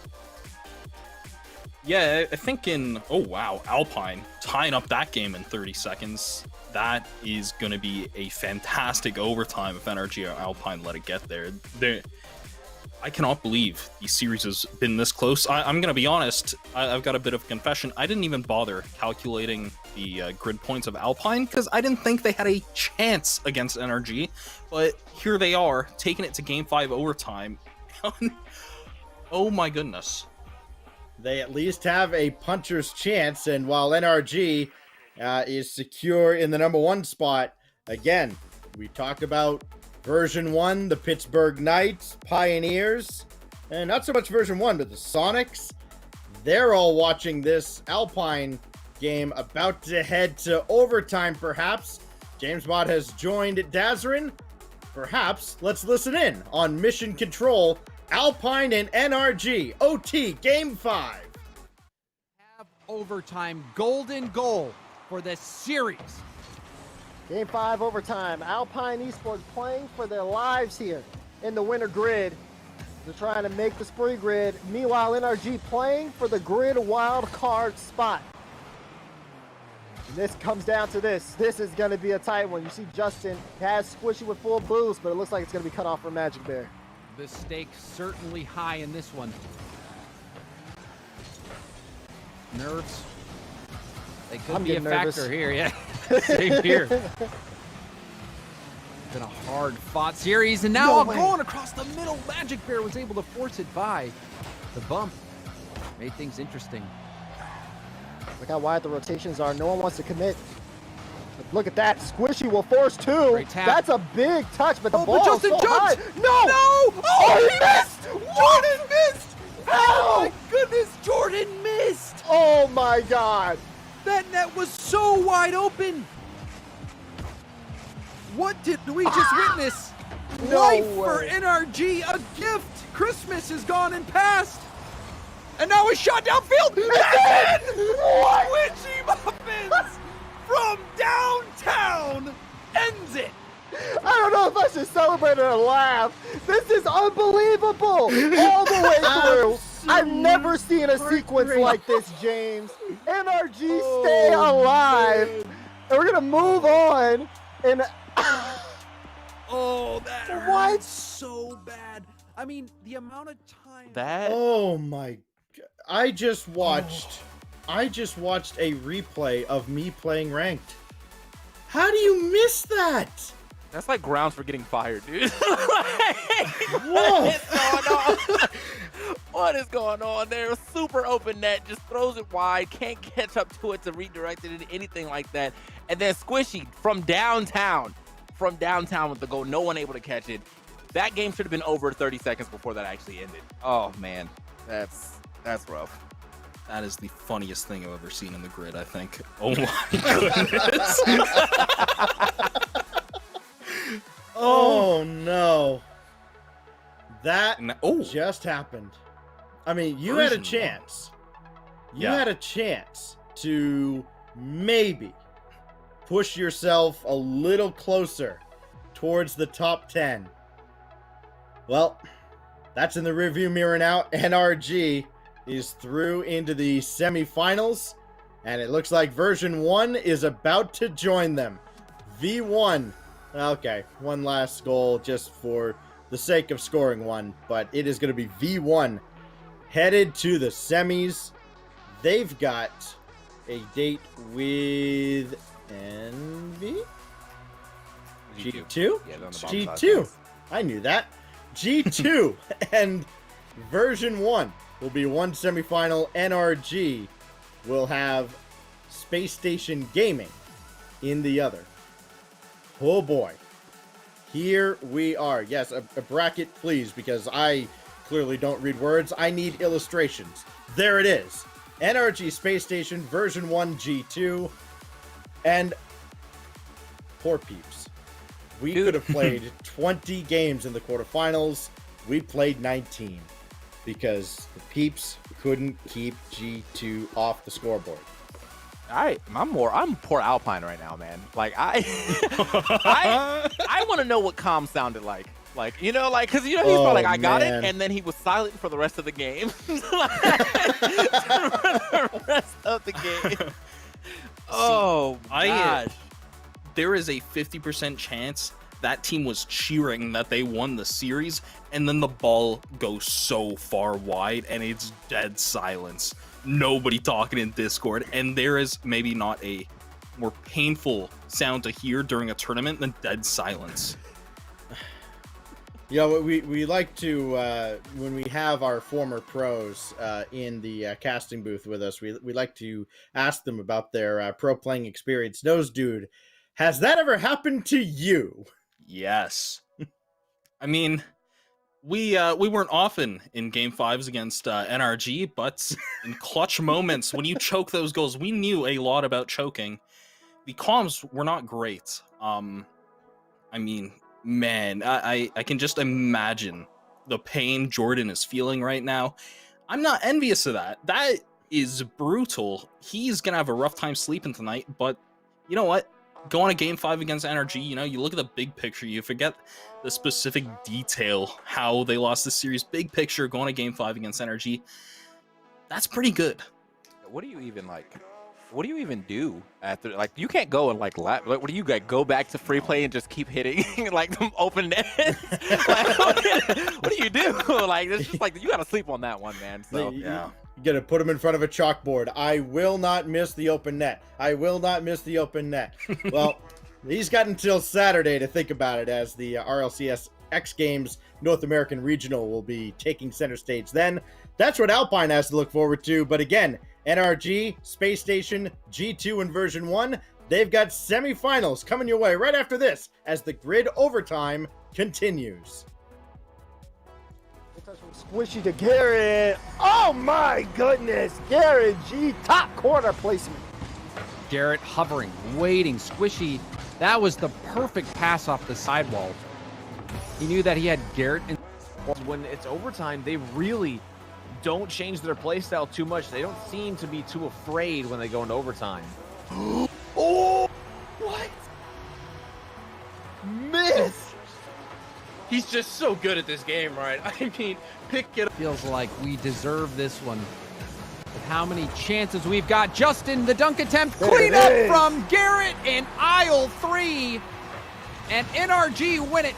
Yeah, I think Alpine tying up that game in 30 seconds. That is going to be a fantastic overtime if NRG or Alpine let it get there. I cannot believe the series has been this close. I'm going to be honest, I've got a bit of confession. I didn't even bother calculating the grid points of Alpine because I didn't think they had a chance against NRG. But here they are, taking it to Game 5 overtime. Oh my goodness. They at least have a puncher's chance, and while NRG is secure in the #1 spot, again, we talked about version 1, the Pittsburgh Knights, Pioneers, and not so much version 1, but the Sonics. They're all watching this Alpine game about to head to overtime, perhaps. James Mott has joined Dazarin. Perhaps let's listen in on Mission Control, Alpine and NRG, OT, Game 5. Overtime, golden goal for this series. Game 5 overtime. Alpine Esports playing for their lives here in the winter grid. They're trying to make the spree grid. Meanwhile, NRG playing for the grid wild card spot. And this comes down to this. This is going to be a tight one. You see Justin has Squishy with full boost, but it looks like it's going to be cut off for Magic Bear. The stakes certainly high in this one. Nerves. They could be a factor here, yeah. Same here. Been a hard-fought series, and now going across the middle, Magic Bear was able to force it by. The bump made things interesting. Look how wide the rotations are. No one wants to commit. But look at that. Squishy will force 2. That's a big touch, but the ball is so high. No! No! Oh, he missed! Jordan missed! Oh, my goodness, Jordan missed! Oh, my God. That net was so wide open. What did we just witness? No Life way. for NRG, a gift. Christmas is gone and past. And now a shot downfield. And Squishy Muffins from downtown ends it. I don't know if I should celebrate or laugh. This is unbelievable. All the way through. I've never seen a sequence like this, James. NRG stay alive. And we're going to move on. And oh, that hurts so bad. I mean, the amount of time. Oh my God. I just watched a replay of me playing ranked. How do you miss that? That's like grounds for getting fired, dude. Whoa. What is going on there? Super open net, just throws it wide, can't catch up to it to redirect it into anything like that. And then Squishy from downtown with the goal, no one able to catch it. That game should have been over 30 seconds before that actually ended. Oh man, that's rough. That is the funniest thing I've ever seen in the grid, I think. Oh my goodness. Oh no. That just happened. I mean, you had a chance. You had a chance to maybe push yourself a little closer towards the top 10. Well, that's in the rearview mirror now. NRG is through into the semifinals, and it looks like version 1 is about to join them. V1. Okay, one last goal just for the sake of scoring one, but it is going to be V1 headed to the semis. They've got a date with Envy? G2? Yeah, G2. I knew that. G2 and version 1 will be one semifinal. NRG will have Space Station Gaming in the other. Oh boy. Here we are. Yes, a bracket, please, because I clearly don't read words. I need illustrations. There it is. NRG Space Station version 1 G2. And poor peeps. We could have played 20 games in the quarterfinals. We played 19 because the peeps couldn't keep G2 off the scoreboard. I'm poor Alpine right now, man. Like I want to know what Calm sounded like. Like, you know, like, cause you know he's probably like, I got it, and then he was silent for the rest of the game. For the rest of the game. Oh gosh. There is a 50% chance that team was cheering that they won the series, and then the ball goes so far wide and it's dead silence. Nobody talking in Discord, and there is maybe not a more painful sound to hear during a tournament than dead silence. Yeah, we like to, when we have our former pros in the casting booth with us, we like to ask them about their pro playing experience. Nose Dude, has that ever happened to you? Yes. I mean, we weren't often in Game 5s against NRG, but in clutch moments, when you choke those goals, we knew a lot about choking. The comms were not great. I mean, man, I can just imagine the pain Jordan is feeling right now. I'm not envious of that. That is brutal. He's gonna have a rough time sleeping tonight, but you know what? Go on a Game 5 against NRG, you know, you look at the big picture, you forget the specific detail, how they lost the series. Big picture, go on a Game 5 against NRG, that's pretty good. What do you even do after, like, you can't go and like what do you like, go back to free play and just keep hitting like them open net? Like, what do you do? Like, it's just like, you gotta sleep on that one, man. So yeah, you gotta put them in front of a chalkboard. I will not miss the open net. I will not miss the open net. Well, he's got until Saturday to think about it, as the RLCS X Games North American Regional will be taking center stage then. That's what Alpine has to look forward to. But again, NRG, Space Station, G2 and version 1, they've got semifinals coming your way right after this as the grid overtime continues. Squishy to Garrett. Oh my goodness. Garrett G, top corner placement. Garrett hovering, waiting, Squishy. That was the perfect pass off the sidewall. He knew that he had Garrett. When it's overtime, they really don't change their playstyle too much. They don't seem to be too afraid when they go into overtime. Oh, what? Miss. He's just so good at this game, right? I mean, pick it up. Feels like we deserve this one. With how many chances we've got. Justin, the dunk attempt. Clean up from Garrett in aisle 3. And NRG win it.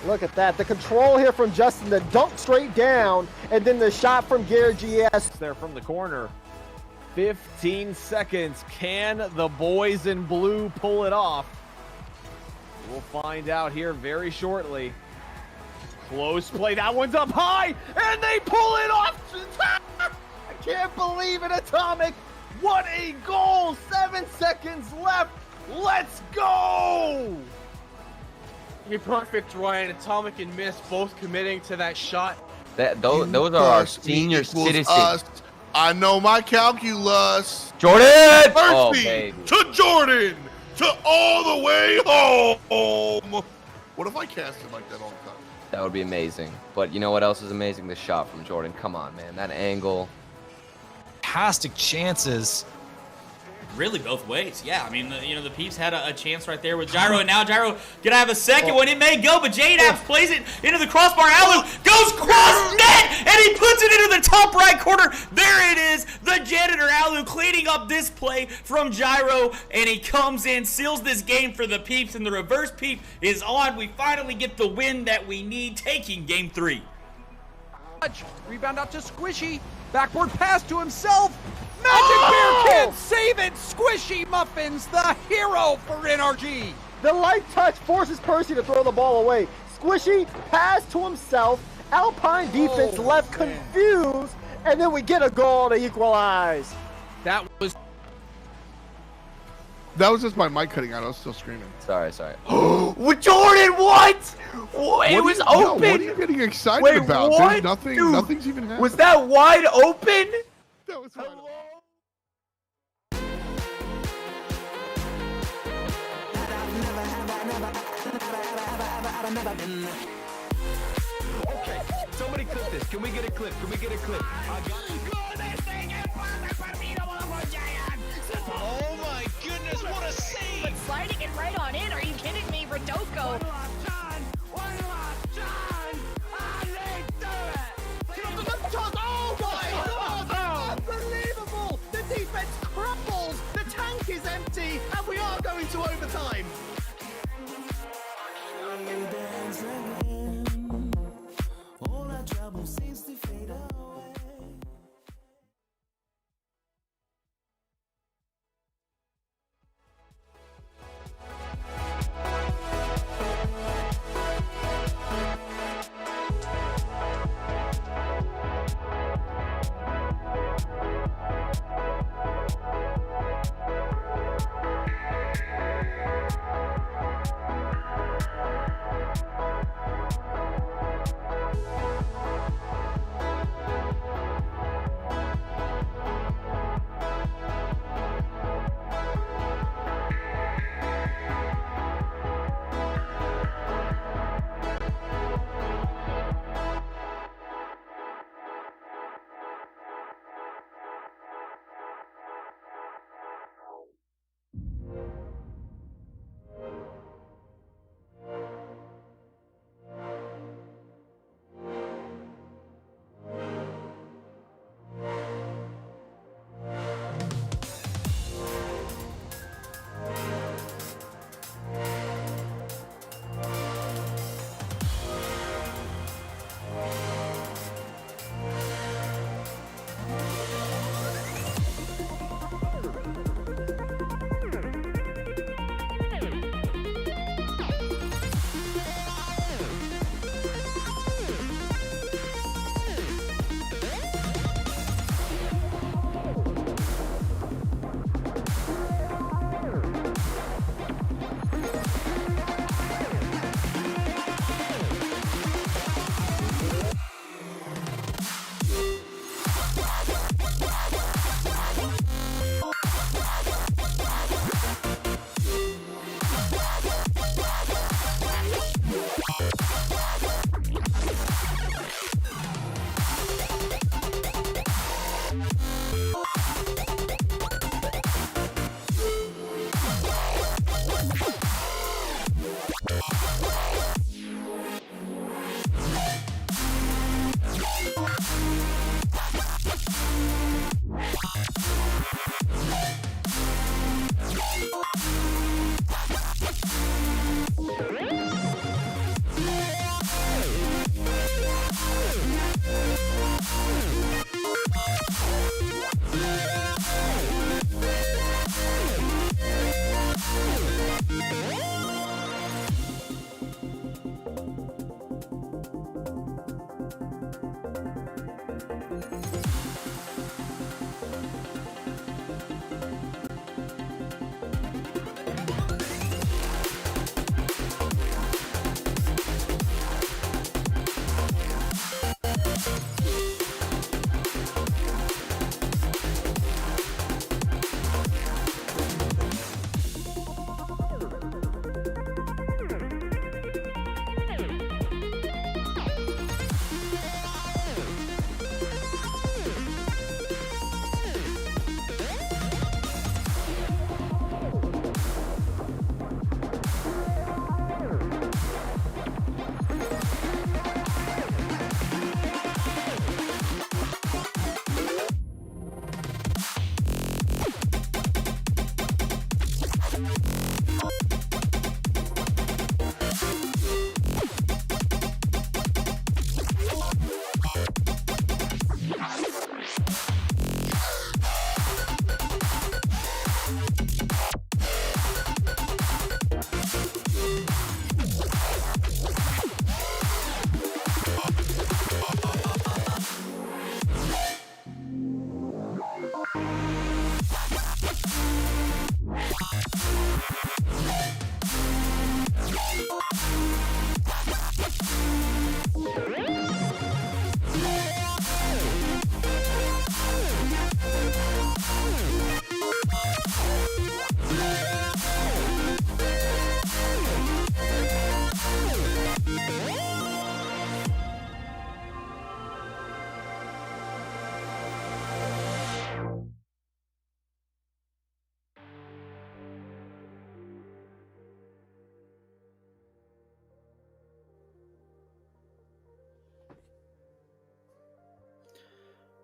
Look at that. The control here from Justin. The dunk straight down. And then the shot from Garrett GS. There from the corner. 15 seconds. Can the boys in blue pull it off? We'll find out here very shortly. Close play. That one's up high, and they pull it off. I can't believe it, Atomic. What a goal. 7 seconds left. Let's go. You're perfect, Ryan. Atomic and Miss both committing to that shot. Those are our senior citizens. Us. I know my calculus. Jordan! Oh, Mercy baby. to Jordan to all the way home. What if I cast it like that all the time? That would be amazing. But you know what else is amazing? The shot from Jordan. Come on, man. That angle. Fantastic chances. Really both ways. Yeah, I mean, the Peeps had a chance right there with Gyro, and now Gyro gonna have a second one. It may go, but J-Naps plays it into the crossbar. Alu goes cross net, and he puts it into the top right corner. There it is. The janitor, Alu, cleaning up this play from Gyro, and he comes in, seals this game for the Peeps, and the reverse Peep is on. We finally get the win that we need, taking game 3. Rebound out to Squishy. Backward pass to himself. Magic Bear can't save it. Squishy Muffins, the hero for NRG. The light touch forces Percy to throw the ball away. Squishy pass to himself. Alpine defense left confused, and then we get a goal to equalize. That was just my mic cutting out. I was still screaming. Sorry. Jordan, what? It was open. No, what are you getting excited Wait, about? what? There's nothing. Dude, Nothing's even happening. Was that wide open? That was wide open. Okay, somebody clip this. Can we get a clip? I got Oh my goodness, what a save! But sliding it right on in. Are you kidding me, Rodoko? Unbelievable! The defense crumbles. The tank is empty, and we are going to overtime. All our trouble seems to fade away.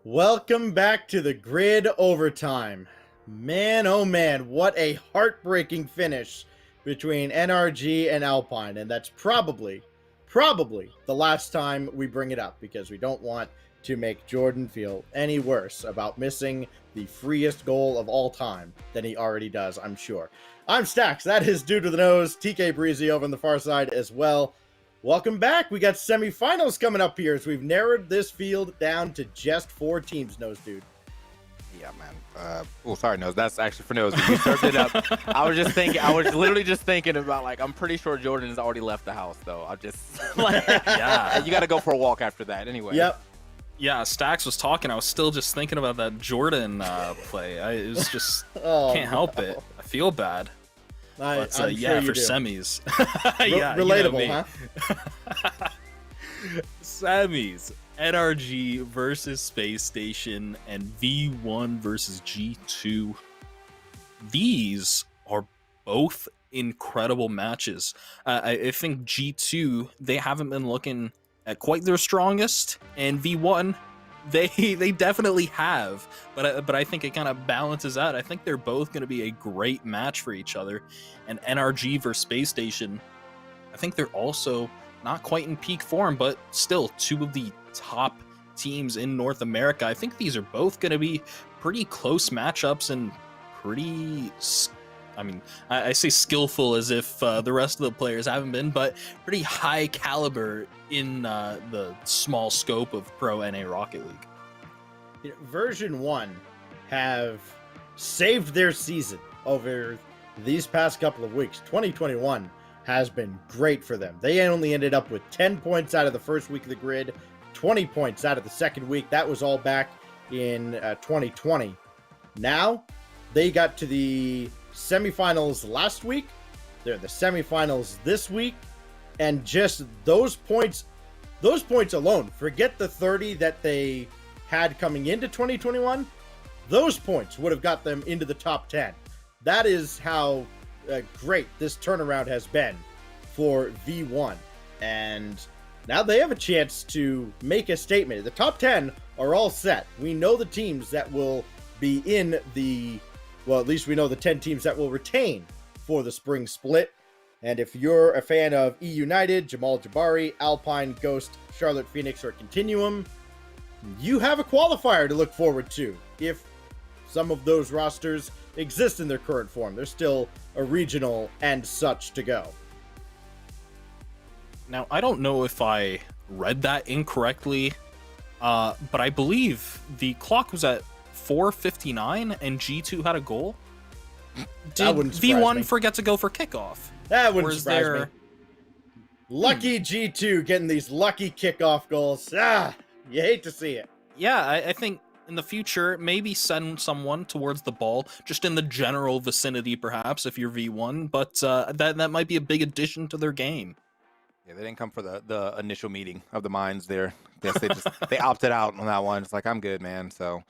Welcome back to the grid overtime. Man, oh man, what a heartbreaking finish between NRG and Alpine. And that's probably the last time we bring it up, because we don't want to make Jordan feel any worse about missing the freest goal of all time than he already does, I'm sure. I'm Stacks. That is Due to the Nose. TK Breezy over on the far side as well. Welcome back. We got semifinals coming up here as we've narrowed this field down to just 4 teams, Nose Dude. Yeah, man. Oh, sorry, Nose. That's actually for Nose. You served it up. I was literally just thinking about, like, I'm pretty sure Jordan has already left the house, though. I just, like, yeah. You got to go for a walk after that anyway. Yep. Yeah, Stacks was talking. I was still just thinking about that Jordan play. It was just, can't help it. I feel bad. But, I'm yeah, sure for semis. Yeah, relatable, huh? Semis. NRG versus Space Station and V1 versus G2. These are both incredible matches. I think G2, they haven't been looking at quite their strongest, and V1, they definitely have, but I think it kind of balances out. I think they're both going to be a great match for each other. And NRG versus Space Station, I think they're also not quite in peak form, but still 2 of the top teams in North America. I think these are both going to be pretty close matchups and pretty, I mean, I say skillful as if the rest of the players haven't been, but pretty high caliber in the small scope of Pro NA Rocket League. You know, Version 1 have saved their season over these past couple of weeks. 2021 has been great for them. They only ended up with 10 points out of the first week of the grid, 20 points out of the second week. That was all back in 2020. Now, they got to the semifinals last week. They're the semifinals this week. And just those points alone, forget the 30 that they had coming into 2021. Those points would have got them into the top 10. That is how great this turnaround has been for V1. And now they have a chance to make a statement. The top 10 are all set. We know the teams that will be in the, well, at least we know the 10 teams that will retain for the spring split. And if you're a fan of E United, Jamal Jabari, Alpine, Ghost, Charlotte Phoenix, or Continuum, you have a qualifier to look forward to. If some of those rosters exist in their current form, there's still a regional and such to go. Now, I don't know if I read that incorrectly, but I believe the clock was at 4:59 and G2 had a goal. Did V1 forget to go for kickoff? That wouldn't surprise me. Lucky G2 getting these lucky kickoff goals. You hate to see it. Yeah, I think in the future, maybe send someone towards the ball, just in the general vicinity, perhaps, if you're V1, but that might be a big addition to their game. Yeah, they didn't come for the initial meeting of the minds there. Yes, they opted out on that one. It's like, I'm good, man. So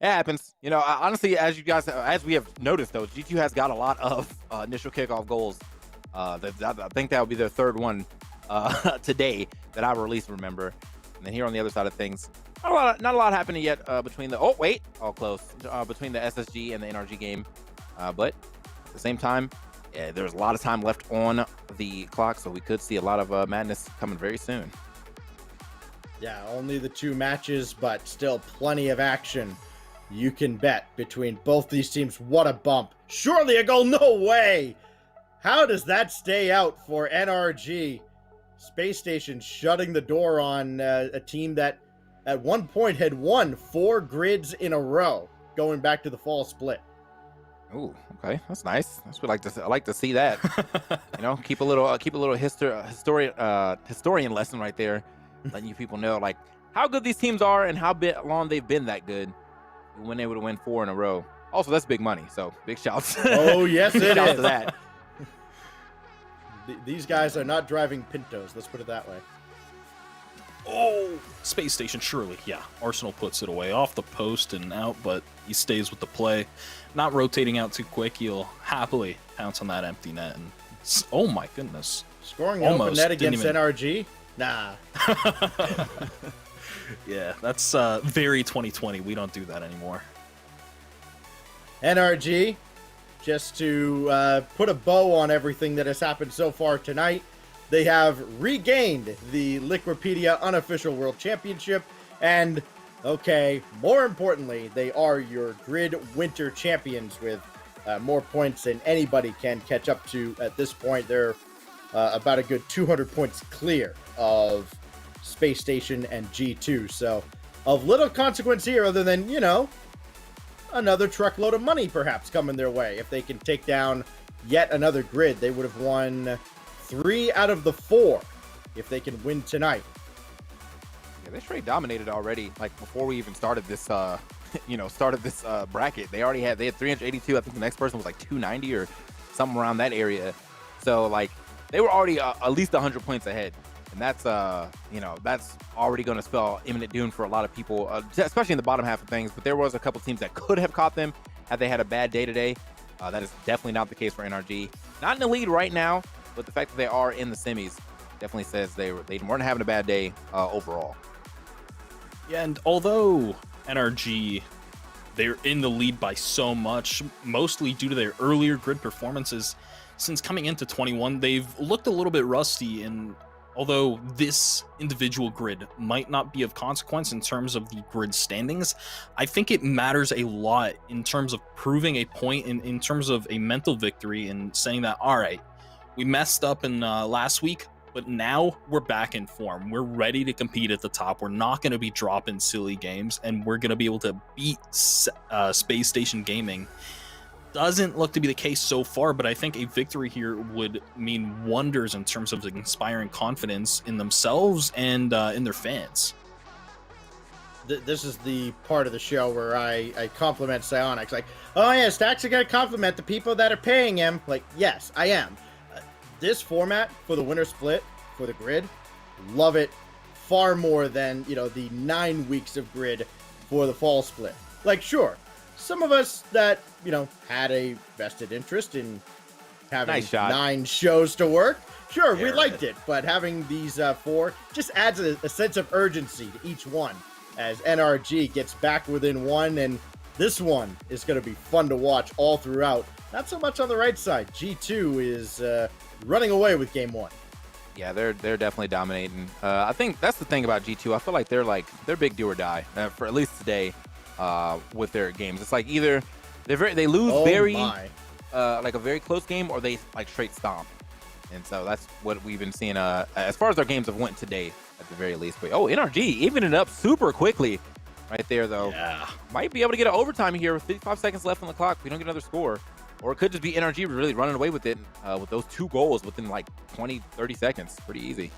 it happens. You know, honestly, as we have noticed, though, G2 has got a lot of initial kickoff goals. I think that would be their 3rd one today that I at least remember. And then here on the other side of things, not a lot happening yet between the between the SSG and the NRG game. But at the same time, yeah, there's a lot of time left on the clock, so we could see a lot of madness coming very soon. Yeah, only the 2 matches, but still plenty of action. You can bet between both these teams. What a bump. Surely a goal. No way. How does that stay out for NRG? Space Station shutting the door on a team that at one point had won 4 grids in a row going back to the fall split. Ooh, okay, that's nice. I like to see that. You know, keep a little historian lesson right there, letting you people know like how good these teams are and how long they've been that good when they would win 4 in a row. Also, that's big money, so big shouts. Oh yes, it shouts is. to that. These guys are not driving Pintos. Let's put it that way. Oh, Space Station, surely. Yeah, Arsenal puts it away off the post and out, but he stays with the play. Not rotating out too quick. He'll happily pounce on that empty net. And oh my goodness. Scoring an open net against NRG? Nah. Yeah, that's very 2020. We don't do that anymore. NRG, just to put a bow on everything that has happened so far tonight, they have regained the Liquipedia unofficial World Championship, and, okay, more importantly, they are your Grid Winter Champions with more points than anybody can catch up to at this point. They're about a good 200 points clear of Space Station and G2, so of little consequence here other than, you know, another truckload of money perhaps coming their way. If they can take down yet another grid, they would have won 3 out of the 4 if they can win tonight. Yeah, they straight dominated already. Like before we even started this, bracket, they had 382. I think the next person was like 290 or something around that area. So like they were already at least 100 points ahead. And that's, that's already going to spell imminent doom for a lot of people, especially in the bottom half of things. But there was a couple teams that could have caught them had they had a bad day today. That is definitely not the case for NRG. Not in the lead right now, but the fact that they are in the semis definitely says they weren't having a bad day overall. Yeah, and although NRG, they're in the lead by so much, mostly due to their earlier grid performances, since coming into 21, they've looked a little bit rusty, and although this individual grid might not be of consequence in terms of the grid standings, I think it matters a lot in terms of proving a point, in terms of a mental victory, and saying that, all right, we messed up in last week, but now we're back in form. We're ready to compete at the top. We're not going to be dropping silly games, and we're going to be able to beat Space Station Gaming. Doesn't look to be the case so far, but I think a victory here would mean wonders in terms of inspiring confidence in themselves and in their fans. This is the part of the show where I compliment Psyonix. Like, oh yeah, Stacks are going to compliment the people that are paying him. Like, yes, I am. This format for the winter split, for the grid, love it far more than, the 9 weeks of grid for the fall split. Like, sure, some of us that, had a vested interest in having 9 shows to work, sure, we liked it. But having these 4 just adds a sense of urgency to each one as NRG gets back within 1. And this one is going to be fun to watch all throughout. Not so much on the right side. G2 is running away with game 1. Yeah, they're definitely dominating. I think that's the thing about G2. I feel like they're big do or die for at least today with their games. It's like either they lose like a very close game, or they like straight stomp. And so that's what we've been seeing as far as our games have went today at the very least. But NRG evening it up super quickly right there though. Yeah. Might be able to get an overtime here with 55 seconds left on the clock if we don't get another score. Or it could just be NRG really running away with it with those 2 goals within like 20-30 seconds. Pretty easy.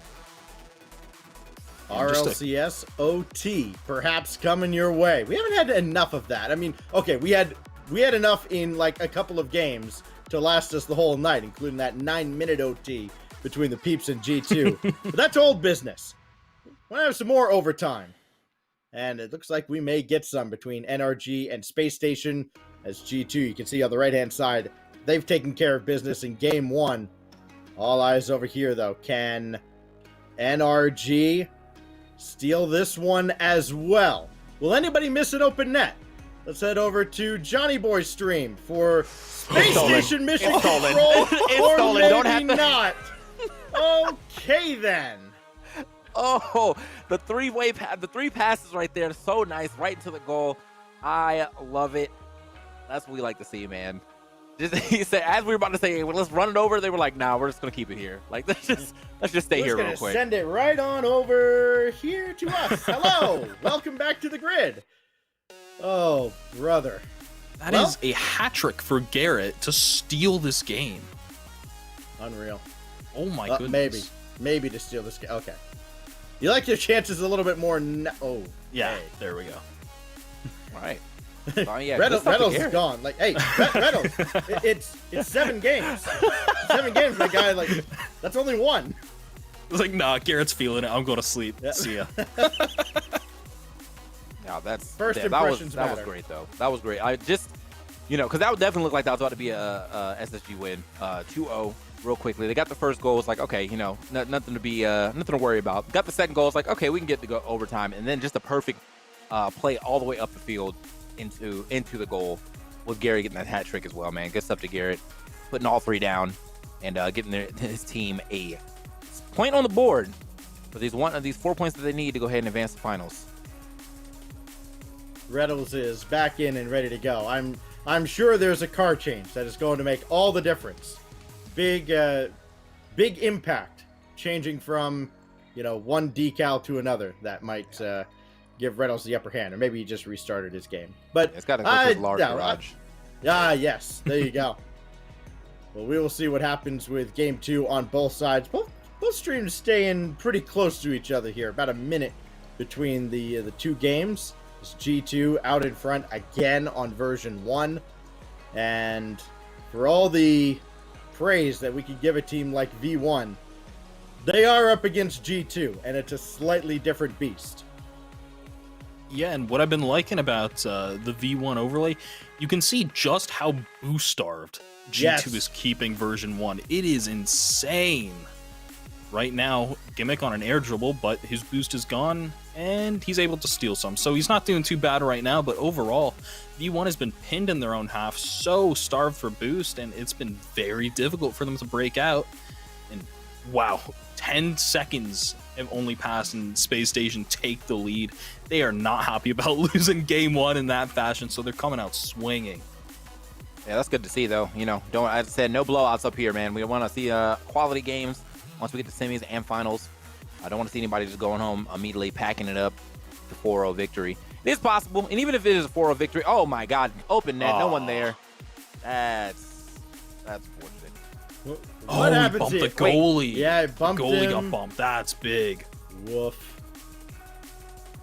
RLCS OT perhaps coming your way. We haven't had enough of that. I mean, okay, we had enough in like a couple of games to last us the whole night, including that 9-minute OT between the Peeps and G2. But that's old business. We'll have some more overtime. And it looks like we may get some between NRG and Space Station. As G2, you can see on the right-hand side, they've taken care of business in game 1. All eyes over here, though. Can NRG steal this one as well? Will anybody miss an open net? Let's head over to Johnny Boy's stream for Space Station Mission Control, or maybe not. Okay, then. Oh, the 3 passes right there, so nice, right into the goal. I love it. That's what we like to see, man. He said, as we were about to say, hey, well, let's run it over, they were like, nah, we're just gonna keep it here. Like, let's just stay here real quick. Send it right on over here to us. Hello, welcome back to the grid. Oh, brother. That is a hat trick for Garrett to steal this game. Unreal. Oh my goodness. Maybe to steal this game. Okay. You like your chances a little bit more. Yeah, there we go. All right. Reynolds is gone. Like, hey, Reynolds, it's 7 games. 7 games, my guy. Like, that's only 1. It's like, nah, Garrett's feeling it. I'm going to sleep. Yeah. See ya. Yeah, that's first impressions that was great though. That was great. You know, because that would definitely look like that was about to be a SSG win. 2-0 real quickly. They got the first goal. It's like, okay, you know, nothing to worry about. Got the second goal. It's like, okay, we can get to go overtime. And then just a perfect play all the way up the field into the goal with Gary getting that hat trick as well, man. Good stuff to Garrett. Putting all three down and getting his team a point on the board for these 4 points that they need to go ahead and advance the finals. Reynolds is back in and ready to go. I'm sure there's a car change that is going to make all the difference. Big impact changing from, you know, one decal to another that might give Reynolds the upper hand, or maybe he just restarted his game. But it's got to go to his large garage. Yes, there you go. Well, we will see what happens with game 2 on both sides. Both streams staying pretty close to each other here, about a minute between the two games. It's G2 out in front again on version 1, and for all the praise that we could give a team like V1, they are up against G2, and it's a slightly different beast. Yeah, and what I've been liking about the V1 overlay, you can see just how boost starved G2 is keeping version 1. It is insane. Right now, Gimmick on an air dribble, but his boost is gone, and he's able to steal some. So he's not doing too bad right now, but overall, V1 has been pinned in their own half, so starved for boost, and it's been very difficult for them to break out. And wow, 10 seconds have only passed, and Space Station take the lead. They are not happy about losing game 1 in that fashion, so they're coming out swinging. Yeah, that's good to see, though. You know, as I said, no blowouts up here, man. We want to see quality games once we get to semis and finals. I don't want to see anybody just going home immediately packing it up to 4-0 victory. It is possible, and even if it is a 4-0 victory, oh my God, open net, no one there. That's fortunate. What happened bumped to the goalie. Yeah, it bumped goalie him. got bumped. That's big. Woof.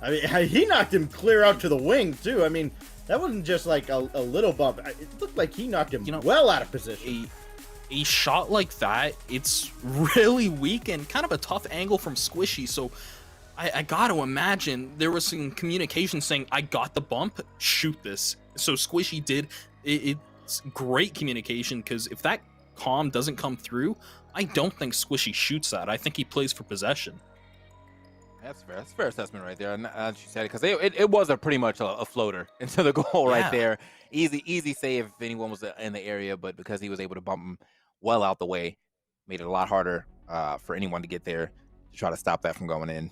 I mean, he knocked him clear out to the wing, too. I mean, that wasn't just like a little bump. It looked like he knocked him well out of position. A shot like that, it's really weak and kind of a tough angle from Squishy, so I got to imagine there was some communication saying, I got the bump, shoot this. So Squishy did. It's great communication, because if that comm doesn't come through, I don't think Squishy shoots that. I think he plays for possession. That's fair. That's a fair assessment right there. And as you said, because it was pretty much a floater into the goal right there. Easy save if anyone was in the area, but because he was able to bump him well out the way, made it a lot harder for anyone to get there to try to stop that from going in.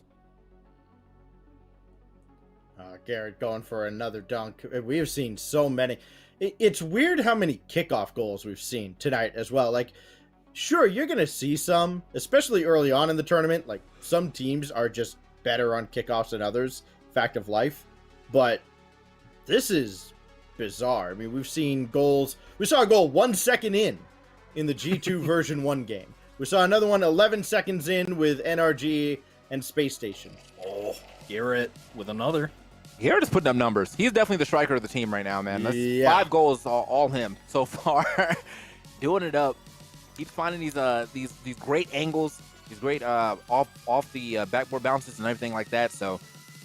Garrett going for another dunk. We have seen so many. It's weird how many kickoff goals we've seen tonight as well. Like, sure, you're going to see some, especially early on in the tournament. Like, some teams are just better on kickoffs than others. Fact of life. But this is bizarre. I mean, we've seen goals. We saw a goal 1 second in the G2 version 1 game. We saw another one 11 seconds in with NRG and Space Station. Oh, Garrett with another. Garrett is putting up numbers. He's definitely the striker of the team right now, man. That's 5 goals, all him so far. Doing it up. Keeps finding these great angles, these great off the backboard bounces and everything like that. So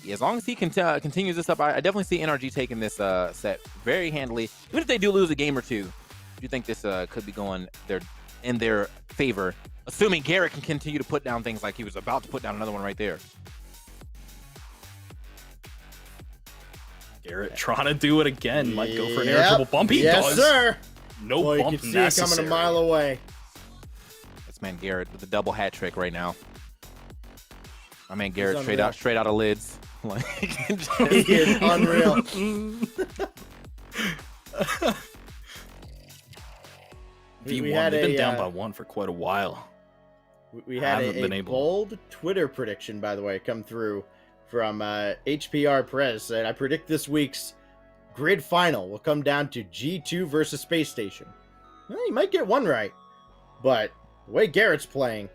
as long as he continues this up, I definitely see NRG taking this set very handily. Even if they do lose a game or two, do you think this could be going in their favor? Assuming Garrett can continue to put down things like he was about to put down another one right there. Garrett trying to do it again. Might go for an air dribble bump. He does. Yes, sir. No Boy, bump you can see necessary. it coming a mile away. This man Garrett with a double hat trick right now. My man Garrett unreal. straight out of lids. Like, He is unreal. V1, We had they've been a, down by 1 for quite a while. We had a bold Twitter prediction, by the way, come through from HPR Press, and I predict this week's grid final will come down to G2 versus Space Station. Well, you might get one right, but the way Garrett's playing,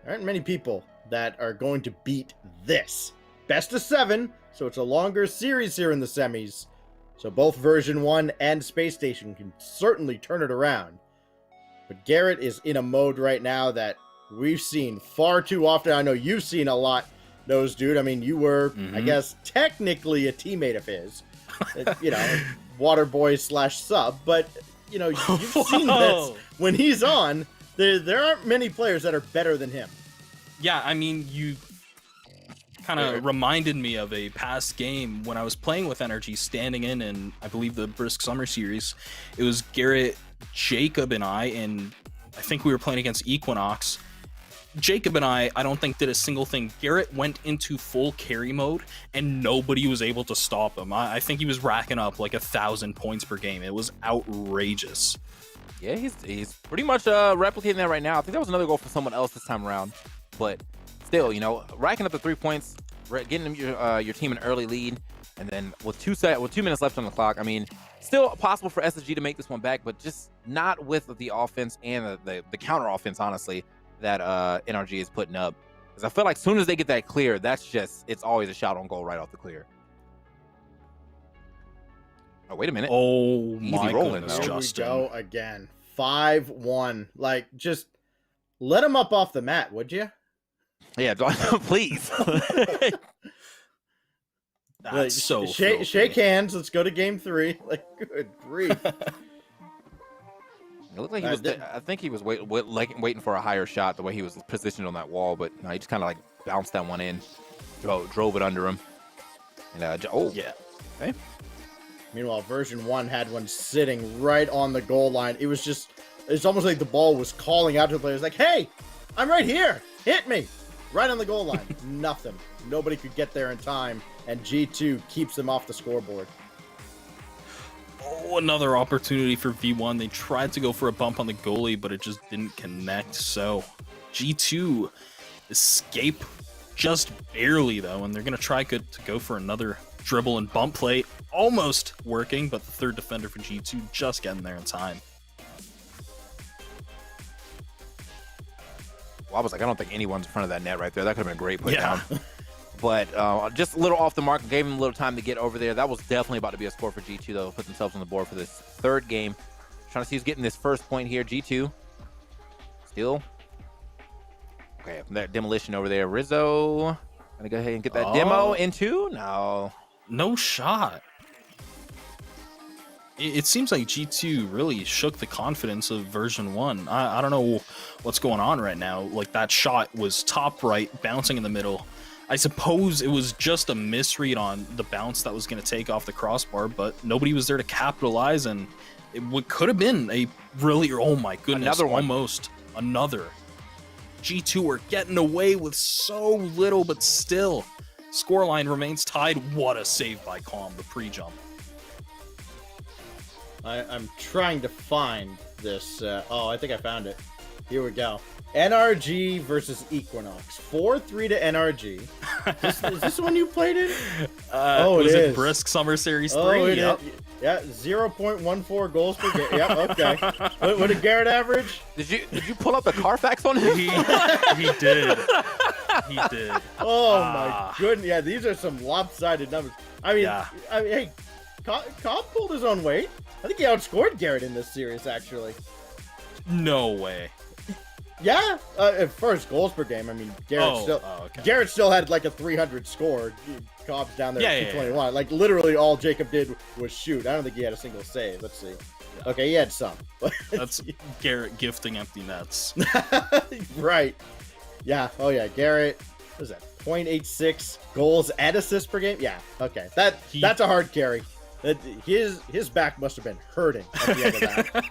there aren't many people that are going to beat this. Best of 7, so it's a longer series here in the semis. So both version 1 and Space Station can certainly turn it around. But Garrett is in a mode right now that we've seen far too often. I know you've seen a lot, Nose Dude. I mean, you were, I guess, technically a teammate of his water boy / sub. But you've seen this when he's on. There aren't many players that are better than him. Yeah, I mean, you kind of reminded me of a past game when I was playing with NRG, standing in, I believe, the Brisk Summer Series. It was Garrett, Jacob, and I think we were playing against Equinox. Jacob and I don't think did a single thing. Garrett went into full carry mode, and nobody was able to stop him. I think he was racking up like 1,000 points per game. It was outrageous. Yeah, he's pretty much replicating that right now. I think that was another goal for someone else this time around. But still, racking up the 3 points, getting your team an early lead, and then with 2 minutes left on the clock, I mean, still possible for SSG to make this one back, but just not with the offense and the counter offense, honestly, that NRG is putting up. Because I feel like as soon as they get that clear, it's always a shot on goal right off the clear. Oh, wait a minute. Oh, easy my rolling, goodness, though. Here we Justin. go again. 5-1. Like, just let him up off the mat, would you? Yeah, please. That's so shake hands. Let's go to game 3. Like, good grief. It looked like he was. I think he was waiting for a higher shot the way he was positioned on that wall, but no, he just kind of like bounced that one in, drove it under him. And yeah. Okay. Meanwhile, version 1 had one sitting right on the goal line. It's almost like the ball was calling out to the players, like, "Hey, I'm right here. Hit me!" Right on the goal line. Nothing. Nobody could get there in time, and G2 keeps them off the scoreboard. Oh, another opportunity for V1. They tried to go for a bump on the goalie, but it just didn't connect. So G2 escape just barely, though, and they're going to try to go for another dribble and bump play. Almost working, but the third defender for G2 just getting there in time. Well, I was like, I don't think anyone's in front of that net right there. That could have been a great put down. But just a little off the mark. Gave him a little time to get over there. That was definitely about to be a score for G2, though. Put themselves on the board for this third game. Trying to see who's getting this first point here. G2 still. Okay, that demolition over there. Rizzo. Gonna go ahead and get that demo into. No shot. It seems like G2 really shook the confidence of version 1. I don't know what's going on right now. Like, that shot was top right, bouncing in the middle. I suppose it was just a misread on the bounce that was going to take off the crossbar, but nobody was there to capitalize, and it could have been a really, oh my goodness, another one. Almost another. G2 are getting away with so little, but still, scoreline remains tied. What a save by Calm, the pre-jump. I'm trying to find this. I think I found it. Here we go. NRG versus Equinox. 4-3 to NRG. Is this the one you played in? Was it Brisk Summer Series 3? Oh, it is. Yeah, 0.14 goals per game. Yep, okay. What did Garrett average? Did you pull up the Carfax on him? He did. He did. Oh my goodness. Yeah, these are some lopsided numbers. I mean, hey, Cobb pulled his own weight. I think he outscored Garrett in this series, actually. No way. Yeah, first goals per game. I mean, Garrett still had like a 300 score. Cobb's down there at 221. Yeah. Like literally, all Jacob did was shoot. I don't think he had a single save. Let's see. Yeah. Okay, he had some. That's Garrett gifting empty nets. Right. Yeah. Oh yeah, Garrett. What is that? 0.86 goals and assists per game. Yeah. Okay. That's a hard carry. His back must have been hurting at the end of that.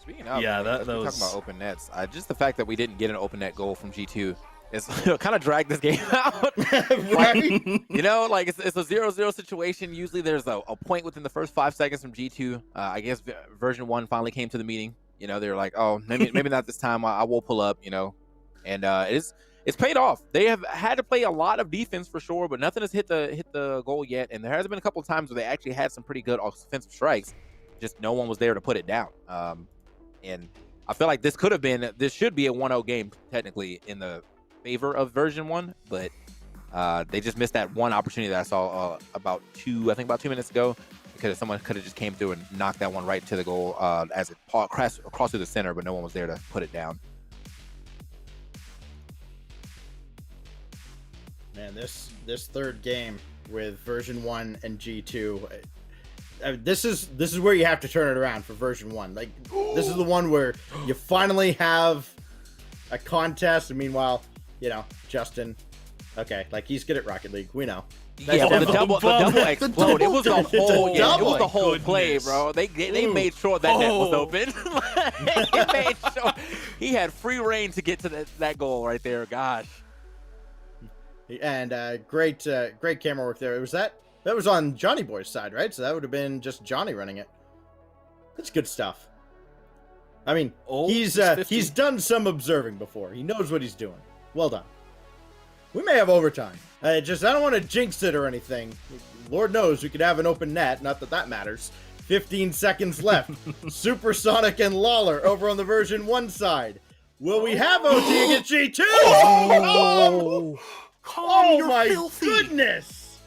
Speaking of, that was talking about open nets. Just the fact that we didn't get an open net goal from G2 is kind of dragged this game out. Right? Like it's a 0-0 situation. Usually there's a point within the first 5 seconds from G2. I guess version 1 finally came to the meeting. They're like, oh, maybe not this time. I will pull up. And it's paid off. They have had to play a lot of defense for sure, but nothing has hit the goal yet. And there has been a couple of times where they actually had some pretty good offensive strikes. Just no one was there to put it down. And I feel like this should be a 1-0 game technically in the favor of version 1, but they just missed that one opportunity that I saw about 2 minutes ago, because someone could have just came through and knocked that one right to the goal as it crashed across through the center, but no one was there to put it down. Man, this third game, with version 1 and G2. This is where you have to turn it around for version 1. Like, this is the one where you finally have a contest, and meanwhile, you know, Justin, okay, like, he's good at Rocket League, we know. Yeah, but the double explode. It was the whole, it was the whole play, bro. They made sure that net was open. They made sure he had free reign to get to that goal right there. Gosh. And great camera work there. That was on Johnny Boy's side, right? So that would have been just Johnny running it. That's good stuff. I mean, he's done some observing before. He knows what he's doing. Well done. We may have overtime. I don't want to jinx it or anything. Lord knows we could have an open net. Not that that matters. 15 seconds left. Supersonic and Lawler over on the version 1 side. Will we have OT against G2? Oh my filthy. goodness!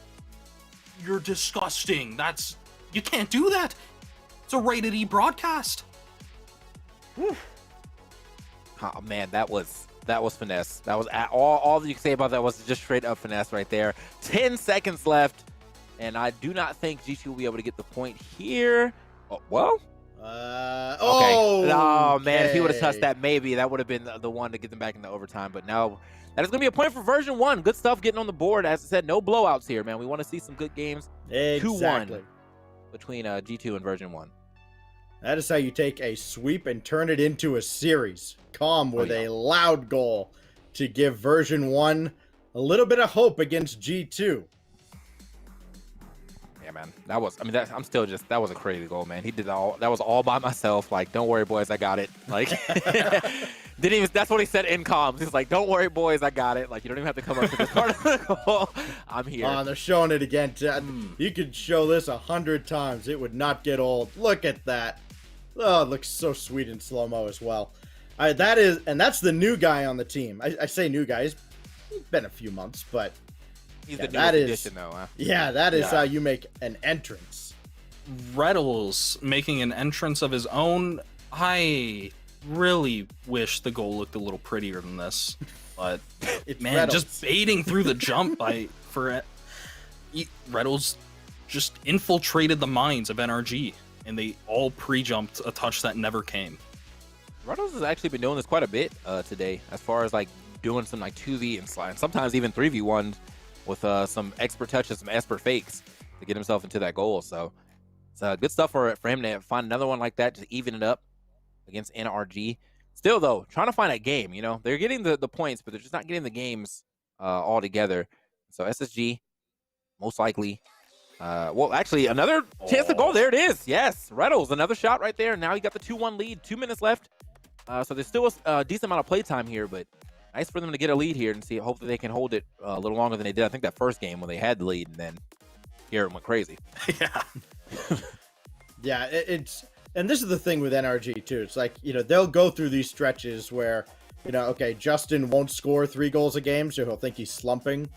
You're disgusting. You can't do that. It's a rated E broadcast. Oh man, that was finesse. That was all you can say about that was just straight up finesse right there. 10 seconds left, and I do not think G2 will be able to get the point here. Oh, well. Okay. Oh man, if he would have touched that, maybe that would have been the one to get them back in the overtime. But no, that is going to be a point for version 1. Good stuff getting on the board. As I said, no blowouts here, man. We want to see some good games. Exactly. 2-1 between G2 and version 1. That is how you take a sweep and turn it into a series. Calm with a loud goal to give version 1 a little bit of hope against G2. Yeah, man. That was a crazy goal, man. He did that was all by myself. Like, don't worry, boys, I got it. Like, that's what he said in comms. He's like, don't worry, boys, I got it. Like, you don't even have to come up to this part of the goal. I'm here. They're showing it again. You could show this 100 times. It would not get old. Look at that. Oh, it looks so sweet in slow-mo as well. That's the new guy on the team. I say new guy. He's been a few months, but he's the newest addition, though. Huh? Yeah, that is how you make an entrance. Rettles making an entrance of his own. I really wish the goal looked a little prettier than this, but man, Rettles. Just baiting through the jump Rettles just infiltrated the minds of NRG, and they all pre-jumped a touch that never came. Reynolds has actually been doing this quite a bit today, as far as like doing some like 2v and slide, sometimes even 3v1 with some expert touches, some expert fakes to get himself into that goal. So it's good stuff for him to find another one like that to even it up against NRG. Still though, trying to find a game. You know, they're getting the points, but they're just not getting the games all together. So SSG most likely. Well, actually, another chance to go. There it is. Yes, Reynolds, another shot right there. Now you got the 2-1 lead. 2 minutes left. So there's still a decent amount of play time here, but nice for them to get a lead here and see. Hopefully they can hold it a little longer than they did. I think that first game when they had the lead, and then here it went crazy. Yeah, and this is the thing with NRG too. It's like, you know, they'll go through these stretches where, you know, okay, Justin won't score 3 goals a game, so he'll think he's slumping,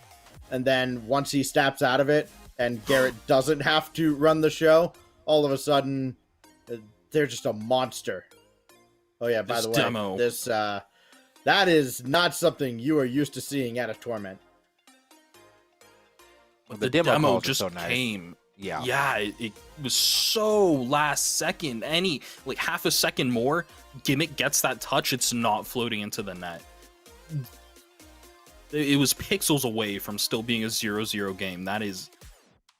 and then once he snaps out of it and Garrett doesn't have to run the show, all of a sudden they're just a monster. Oh yeah, by the way, demo. That is not something you are used to seeing at a Torment. The demo just so nice. Came. Yeah, it was so last second. Any like half a second more, Gimmick gets that touch, it's not floating into the net. It was pixels away from still being a 0-0 game. That is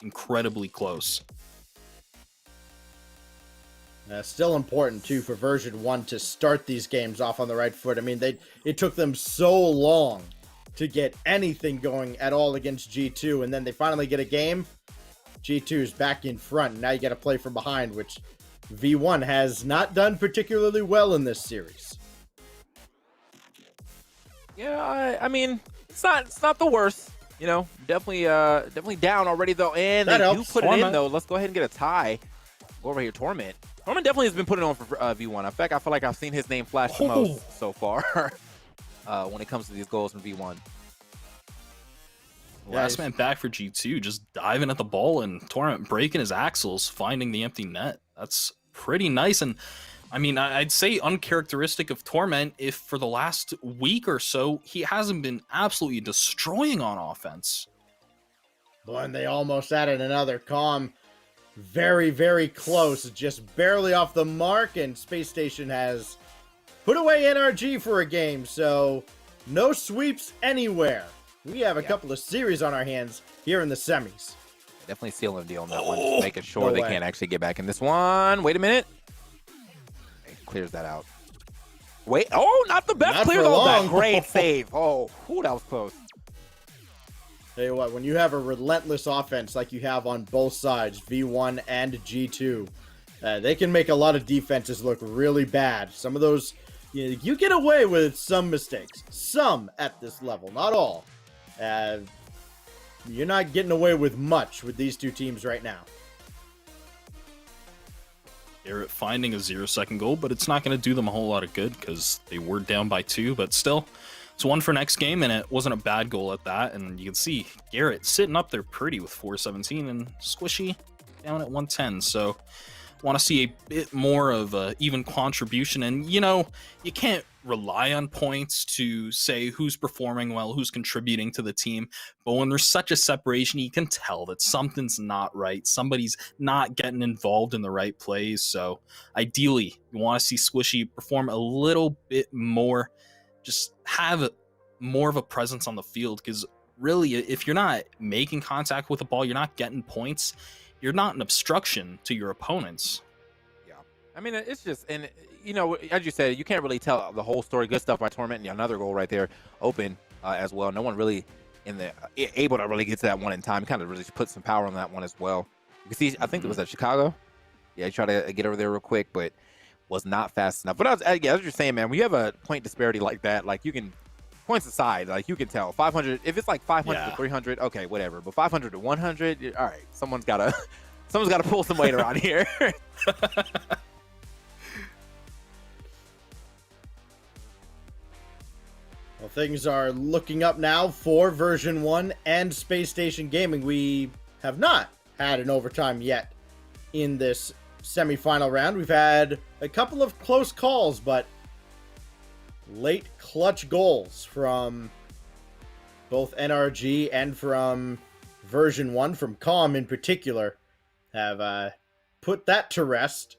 incredibly close. Still important too for version 1 to start these games off on the right foot. I mean, it took them so long to get anything going at all against G2, and then they finally get a game. G2 is back in front. Now you got to play from behind, which V1 has not done particularly well in this series. Yeah, I mean, it's not the worst. You know, definitely down already though, and they do put it in though. Let's go ahead and get a tie. Go over here, Torment. Torment definitely has been putting on for V1. In fact, I feel like I've seen his name flash the most so far when it comes to these goals from V1. Last man back for G2, just diving at the ball and Torment breaking his axles, finding the empty net. That's pretty nice. And I mean, I'd say uncharacteristic of Torment if for the last week or so, he hasn't been absolutely destroying on offense. Boy, and they almost added another. Calm very, very close, just barely off the mark, and Space Station has put away NRG for a game, so no sweeps anywhere. We have a couple of series on our hands here in the semis. Definitely sealing the deal on that one, just making sure No they way. can't actually get back in this one. Wait a minute. It clears that out. Wait, oh, not the best Not clear for though. long. That great save. Oh, whew, that was close. Tell you what, when you have a relentless offense like you have on both sides, V1 and G2, they can make a lot of defenses look really bad. Some of those, you get away with some mistakes. Some at this level, not all. You're not getting away with much with these two teams right now. Garrett finding a 0-second goal, but it's not going to do them a whole lot of good because they were down by 2, but still, it's one for next game, and it wasn't a bad goal at that, and you can see Garrett sitting up there pretty with 417 and Squishy down at 110, so want to see a bit more of a even contribution, and you can't rely on points to say who's performing well, who's contributing to the team, but when there's such a separation, you can tell that something's not right, somebody's not getting involved in the right plays, so ideally you want to see Squishy perform a little bit more, just have more of a presence on the field, because really if you're not making contact with the ball, you're not getting points, you're not an obstruction to your opponents. Yeah. I mean, it's just, and as you said, you can't really tell the whole story. Good stuff by Torment, and another goal right there, open as well. No one really able to really get to that one in time. Kind of really put some power on that one as well. You can see, I think it was at Chicago. Yeah, he tried to get over there real quick, but was not fast enough. But as you're saying, man, when you have a point disparity like that, like you can, points aside, like you can tell 500, if it's like 500 to 300, okay, whatever. But 500 to 100, all right, someone's got to pull some weight around here. Well, things are looking up now for version 1 and Space Station Gaming. We have not had an overtime yet in this semifinal round. We've had a couple of close calls, but late clutch goals from both NRG and from version 1, from Calm in particular, have put that to rest.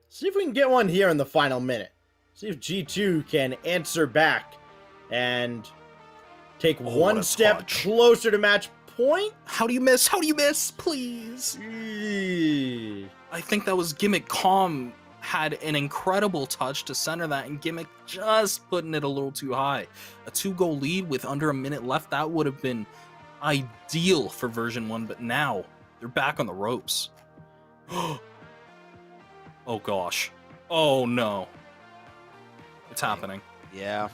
See if we can get one here in the final minute. See if G2 can answer back and take one step closer to match point. How do you miss? How do you miss? Please. I think that was Gimmick. Calm had an incredible touch to center that, and Gimmick just putting it a little too high. A 2-goal lead with under a minute left, that would have been ideal for version 1, but now they're back on the ropes. Oh gosh. Oh no. It's happening. Yeah.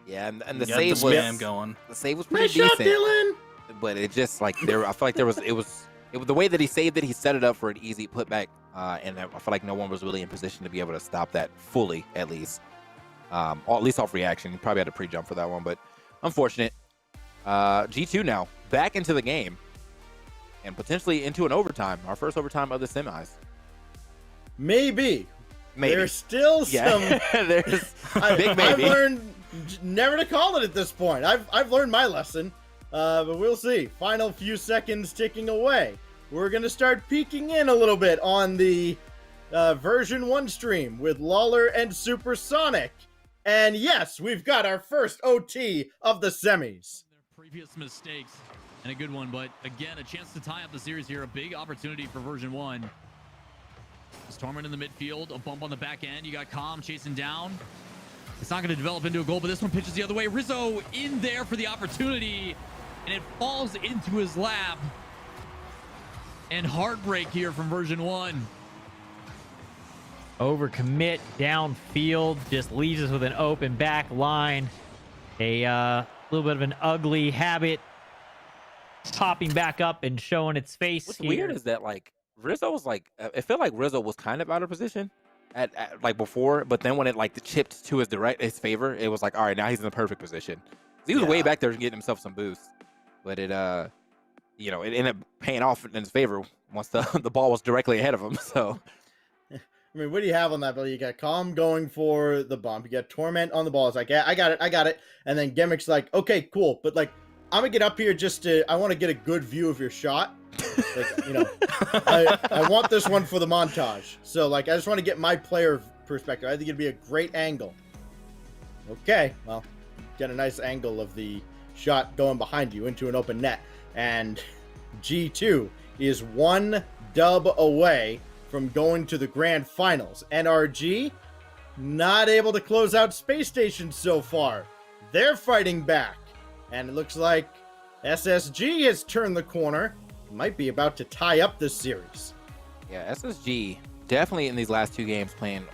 Yeah, and the Get save the was spam going. The save was pretty Nice decent. shot, Dylan! But it just like there, I feel like it was the way that he saved it. He set it up for an easy putback, and I feel like no one was really in position to be able to stop that fully, at least, or at least off reaction. He probably had a pre-jump for that one, but unfortunate. G2 now back into the game, and potentially into an overtime, our first overtime of the semis. Maybe. There's still some. There's big maybe. I've learned never to call it at this point. I've learned my lesson, but we'll see. Final few seconds ticking away. We're gonna start peeking in a little bit on the version 1 stream with Lawler and Supersonic, and yes, we've got our first OT of the semis. Previous mistakes, and a good one, but again, a chance to tie up the series here. A big opportunity for version 1. There's Torment in the midfield, a bump on the back end. You got Calm chasing down. It's not going to develop into a goal, but this one pitches the other way. Rizzo in there for the opportunity, and it falls into his lap. And heartbreak here from version 1. Overcommit downfield just leaves us with an open back line. A little bit of an ugly habit popping back up and showing its face. What's here. weird is that like Rizzo was like, it felt like Rizzo was kind of out of position at like before, but then when it like chipped to his favor, it was like, all right, now he's in the perfect position. He was way back there getting himself some boost, but it it ended up paying off in his favor once the ball was directly ahead of him. So I mean, what do you have on that, Bill? You got Calm going for the bump. You got Torment on the ball. It's like, yeah, I got it. And then Gimmick's like, okay, cool. But like, I'm gonna get up here I want to get a good view of your shot. Like, you know, I want this one for the montage. So, like, I just want to get my player perspective. I think it'd be a great angle. Okay, well, get a nice angle of the shot going behind you into an open net. And G2 is 1 dub away from going to the grand finals. NRG, not able to close out Space Station so far. They're fighting back. And it looks like SSG has turned the corner. Might be about to tie up this series. Yeah, SSG definitely in these last 2 games playing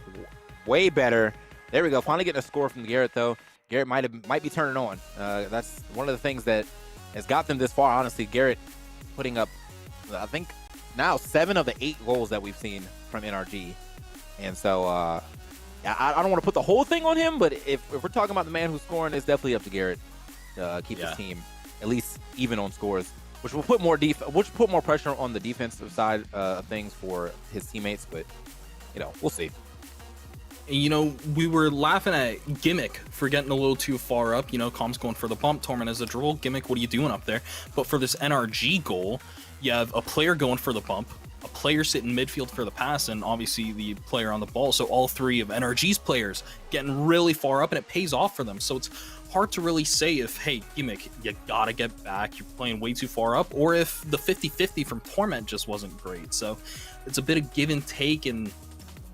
way better. There we go. Finally getting a score from Garrett, though. Garrett might be turning on. That's one of the things that has got them this far, honestly. Garrett putting up, I think, now 7 of the 8 goals that we've seen from NRG. And so, I don't want to put the whole thing on him, but if we're talking about the man who's scoring, it's definitely up to Garrett to keep his team at least even on scores, which will put more pressure on the defensive side of things for his teammates. But, you know, we'll see. You know, we were laughing at Gimmick for getting a little too far up. You know, Com's going for the bump. Torment as a droll. Gimmick, what are you doing up there? But for this NRG goal, you have a player going for the bump, a player sitting midfield for the pass, and obviously the player on the ball. So all 3 of NRG's players getting really far up, and it pays off for them. So it's hard to really say if, hey, Gimmick, you gotta get back, you're playing way too far up, or if the 50-50 from Torment just wasn't great. So it's a bit of give and take and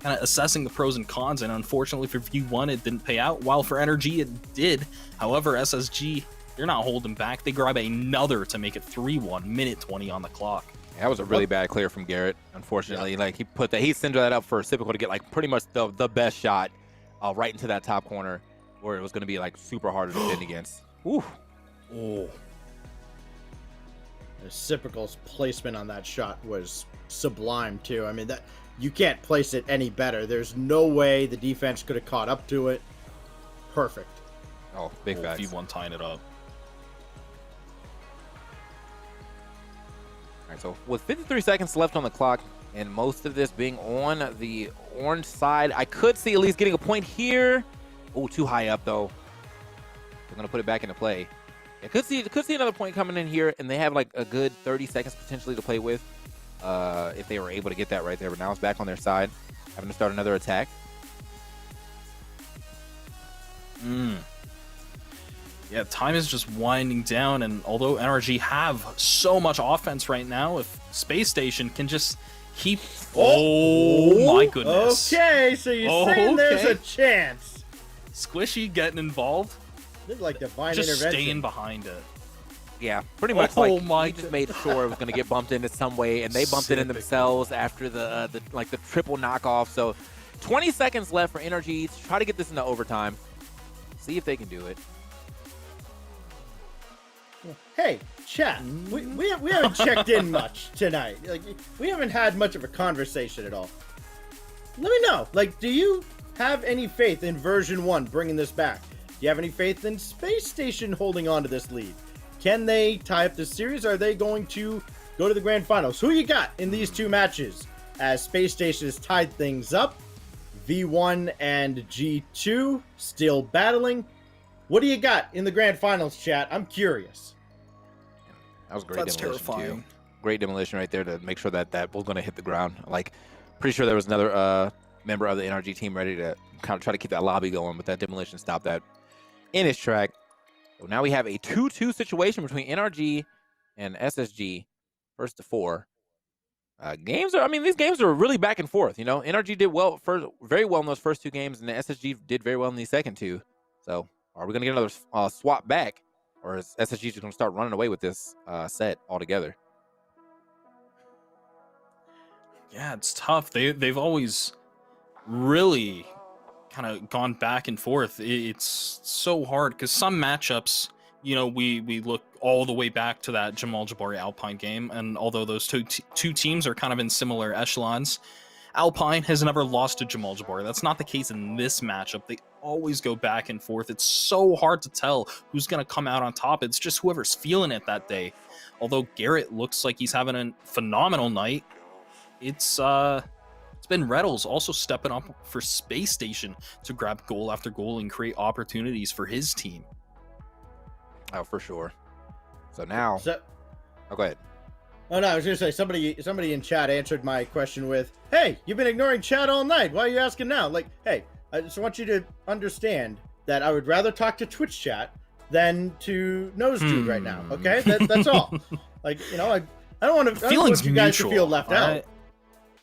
kind of assessing the pros and cons, and unfortunately for V1 it didn't pay out, while for NRG it did. However, SSG, they're not holding back. They grab another to make it 3-1, minute 20 on the clock. That was a really bad clear from Garrett, unfortunately. Like, he sent that up for Cypical to get, like, pretty much the best shot right into that top corner, where it was going to be, like, super hard to defend against. Ooh. Oh. Cypical's placement on that shot was sublime, too. I mean, that you can't place it any better. There's no way the defense could have caught up to it. Perfect. Oh, big facts. V1 tying it up. All right, so with 53 seconds left on the clock, and most of this being on the orange side, I could see at least getting a point here. Oh, too high up, though. They're going to put it back into play. I could see another point coming in here, and they have like a good 30 seconds potentially to play with if they were able to get that right there. But now it's back on their side, having to start another attack. Yeah, time is just winding down, and although NRG have so much offense right now, if Space Station can just keep... Oh my goodness. Okay, so you're saying there's a chance. Squishy getting involved. This is like divine just intervention. staying behind it. Yeah, pretty much. He just made sure it was going to get bumped in some way, and they bumped it in themselves after the triple knockoff. So 20 seconds left for NRG to try to get this into overtime. See if they can do it. Hey, chat. We haven't checked in much tonight. Like, we haven't had much of a conversation at all. Let me know. Like, do you have any faith in version 1 bringing this back? Do you have any faith in Space Station holding on to this lead? Can they tie up this series? Are they going to go to the grand finals? Who you got in these 2 matches? As Space Station has tied things up, V1 and G2 still battling. What do you got in the grand finals, chat? I'm curious. That was great. That's demolition terrifying. Too. Great demolition right there to make sure that was going to hit the ground. Like, pretty sure there was another member of the NRG team ready to kind of try to keep that lobby going, but that demolition stopped that in its track. So now we have a 2-2 situation between NRG and SSG, first to 4. These games are really back and forth. You know, NRG did very well in those first 2 games, and the SSG did very well in these second 2. So, are we going to get another swap back, or is SSG just going to start running away with this set altogether? Yeah, it's tough. They've always really kind of gone back and forth. It's so hard because some matchups, you know, we look all the way back to that Jamal Jabari Alpine game, and although those two teams are kind of in similar echelons, Alpine has never lost to Jamal Jabari. That's not the case in this matchup. They always go back and forth. It's so hard to tell who's going to come out on top. It's just whoever's feeling it that day. Although Garrett looks like he's having a phenomenal night, it's been Rettles also stepping up for Space Station to grab goal after goal and create opportunities for his team. Oh, for sure. So now, oh, go ahead. Oh no, I was gonna say somebody in chat answered my question with, "Hey, you've been ignoring chat all night. Why are you asking now?" Like, hey, I just want you to understand that I would rather talk to Twitch chat than to Nose Dude right now. Okay, that's all. Like, you know, I don't want to. Feelings you guys to mutual. feel left out.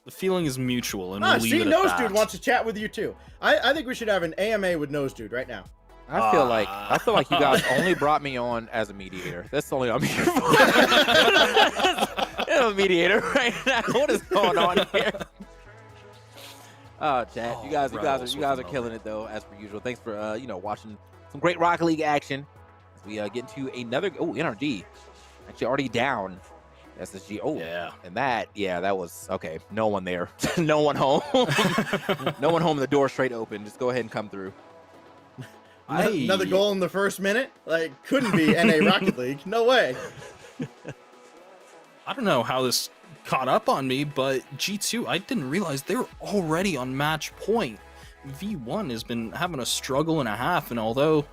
The feeling is mutual, and we'll leave See, it at Nose that. Dude wants to chat with you too. I think we should have an AMA with Nose Dude right now. I feel like you guys only brought me on as a mediator. That's the only I'm here for. I'm a mediator right now. What is going on here? Oh, chat, you guys are killing it though, as per usual. Thanks for watching some great Rocket League action. As we get into another NRG, actually already down. SSG. Oh yeah, and that was okay. No one there. No one home. No one home. The door straight open. Just go ahead and come through. Another goal in the first minute? Like, couldn't be NA Rocket League. No way. I don't know how this caught up on me, but G2, I didn't realize they were already on match point. V1 has been having a struggle and a half, and although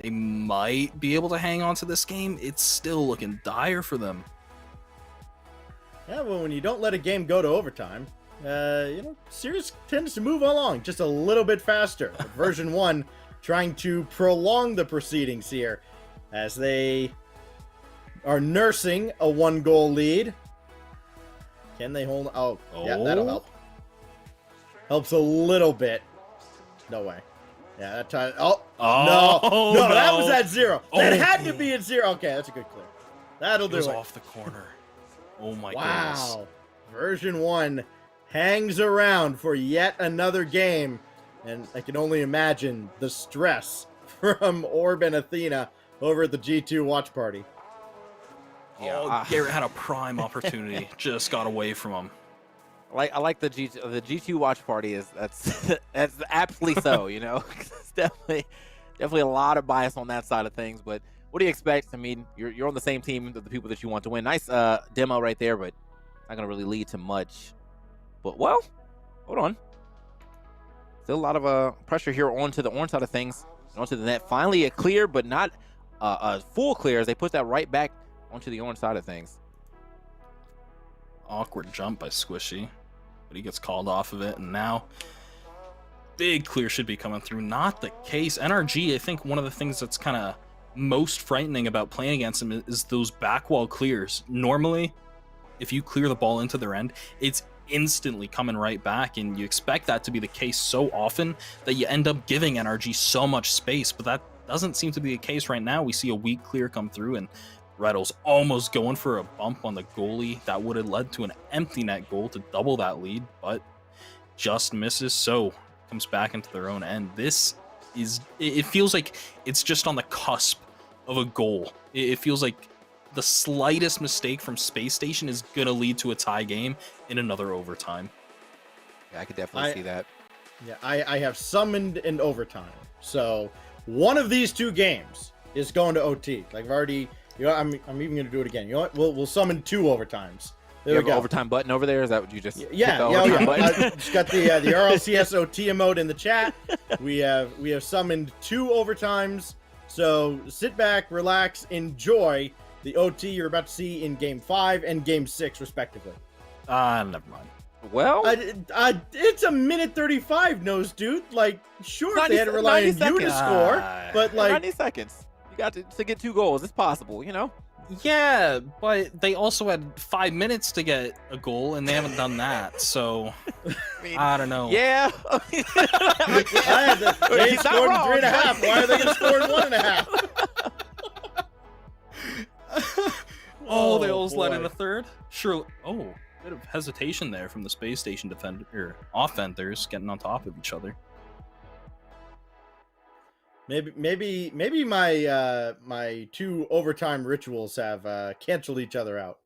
they might be able to hang on to this game, it's still looking dire for them. Yeah, well, when you don't let a game go to overtime, series tends to move along just a little bit faster. Version 1 trying to prolong the proceedings here as they are nursing a 1-goal lead. Can they hold? Oh, yeah, that'll help. Helps a little bit. No way. Yeah, that time. No, that was at 0. That had to be at 0. Okay, that's a good clear. That'll do it. Off the corner. Oh my wow. goodness. Version 1 hangs around for yet another game, and I can only imagine the stress from Orb and Athena over at the G2 watch party. Yeah, Garrett had a prime opportunity, just got away from him. I like the G2 watch party that's aptly so, you know. It's definitely a lot of bias on that side of things, but what do you expect? I mean, you're on the same team of the people that you want to win. Nice demo right there, but not gonna really lead to much. But well, hold on. Still a lot of pressure here onto the orange side of things, onto the net. Finally a clear, but not a full clear as they put that right back onto the orange side of things. Awkward jump by Squishy, but he gets called off of it, and now big clear should be coming through. Not the case. NRG, I think one of the things that's kind of most frightening about playing against them is those back wall clears. Normally, if you clear the ball into their end, it's instantly coming right back, and you expect that to be the case so often that you end up giving NRG so much space, but that doesn't seem to be the case right now. We see a weak clear come through, and Rettles almost going for a bump on the goalie. That would have led to an empty net goal to double that lead, but just misses, so comes back into their own end. It feels like it's just on the cusp of a goal. It feels like the slightest mistake from Space Station is going to lead to a tie game in another overtime. Yeah, I could definitely see that. Yeah, I have summoned an overtime. So one of these two games is going to OT. Like I've already, I'm even going to do it again. You know what? We'll summon 2 overtimes. There you we have go. an overtime button over there? Is that what you just Yeah. I just got the RLCS OT emote in the chat. We have summoned 2 overtimes. So sit back, relax, enjoy the OT you're about to see in Game 5 and Game 6, respectively. Never mind. Well, it's a minute 35, Nose Dude. Like, sure, 90, they had to rely on you to score, but like 90 seconds. You got to get 2 goals. It's possible, you know. Yeah, but they also had 5 minutes to get a goal, and they haven't done that. So I don't know. Yeah, they scored in 3.5. Why are they going to score in 1.5? They almost let in a third. Sure. Oh, bit of hesitation there from the Space Station offenders getting on top of each other. Maybe my 2 overtime rituals have canceled each other out.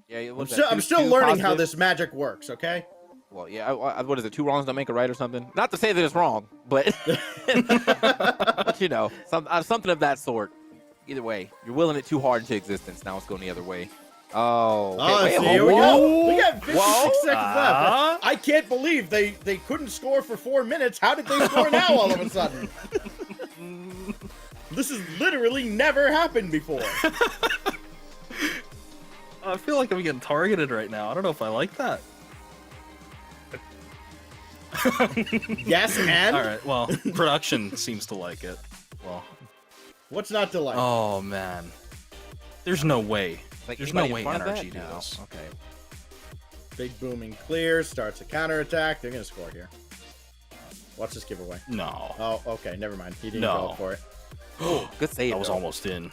Yeah, I'm still learning how this magic works. Okay. Well, yeah. What is it? 2 wrongs don't make a right or something? Not to say that it's wrong, but but you know, something of that sort. Either way, you're willing it too hard into existence. Now it's going the other way. Here we go. We got 56 seconds left. I can't believe they couldn't score for 4 minutes. How did they score now all of a sudden? This has literally never happened before. I feel like I'm getting targeted right now. I don't know if I like that. Yes, and? All right, well, production seems to like it. Well, what's not to like? Oh, man. There's no way. Like There's no anybody way in front of NRG that? do No. this. Okay. Big booming clear, starts a counterattack. They're going to score here. Watch this giveaway. No. Oh, okay, never mind. He didn't No. go for it. Oh, good save. That was though. almost in.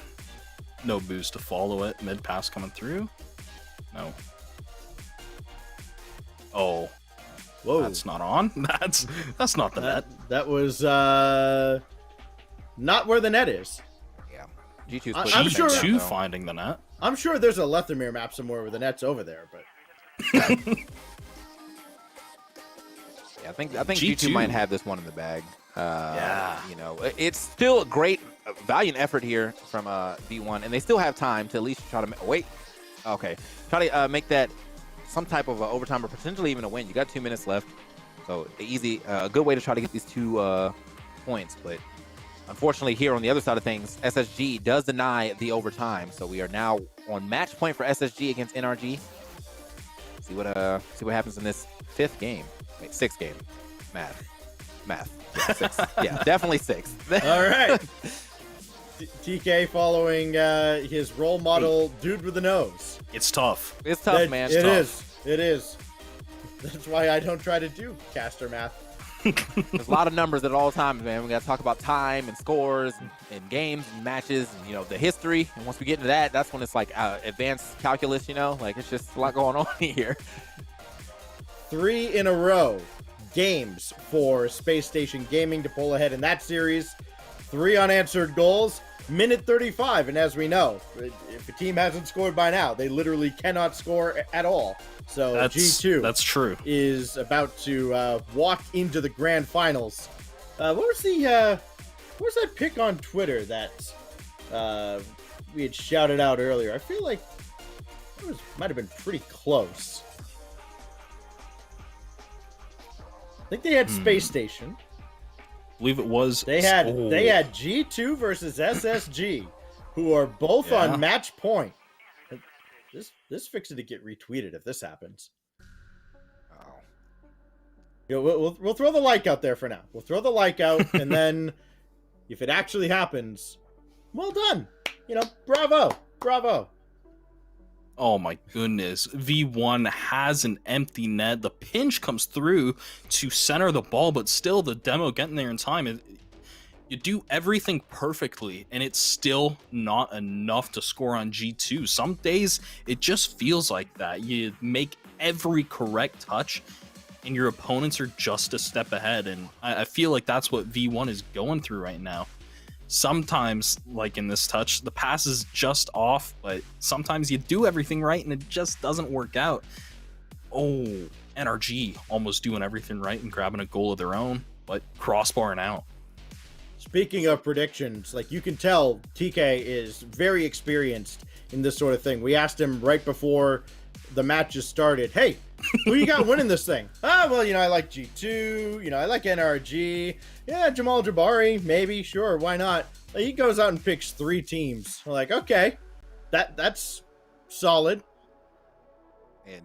No boost to follow it. Mid pass coming through. No. Oh. Whoa. That's not on. That's not the net. That was not where the net is. Yeah. G2's I'm sure. G2 finding the net. I'm sure there's a Lethamyr map somewhere where the net's over there, but. Yeah, I think G2 G2 might have this one in the bag. Yeah. You know, it's still a great, valiant effort here from V1, and they still have time to at least try to wait. Okay, try to make that some type of overtime or potentially even a win. You got 2 minutes left, so easy, a good way to try to get these 2 points. But unfortunately, here on the other side of things, SSG does deny the overtime, so we are now on match point for SSG against NRG. See what happens in this 5th game. Wait, 6th game. Math. Yeah, 6. Yeah, definitely 6. All right. TK following his role model, dude with the nose. It's tough. It's tough, man. It is. It is. That's why I don't try to do caster math. There's a lot of numbers at all times, man. We got to talk about time and scores and games and matches and, you know, the history. And once we get into that, that's when it's like advanced calculus, you know? Like, it's just a lot going on here. 3 in a row games for Space Station Gaming to pull ahead in that series. 3 unanswered goals, minute 35. And as we know, if a team hasn't scored by now, they literally cannot score at all. So G2 that's true. is about to walk into the grand finals. What was that pick on Twitter that we had shouted out earlier? I feel like it might have been pretty close. I think they had Space Station. I believe it was. They had G2 versus SSG, who are both on match point. This fixes to get retweeted if this happens. Oh. You know, we'll throw the like out there for now. We'll throw the like out, and then if it actually happens, well done. You know, bravo. Oh my goodness. V1 has an empty net. The pinch comes through to center the ball, but still the demo getting there in time. You do everything perfectly, and it's still not enough to score on G2. Some days, it just feels like that. You make every correct touch, and your opponents are just a step ahead, and I feel like that's what V1 is going through right now. Sometimes, like in this touch, the pass is just off, but sometimes you do everything right, and it just doesn't work out. Oh, NRG almost doing everything right and grabbing a goal of their own, but crossbarring out. Speaking of predictions, like you can tell TK is very experienced in this sort of thing. We asked him right before the matches started, hey, who you got winning this thing? Well, you know, I like G2, you know, I like NRG. Yeah, Jamal Jabari, maybe, sure, why not? He goes out and picks 3 teams. We're like, okay, that's solid. And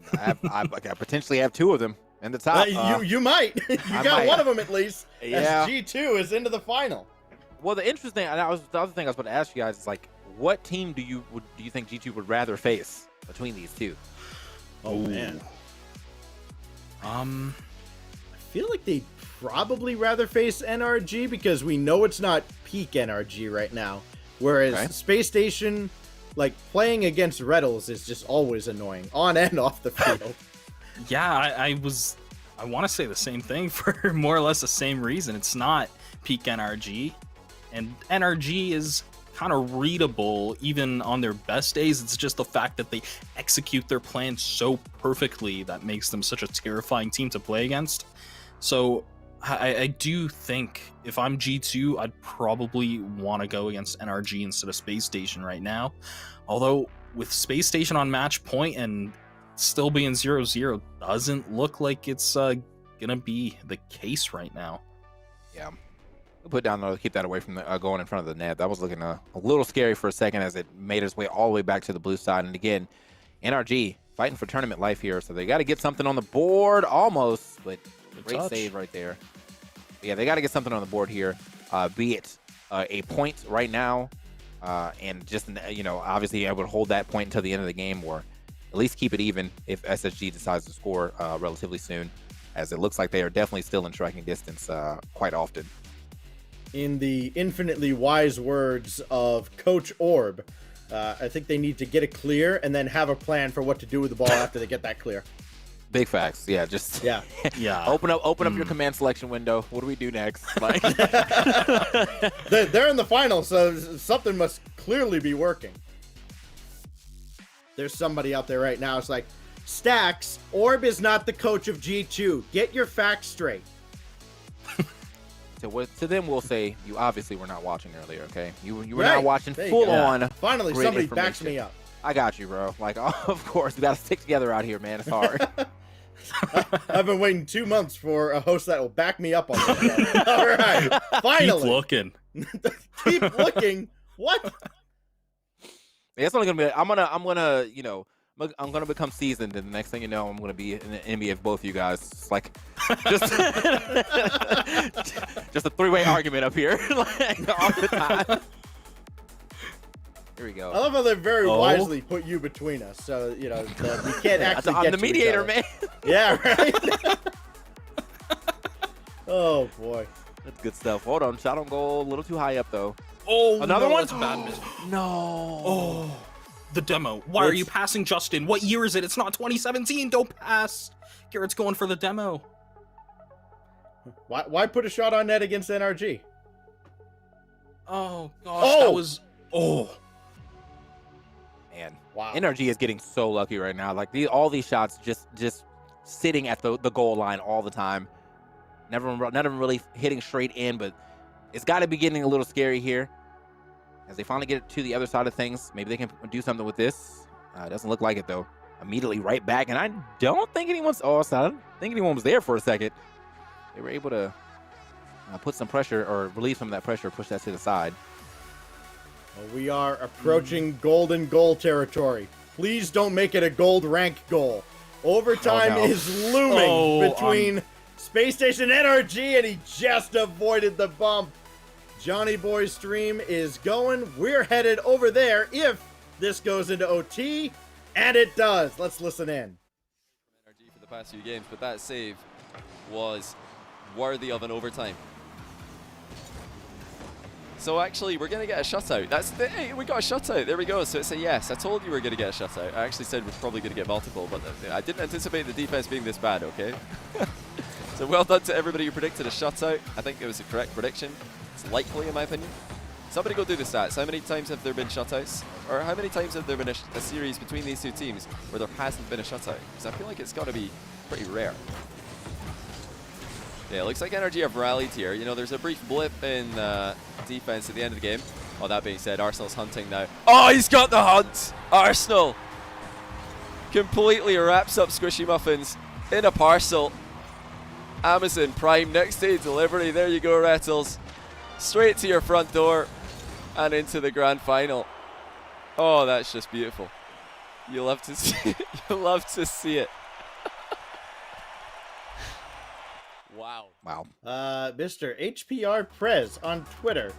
I potentially have 2 of them in the top. You might. You got one of them at least. Yeah. As G2 is into the final. Well, the interesting, and the other thing I was about to ask you guys is like, what team do you think G2 would rather face between these 2? Oh man. I feel like they'd probably rather face NRG because we know it's not peak NRG right now. Whereas Space Station, like playing against Reddles is just always annoying on and off the field. Yeah, I want to say the same thing for more or less the same reason. It's not peak NRG, and NRG is kind of readable even on their best days. It's just the fact that they execute their plan so perfectly that makes them such a terrifying team to play against. So I do think if I'm G2, I'd probably want to go against NRG instead of Space Station right now. Although with Space Station on match point and still being 0-0 doesn't look like it's gonna be the case right now. Yeah, we'll put down keep that away from the going in front of the net. That was looking a little scary for a second as it made its way all the way back to the blue side. And again, NRG fighting for tournament life here, so they got to get something on the board almost, but great touch. save right there. But yeah, they got to get something on the board here, be it a point right now, and just, obviously I would hold that point until the end of the game, or at least keep it even if SSG decides to score relatively soon, as it looks like they are definitely still in striking distance quite often. In the infinitely wise words of Coach Orb, I think they need to get it clear and then have a plan for what to do with the ball after they get that clear. Big facts. Yeah, just yeah. Open up your command selection window. What do we do next? Like, they're in the final, so something must clearly be working. There's somebody out there right now. It's like, Stacks, Orb is not the coach of G2. Get your facts straight. To them, we'll say, you obviously were not watching earlier, okay? You were Right. not watching There you full go. on. Finally, great somebody backs information. me up. I got you, bro. Like, of course, we got to stick together out here, man. It's hard. I've been waiting 2 months for a host that will back me up on this. All right, finally. Keep looking. Keep looking. What? Yeah, it's only gonna be. I'm gonna become seasoned, and the next thing you know, I'm gonna be in the enemy of both of you guys. It's like just just a three-way argument up here, like all the time. Here we go. I love how they very wisely put you between us, so we can't actually. I'm get the to each mediator, other. man. Yeah, right. Oh boy, That's good stuff. Hold on, shot on goal, a little too high up though. Oh, Another no, one? That's a bad miss. No. Oh, the demo. Why are you passing, Justin? What year is it? It's not 2017. Don't pass. Garrett's going for the demo. Why put a shot on net against NRG? Oh gosh, that was. Oh. Man, wow. NRG is getting so lucky right now. Like all these shots just sitting at the goal line all the time. Never really hitting straight in, but it's got to be getting a little scary here. As they finally get to the other side of things, maybe they can do something with this. It doesn't look like it though. Immediately right back, and I don't think anyone's. I don't think anyone was there for a second. They were able to put some pressure or relieve some of that pressure, push that to the side. Well, we are approaching golden goal territory. Please don't make it a gold rank goal. Overtime is looming between Space Station and NRG, and he just avoided the bump. Johnny Boy's stream is going. We're headed over there if this goes into OT, and it does. Let's listen in. NRG for the past few games, but that save was worthy of an overtime. So actually, we're going to get a shutout. Hey, we got a shutout. There we go. So it's a yes. I told you we were going to get a shutout. I actually said we're probably going to get multiple, but I didn't anticipate the defense being this bad, okay? So well done to everybody who predicted a shutout. I think it was a correct prediction. It's likely, in my opinion. Somebody go do the stats. How many times have there been shutouts? Or how many times have there been a series between these two teams where there hasn't been a shutout? Because I feel like it's got to be pretty rare. Yeah, it looks like NRG have rallied here. You know, there's a brief blip in defense at the end of the game. Oh, that being said, Arsenal's hunting now. Oh, he's got the hunt! Arsenal completely wraps up Squishy Muffins in a parcel. Amazon Prime next day delivery. There you go, Rattles. Straight to your front door and into the grand final. Oh, that's just beautiful. You love to see it. You love to see it. Wow. Wow. Mr. HPR Prez on Twitter.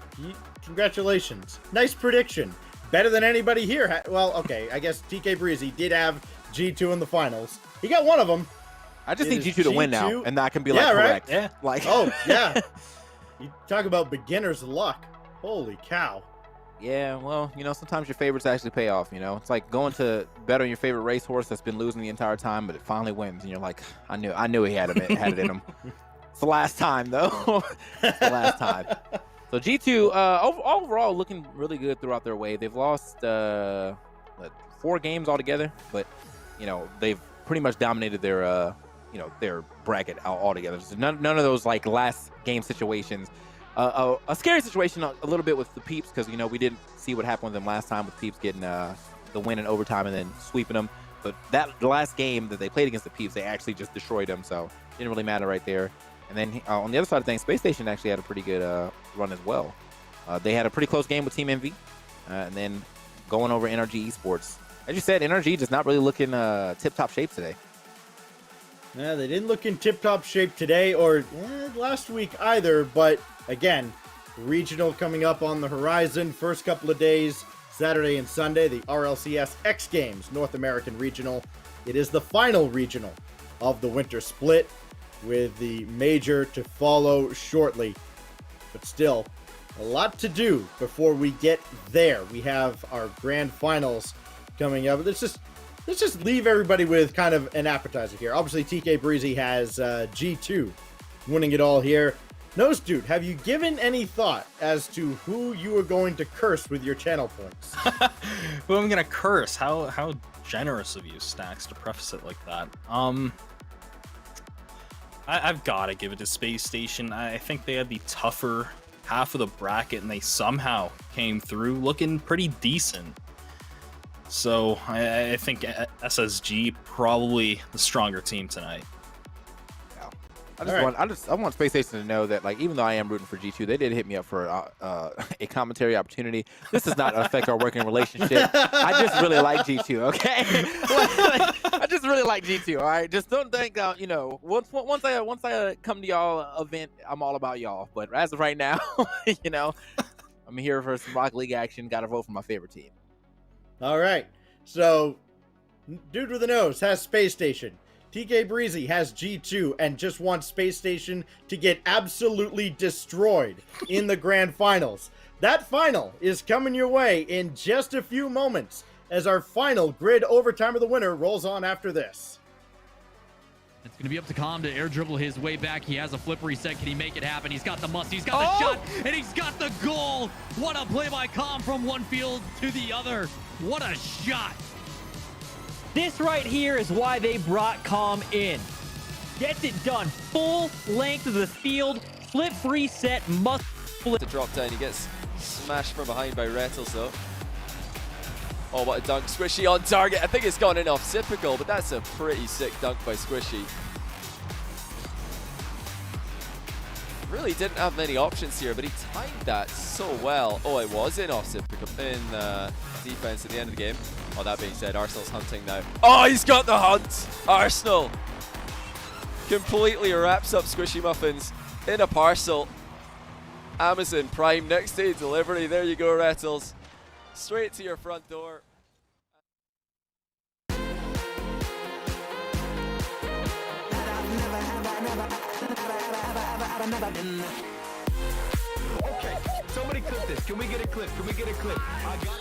Congratulations. Nice prediction. Better than anybody here. Well, okay. I guess TK Breezy did have G2 in the finals. He got one of them. I just need G2 to win now, and that can be like correct. Right? Yeah. Like, oh, yeah. You talk about beginner's luck. Holy cow. Yeah, well, sometimes your favorites actually pay off, It's like going to bet on your favorite racehorse that's been losing the entire time, but it finally wins, and you're like, I knew he had it in him. It's the last time, though. It's the last time. So G2, overall, looking really good throughout their way. They've lost 4 games altogether, but, they've pretty much dominated their bracket altogether. So none of those, like, last game situations. A scary situation a little bit with the Peeps because, we didn't see what happened with them last time with Peeps getting the win in overtime and then sweeping them. But the last game that they played against the Peeps, they actually just destroyed them, so it didn't really matter right there. And then on the other side of things, Space Station actually had a pretty good run as well. They had a pretty close game with Team Envy, and then going over NRG Esports. as you said, NRG just not really looking tip-top shape today. Yeah, they didn't look in tip-top shape today or last week either, but again, regional coming up on the horizon. First couple of days, Saturday and Sunday, the RLCS X Games North American Regional. It is the final regional of the winter split, with the major to follow shortly. But still, a lot to do before we get there. We have our grand finals coming up. Let's just leave everybody with kind of an appetizer here. Obviously, TK Breezy has G2 winning it all here. Nose Dude, have you given any thought as to who you are going to curse with your channel points? Who I'm gonna curse? How generous of you, Stacks, to preface it like that. I've got to give it to Space Station. I think they had the tougher half of the bracket, and they somehow came through looking pretty decent. So I think SSG probably the stronger team tonight. I want Space Station to know that, like, even though I am rooting for G2, they did hit me up for a commentary opportunity. This does not affect our working relationship. I just really like G2, okay? I just really like G2, all right? Just don't think, you know, once I come to y'all event, I'm all about y'all. But as of right now, you know, I'm here for some Rocket League action. Got to vote for my favorite team. All right. So, Dude with the Nose has Space Station. TK Breezy has G2 and just wants Space Station to get absolutely destroyed in the grand finals. That final is coming your way in just a few moments as our final grid overtime of the winner rolls on after this. It's going to be up to Calm to air dribble his way back. He has a flip reset. Can he make it happen? He's got the must. He's got the shot, and he's got the goal. What a play by Calm from one field to the other. What a shot. This right here is why they brought Calm in. Gets it done. Full length of the field. Flip reset. Must flip. To drop down. He gets smashed from behind by Rettles, though. Oh, what a dunk. Squishy on target. I think it's gone in off typical, but that's a pretty sick dunk by Squishy. Really didn't have many options here, but he timed that so well. Oh, it was in off typical in defense at the end of the game. Oh, that being said, Arsenal's hunting now. Oh, he's got the hunt. Arsenal completely wraps up Squishy Muffins in a parcel. Amazon Prime next day delivery. There you go, Rettles. Straight to your front door. Okay, somebody clip this. Can we get a clip? Can we get a clip? I got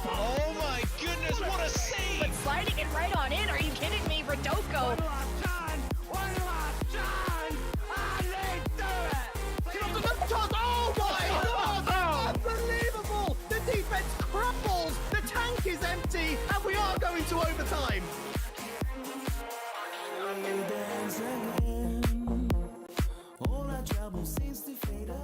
Oh my goodness, what a save! But sliding it right on in, are you kidding me, Rodoko? Oh my God! Unbelievable! The defense crumbles. The tank is empty, and we are going to overtime. All our trouble seems to fade away.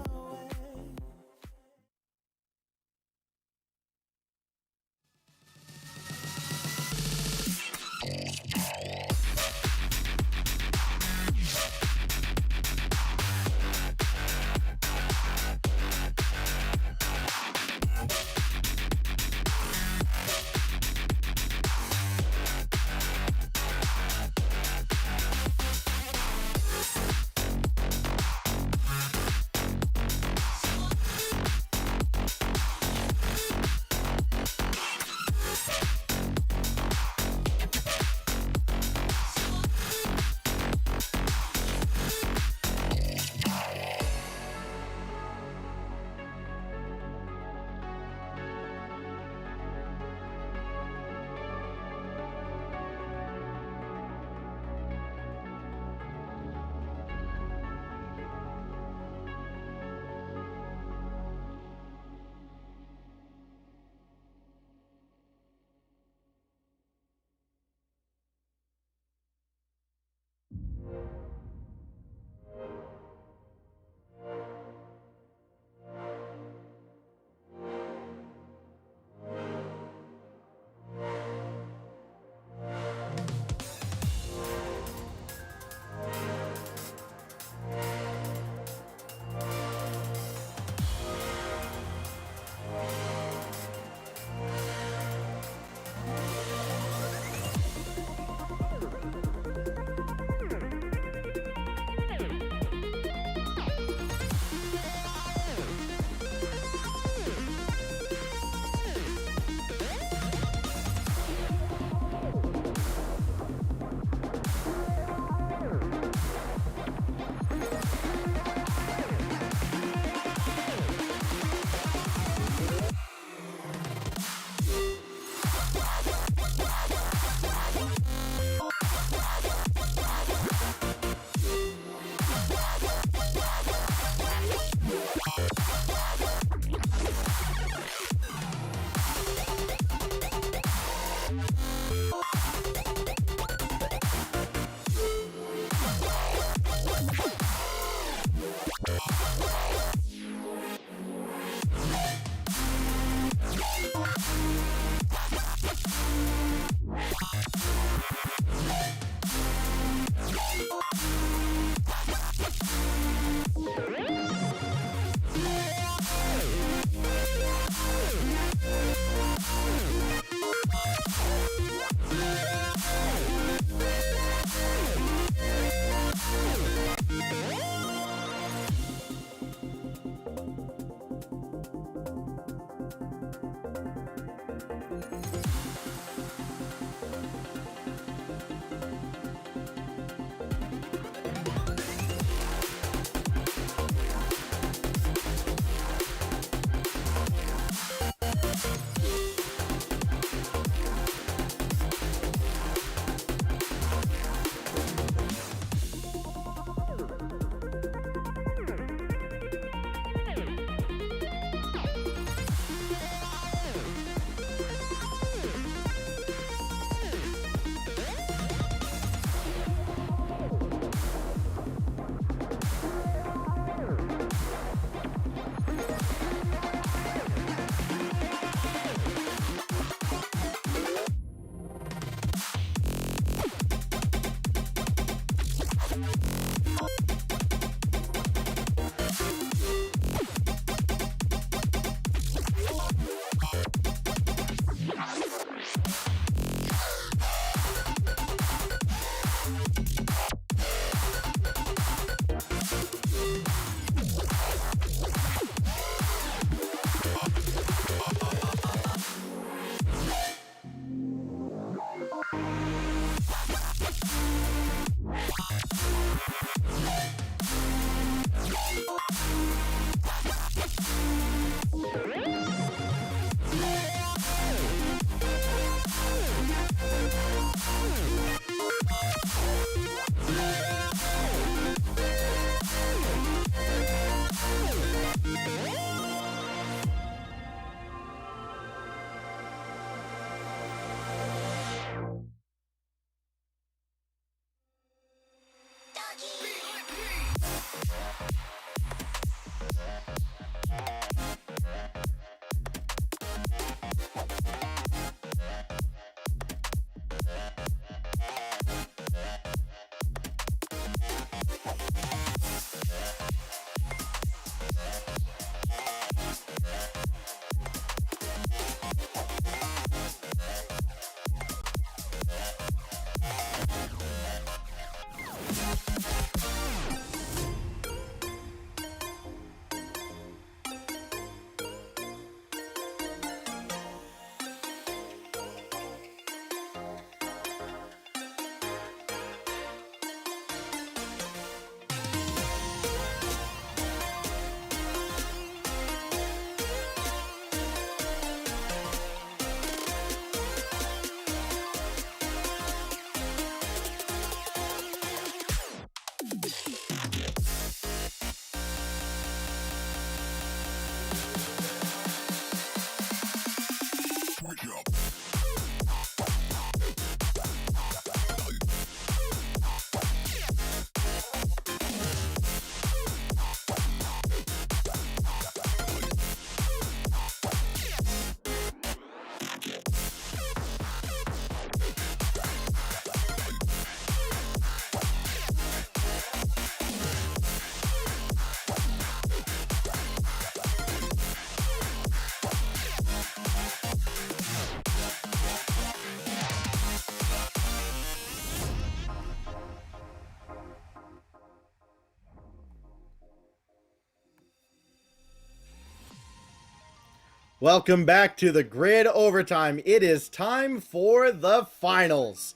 Welcome back to the Grid Overtime. It is time for the finals.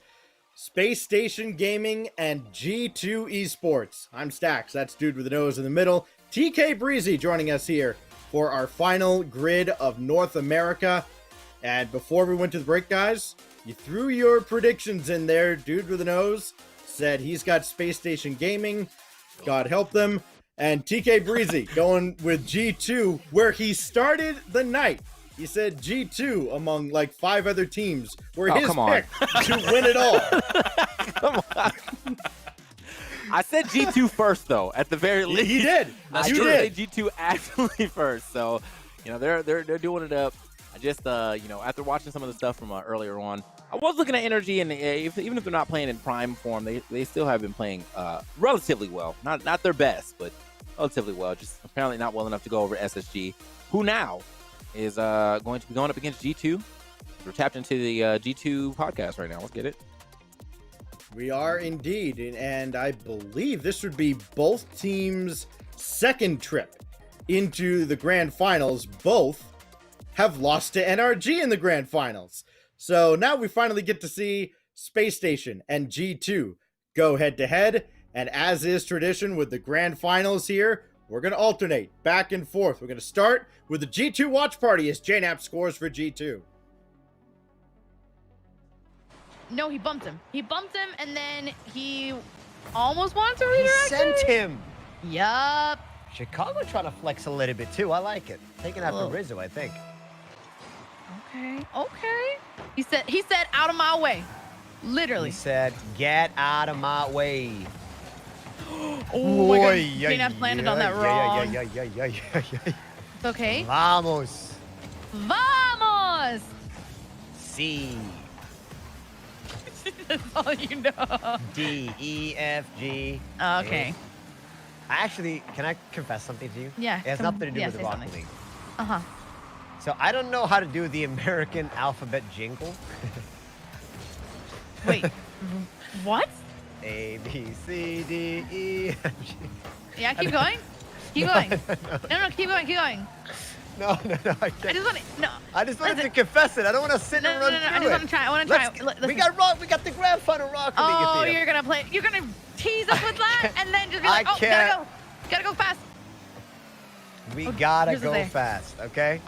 Space Station Gaming and G2 Esports. I'm Stax, that's dude with the nose in the middle. TK Breezy joining us here for our final grid of North America. And before we went to the break, guys, you threw your predictions in there. Dude with the nose said he's got Space Station Gaming. God help them. And TK Breezy going with G2, where he started the night. He said G2 among like 5 other teams were his pick to win it all. Come on. I said G2 first, though, at the very least. He did. I You did did. say G2 actually first. So, you know, they're doing it up. I just, you know, after watching some of the stuff from earlier on, I was looking at Energy, and even if they're not playing in prime form, they still have been playing relatively well. Not their best, but relatively well. Just apparently not well enough to go over SSG, who now is going to be going up against G2. We're tapped into the G2 podcast right now. Let's get it. We are indeed, and I believe this would be both teams' second trip into the grand finals. Both have lost to NRG in the grand finals. So now we finally get to see Space Station and G2 go head to head. And as is tradition with the grand finals here, we're going to alternate back and forth. We're going to start with the G2 watch party as JNAP scores for G2. No, he bumped him. He bumped him, and then he almost wanted to redirect. He sent him. Yup. Chicago trying to flex a little bit too. I like it. Taking after Whoa. Rizzo, I think. Okay. He said, out of my way. Literally. He said, get out of my way. Oh my God. JNAP landed on that wrong. Yeah. It's okay. Vamos. Vamos. C. That's all you know. D, E, F, G. Okay. H. Actually, can I confess something to you? Yeah. It has nothing to do with the say Rocket something. League. Uh-huh. So I don't know how to do the American alphabet jingle. Wait. What? A, B, C, D, E, F, G. Yeah, keep going. Keep going. No, keep going. Keep going. No, I can't. I just want to, no. I just wanted to confess it. I don't want to sit and run through I just want to try. I want to try. We got the grand final Rocket League. Oh, you're going to tease us with that and then just be like, gotta go fast. We gotta here's the go thing. fast, okay?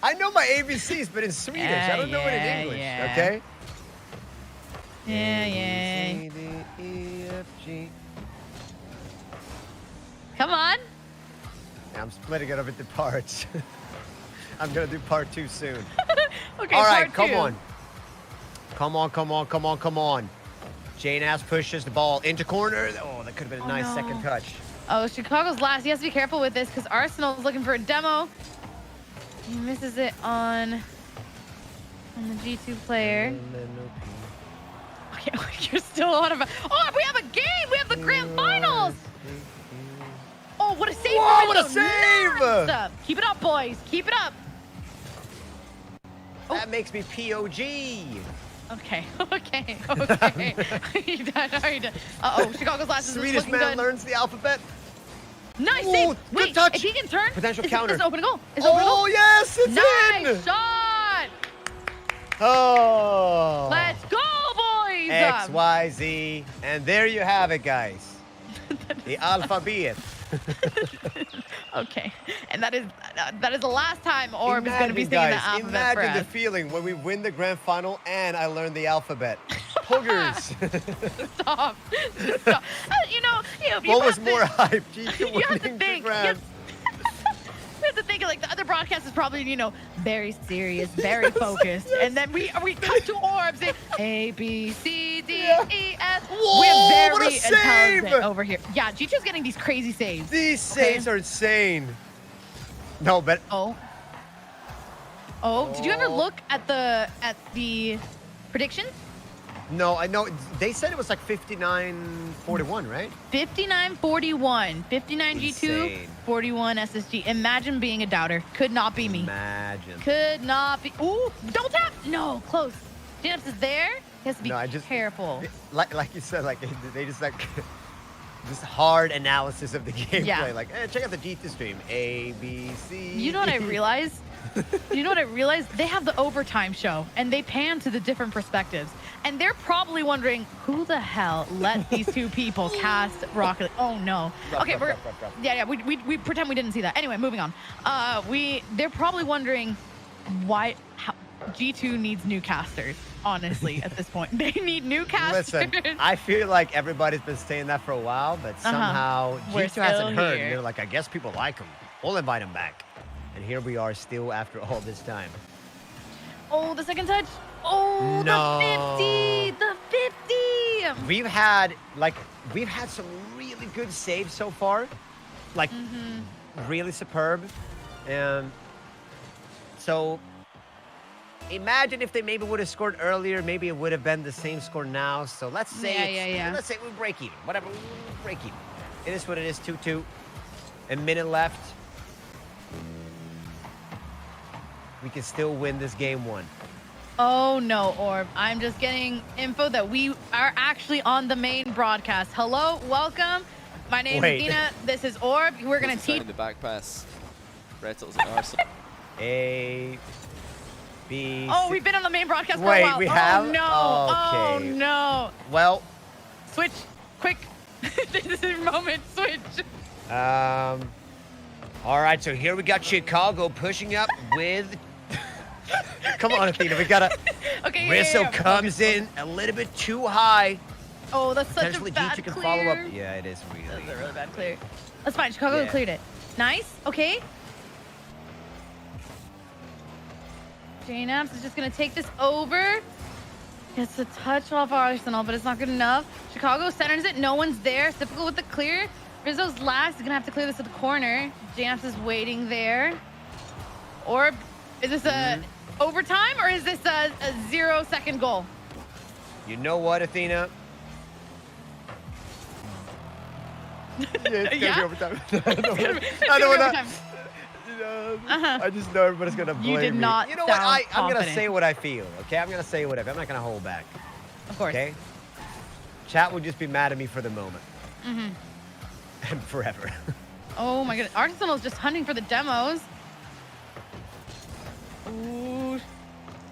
I know my ABCs, but in Swedish. I don't know it in English, okay? Yeah. C, D, E, F, G. Come on. I'm splitting it up into parts. I'm gonna do part 2 soon. Okay, all right, part 2. Come on. Come on. JNAS pushes the ball into corner. Oh, that could have been a Oh, nice no. second touch. Oh, Chicago's last. He has to be careful with this because Arsenal's looking for a demo. He misses it on the G2 player. Okay, you're still on a. Oh, we have a game. We have the grand finals. Oh, what a save! Whoa, from what a Rizzo. save! Nice. Keep it up, boys. Keep it up. That makes me POG. Okay, okay, okay. Uh-oh, Chicago's last is Swedish looking man good. learns the alphabet. Nice Ooh, save. good Wait, touch. if he can turn, Potential is counter. It's open goal. It's open Oh, goal. yes, it's nice in. shot. Oh. Let's go, boys. X, Y, Z. And there you have it, guys. The alphabet. Okay, and that is the last time Orb is going to be singing the alphabet for Imagine the us. feeling when we win the grand final and I learn the alphabet. Poggers. Stop. You know, What was have more to, hype? G2 you have to winning the think. grand. We have to think like the other broadcast is probably, very serious, very focused. And then we cut to Orbs and A, B, C, D, E, F. Whoa, We're what a very save! intelligent over here. Yeah, G2's getting these crazy saves. These saves are insane. No, but Oh, did you ever look at the predictions? no, I know they said it was like 59-41, right? 59-41. 59 G2, Insane. 41 SSG. Imagine being a doubter. Could not be me. Imagine. Could not be. Ooh, double tap. No, close. Janaps is there. He has to be No, I just- careful. Like you said, like they just like just hard analysis of the gameplay. Yeah. Like, check out the G2 stream. A, B, C. You know what I realized? They have the overtime show, and they pan to the different perspectives. And they're probably wondering, who the hell let these two people cast Rocket League? Oh, no. Okay, we're... Yeah, we pretend we didn't see that. Anyway, moving on. They're probably wondering how G2 needs new casters, honestly, at this point. They need new casters. Listen, I feel like everybody's been saying that for a while, but somehow We're G2 hasn't still heard. here. And they're like, I guess people like him. We'll invite him back. And here we are still after all this time. Oh, the second touch. Oh, No. the 50. The 50. We've had some really good saves so far. Like, really superb. And so, imagine if they maybe would have scored earlier, maybe it would have been the same score now. So let's say let's say we break even. Whatever, we break even. It is what it is, 2-2. A minute left. We can still win this game 1. Oh no, Orb. I'm just getting info that we are actually on the main broadcast. Hello, welcome. My name is Dina. This is Orb. We're gonna teach. The back pass. Rettles and Arsenal. A, B. Oh, we've been on the main broadcast for Wait, a while. we have? Oh no. Okay. Oh no. Well. Switch, quick. This is your moment. Switch. All right, so here we got Chicago pushing up with. Come on, Athena, we gotta. Okay. Rizzo comes in a little bit too high. Oh, that's such a Potentially bad G2 can clear. follow up. Yeah, it is really. That's a really bad clear. That's fine. Chicago Yeah. cleared it. Nice. Okay. J-Naps is just gonna take this over. Gets a touch off Arsenal, but it's not good enough. Chicago centers it. No one's there. It's difficult with the clear. Rizzo's last. He's gonna have to clear this to the corner. J-Naps is waiting there. Or is this a overtime or is this a 0-second goal? You know what, Athena? Yeah, it's gonna Yeah? be overtime. It's I gonna don't be wanna. overtime. I just know everybody's gonna blame did me. not You know what? sound I'm gonna confident. say what I feel. Okay, I'm gonna say whatever. I'm not gonna hold back. Of course. Okay. Chat will just be mad at me for the moment Mm-hmm. and forever. Oh my goodness. Arsenal's just hunting for the demos. Ooh.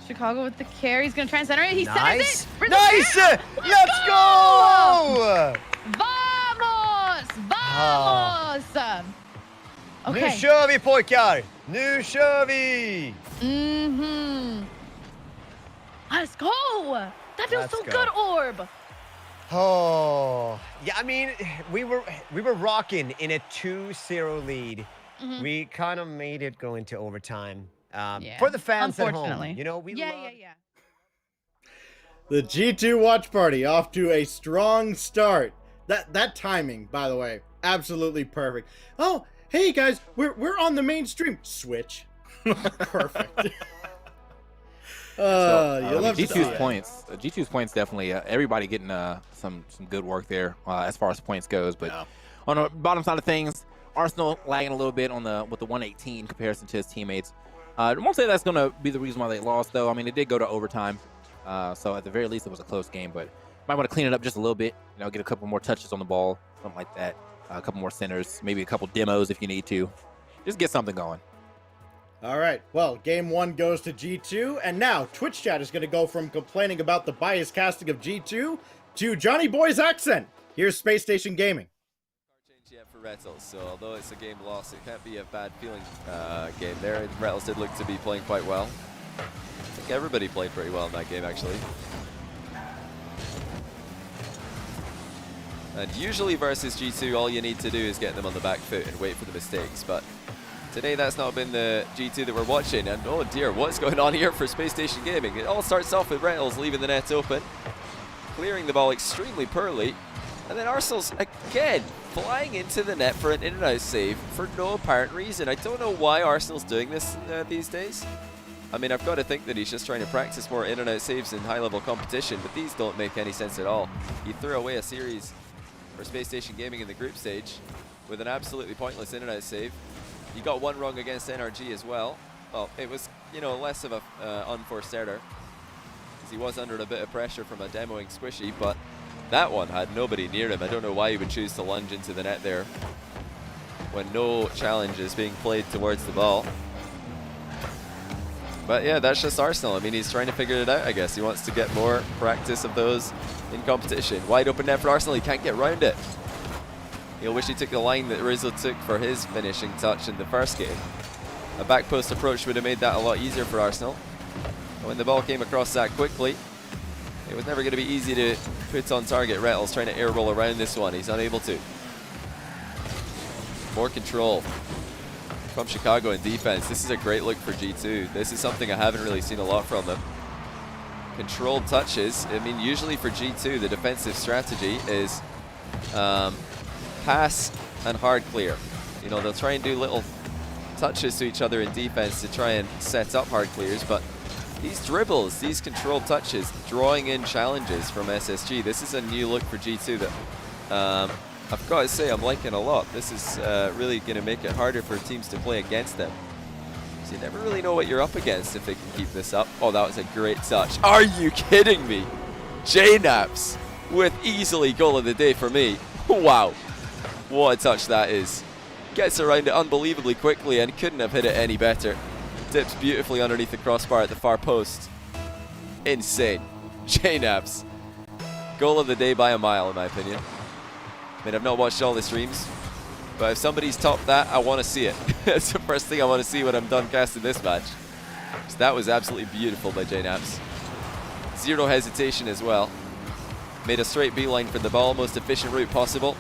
Chicago with the carry. He's going to try and center it. He Nice. centers it. Rizzo Nice. there. Let's go. Vamos! Vamos! Nu Okay. kör vi pojkar! Nu kör vi! Mm-hmm. Let's go! That feels Let's so go. good, Orb. Oh, yeah, I mean, we were rocking in a 2-0 lead. Mhm. We kind of made it go into overtime. Yeah, For the fans at unfortunately. home, you know, we Yeah, love yeah. The G2 watch party off to a strong start. That timing, by the way, absolutely perfect. Oh, hey guys, we're on the main stream. Switch. Perfect. You love to see G2's it. points. G2's points definitely. Everybody getting some good work there as far as points goes. But on the bottom side of things, Arsenal lagging a little bit on with the 118 comparison to his teammates. I won't say that's going to be the reason why they lost, though. I mean, it did go to overtime, so at the very least, it was a close game. But might want to clean it up just a little bit. You know, get a couple more touches on the ball, something like that. A couple more centers, maybe a couple demos if you need to. Just get something going. All right, well, game 1 goes to G2, and now Twitch chat is going to go from complaining about the biased casting of G2 to Johnny Boy's accent. Here's Space Station Gaming. Change yet for Rettles, so although it's a game loss, it can't be a bad feeling game there. Rettles did look to be playing quite well. I think everybody played pretty well in that game, actually. And usually versus G2, all you need to do is get them on the back foot and wait for the mistakes, but today that's not been the G2 that we're watching, and oh dear, what's going on here for Space Station Gaming? It all starts off with Reynolds leaving the net open, clearing the ball extremely poorly, and then Arsenal's again flying into the net for an in and out save for no apparent reason. I don't know why Arsenal's doing this these days. I mean, I've got to think that he's just trying to practice more in and out saves in high level competition, but these don't make any sense at all. He threw away a series for Space Station Gaming in the group stage with an absolutely pointless in and out save. He got one wrong against NRG as well. Well, it was, you know, less of a unforced error, because he was under a bit of pressure from a demoing Squishy, but that one had nobody near him. I don't know why he would choose to lunge into the net there when no challenge is being played towards the ball. But yeah, that's just Arsenal. I mean, he's trying to figure it out, I guess. He wants to get more practice of those in competition. Wide open net for Arsenal. He can't get around it. He'll wish he took the line that Rizzo took for his finishing touch in the first game. A back post approach would have made that a lot easier for Arsenal. When the ball came across that quickly, it was never going to be easy to put on target. Rettles trying to air roll around this one. He's unable to. More control from Chicago in defense. This is a great look for G2. This is something I haven't really seen a lot from them. Controlled touches. I mean, usually for G2, the defensive strategy is pass and hard clear. You know, they'll try and do little touches to each other in defense to try and set up hard clears, but these dribbles, these controlled touches, drawing in challenges from SSG, this is a new look for G2 that I've got to say I'm liking a lot. This is really going to make it harder for teams to play against them. So you never really know what you're up against if they can keep this up. Oh, that was a great touch. Are you kidding me? J-Naps with easily goal of the day for me. Wow. What a touch that is. Gets around it unbelievably quickly and couldn't have hit it any better. Dips beautifully underneath the crossbar at the far post. Insane. J-Naps. Goal of the day by a mile, in my opinion. I mean, I've not watched all the streams, but if somebody's topped that, I want to see it. That's the first thing I want to see when I'm done casting this match. So that was absolutely beautiful by J-Naps. Zero hesitation as well. Made a straight beeline for the ball, most efficient route possible.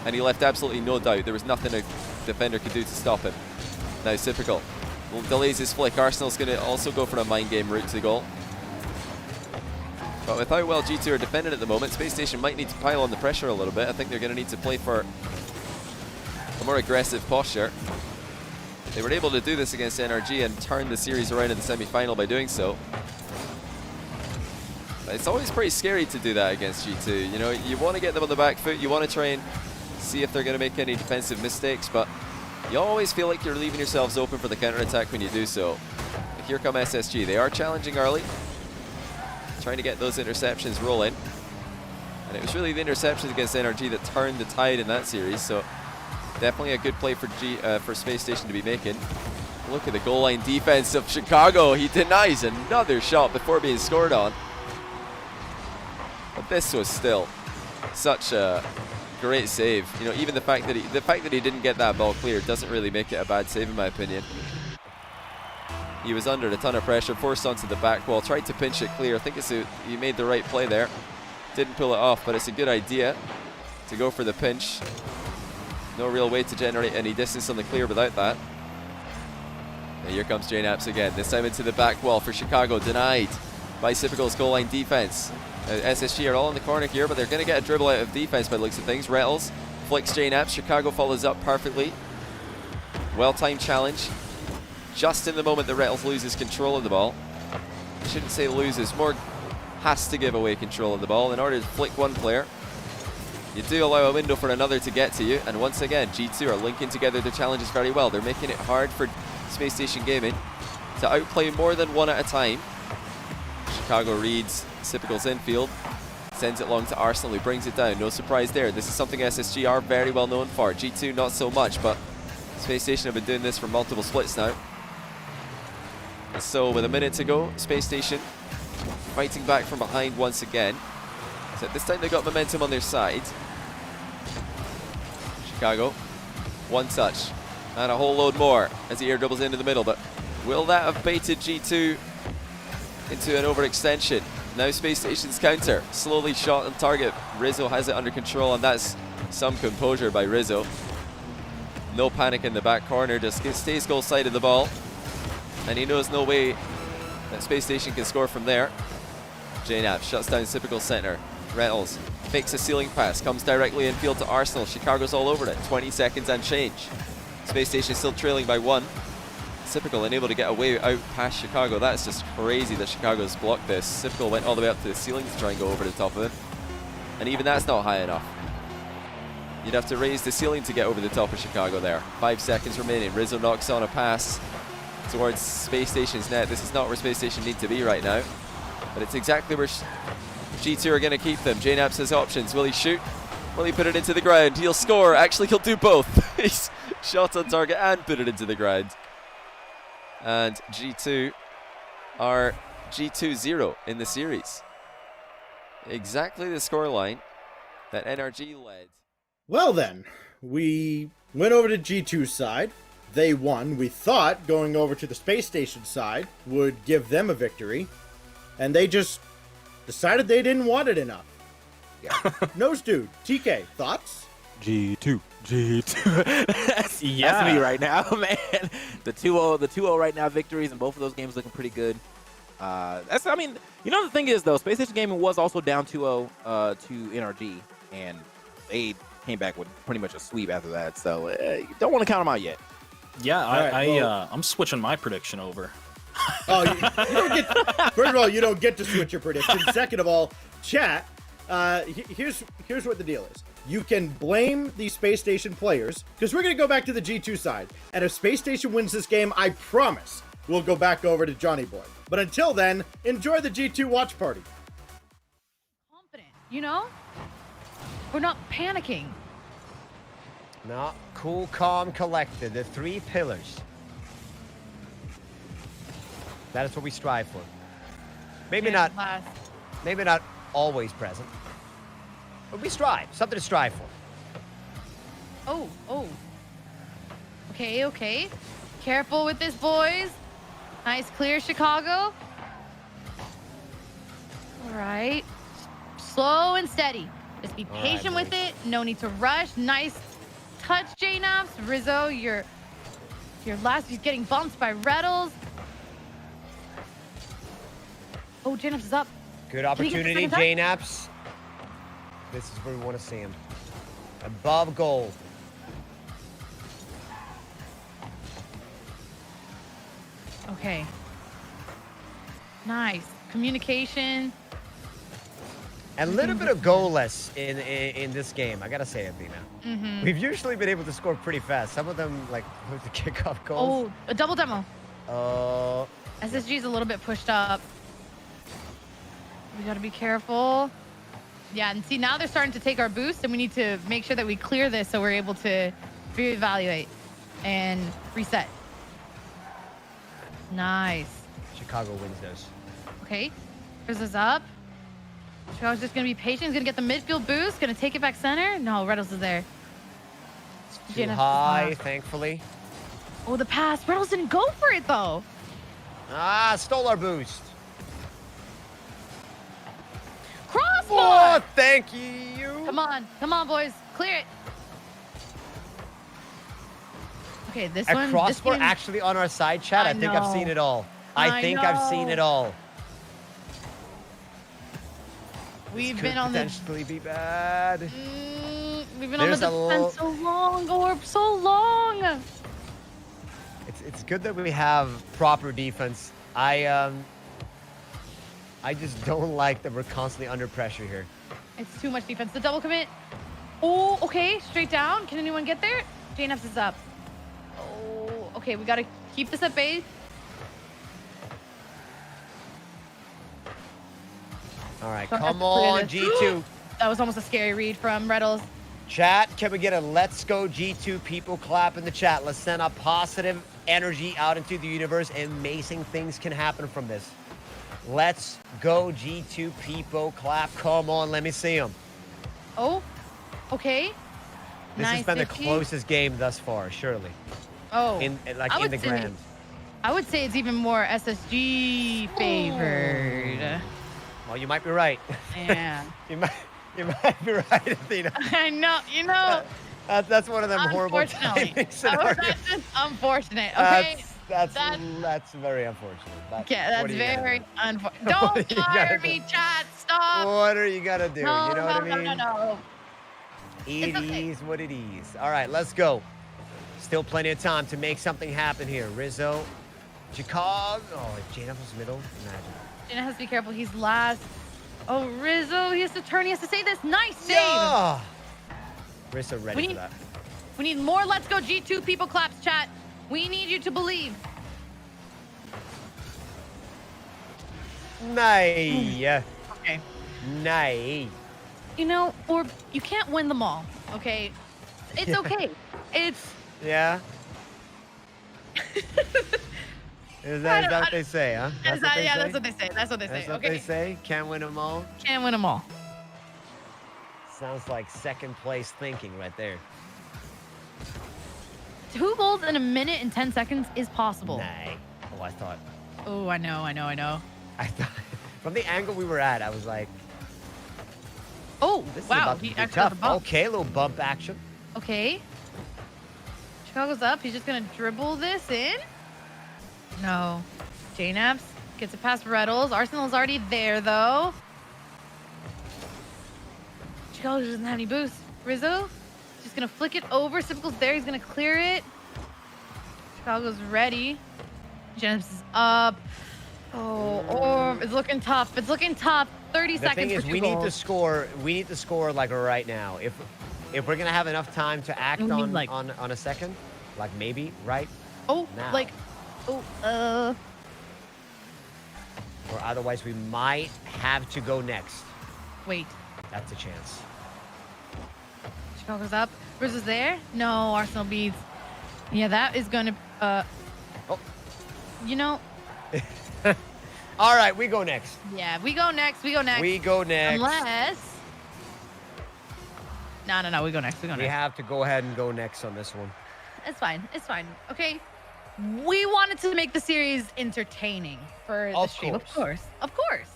And he left absolutely no doubt. There was nothing a defender could do to stop him. Now Typical delays his flick. Arsenal's going to also go for a mind game route to goal. But with how well G2 are defended at the moment, Space Station might need to pile on the pressure a little bit. I think they're going to need to play for a more aggressive posture. They were able to do this against NRG and turn the series around in the semi-final by doing so. But it's always pretty scary to do that against G2. You know, you want to get them on the back foot. You want to try and see if they're going to make any defensive mistakes, but you always feel like you're leaving yourselves open for the counter-attack when you do so. But here come SSG. They are challenging early, trying to get those interceptions rolling. And it was really the interceptions against NRG that turned the tide in that series, so definitely a good play for Space Station to be making. Look at the goal line defense of Chicago. He denies another shot before being scored on. But this was still such a great save. You know, even the fact that he didn't get that ball clear doesn't really make it a bad save in my opinion. He was under a ton of pressure, forced onto the back wall, tried to pinch it clear. I think he made the right play there. Didn't pull it off, but it's a good idea to go for the pinch. No real way to generate any distance on the clear without that. And here comes J-Naps again, this time into the back wall for Chicago, denied by Typical's goal line defense. SSG are all in the corner here, but they're going to get a dribble out of defense by the looks of things. Rettles flicks JNAP. Chicago follows up perfectly. Well-timed challenge. Just in the moment that Rettles loses control of the ball. I shouldn't say loses, more has to give away control of the ball in order to flick one player. You do allow a window for another to get to you, and once again, G2 are linking together their challenges very well. They're making it hard for Space Station Gaming to outplay more than one at a time. Chicago reads Sipical's infield, sends it long to Arsenal, who brings it down. No surprise there. This is something SSG are very well known for. G2 not so much, but Space Station have been doing this for multiple splits now. So with a minute to go, Space Station fighting back from behind once again. So this time they got momentum on their side. Chicago, one touch, and a whole load more as the air dribbles into the middle, but will that have baited G2 into an overextension? Now Space Station's counter, slowly shot on target. Rizzo has it under control, and that's some composure by Rizzo. No panic in the back corner, just stays goal side of the ball. And he knows no way that Space Station can score from there. JNAP shuts down Typical center. Reynolds fakes a ceiling pass, comes directly infield to Arsenal. Chicago's all over it, 20 seconds and change. Space Station still trailing by 1. Typical unable to get away out past Chicago. That's just crazy that Chicago's blocked this. Typical went all the way up to the ceiling to try and go over the top of it. And even that's not high enough. You'd have to raise the ceiling to get over the top of Chicago there. 5 seconds remaining. Rizzo knocks on a pass towards Space Station's net. This is not where Space Station need to be right now, but it's exactly where G2 are going to keep them. JNAPS has options. Will he shoot? Will he put it into the ground? He'll score. Actually, he'll do both. He's shot on target and put it into the ground. And G2 are G2-0 in the series. Exactly the scoreline that NRG led. Well then, we went over to G2's side. They won. We thought going over to the Space Station side would give them a victory, and they just decided they didn't want it enough. Yeah. Nose dude, TK, thoughts? G2. That's me right now, man. The 2-0 right now victories, and both of those games looking pretty good. I mean, you know, the thing is though, Space Station Gaming was also down 2-0 to NRG, and they came back with pretty much a sweep after that. So you don't want to count them out yet. Yeah, I'm switching my prediction over. Oh, you don't get. First of all, you don't get to switch your prediction. Second of all, chat. Here's what the deal is. You can blame the Space Station players because we're gonna go back to the G2 side, and if Space Station wins this game, I promise we'll go back over to Johnny Boy. But until then, enjoy the G2 watch party. Confident, you know? We're not panicking. No, cool, calm, collected. The 3 pillars. That is what we strive for. Maybe not always present, but we strive. Something to strive for. Oh. Okay. Careful with this, boys. Nice clear, Chicago. All right. Slow and steady. Just be patient with it. No need to rush. Nice touch, JNAPS. Rizzo, your last, he's getting bumped by Rettles. Oh, JNAPS is up. Good opportunity, JNAPS. This is where we want to see him. Above goal. Okay. Nice. Communication. And a little bit of goalless in this game, I gotta say it, Bina. Mm-hmm. We've usually been able to score pretty fast. Some of them, like, with the kickoff goals. Oh, a double demo. Oh. SSG's a little bit pushed up. We gotta be careful. Yeah, and see, now they're starting to take our boost, and we need to make sure that we clear this so we're able to reevaluate and reset. Nice. Chicago wins those. Okay, here's this up. Chicago's just gonna be patient. He's gonna get the midfield boost. Gonna take it back center. No, Reynolds is there. Too high, thankfully. Oh, the pass. Reynolds didn't go for it though. Stole our boost. Crossbar! Oh, thank you. Come on, boys. Clear it. Okay, this one. Crossbar this actually on our side, chat. I think I've seen it all. I think I've seen it all. We've could been on the potentially be bad. we've been on the defense so long, Orb, so long. It's good that we have proper defense. I just don't like that we're constantly under pressure here. It's too much defense. The double commit. Oh, okay. Straight down. Can anyone get there? JNFs is up. Oh, okay. We got to keep this at bay. All right, Don't have come to clear on, this. G2. That was almost a scary read from Reddles. Chat, can we get a let's go G2 people clap in the chat? Let's send a positive energy out into the universe, and amazing things can happen from this. Let's go G2 people clap. Come on, let me see them. Oh, okay. This nice has been the 50. closest game thus far, surely. Oh, in I the would say- grand. I would say it's even more SSG favored. Well, you might be right. Yeah. you might be right, Athena. I know, you know. That's one of them horrible Unfortunately. timing Oh, scenarios. that's just unfortunate. Okay. That's very unfortunate. But Yeah, what that's are you gonna very do? unfortunate. What Don't are you fire gonna me, do? chat. Stop. What are you gonna do? No, you know what I no, mean? no. It is what it is. All right, let's go. Still plenty of time to make something happen here. Rizzo, Chicago. Oh, Jane was middle. Imagine. Jenna has to be careful. He's last. Oh, Rizzo. He has to turn. He has to save this. Nice save. Yeah. Rizzo ready We for need- that. We need more Let's Go G2 people claps, chat. We need you to believe. Nay. Okay. Nay. You know, or you can't win them all, okay? It's okay. It's... Yeah. Is that what they say, huh? That's what they say? that's what they say. That's what they That's say. what Okay. they say? Can't win them all? Can't win them all. Sounds like second place thinking right there. 2 goals in a minute and 10 seconds is possible. Nay. Oh, I thought. Oh, I know. I thought. From the angle we were at, I was like, Oh, this is wow. about to He be actually got tough. the bump. Okay, a little bump action. Okay. Chicago's up. He's just going to dribble this in. No. JNAPS gets it past Reddles. Arsenal's already there, though. Chicago doesn't have any boost. Rizzo just going to flick it over. Sipicle's there. He's going to clear it. Chicago's ready. JNAPS is up. Oh, Orb is looking tough. It's looking tough. 30 The seconds thing is, for 2 we need to goals. score. We need to score like right now. If we're gonna have enough time to act We need, on like- on a second, like maybe right Oh, now. like, oh, or otherwise we might have to go next. wait. That's a chance. Chicago's up. Rizzo's there. No, Arsenal beats. Yeah, that is gonna. You know. All right, we go next. Yeah, we go next. We go next. We go next. Unless. No. We go next. We go We next. have to go ahead and go next on this one. It's fine. It's fine. Okay. We wanted to make the series entertaining for the Of stream. Of course. course. Of course.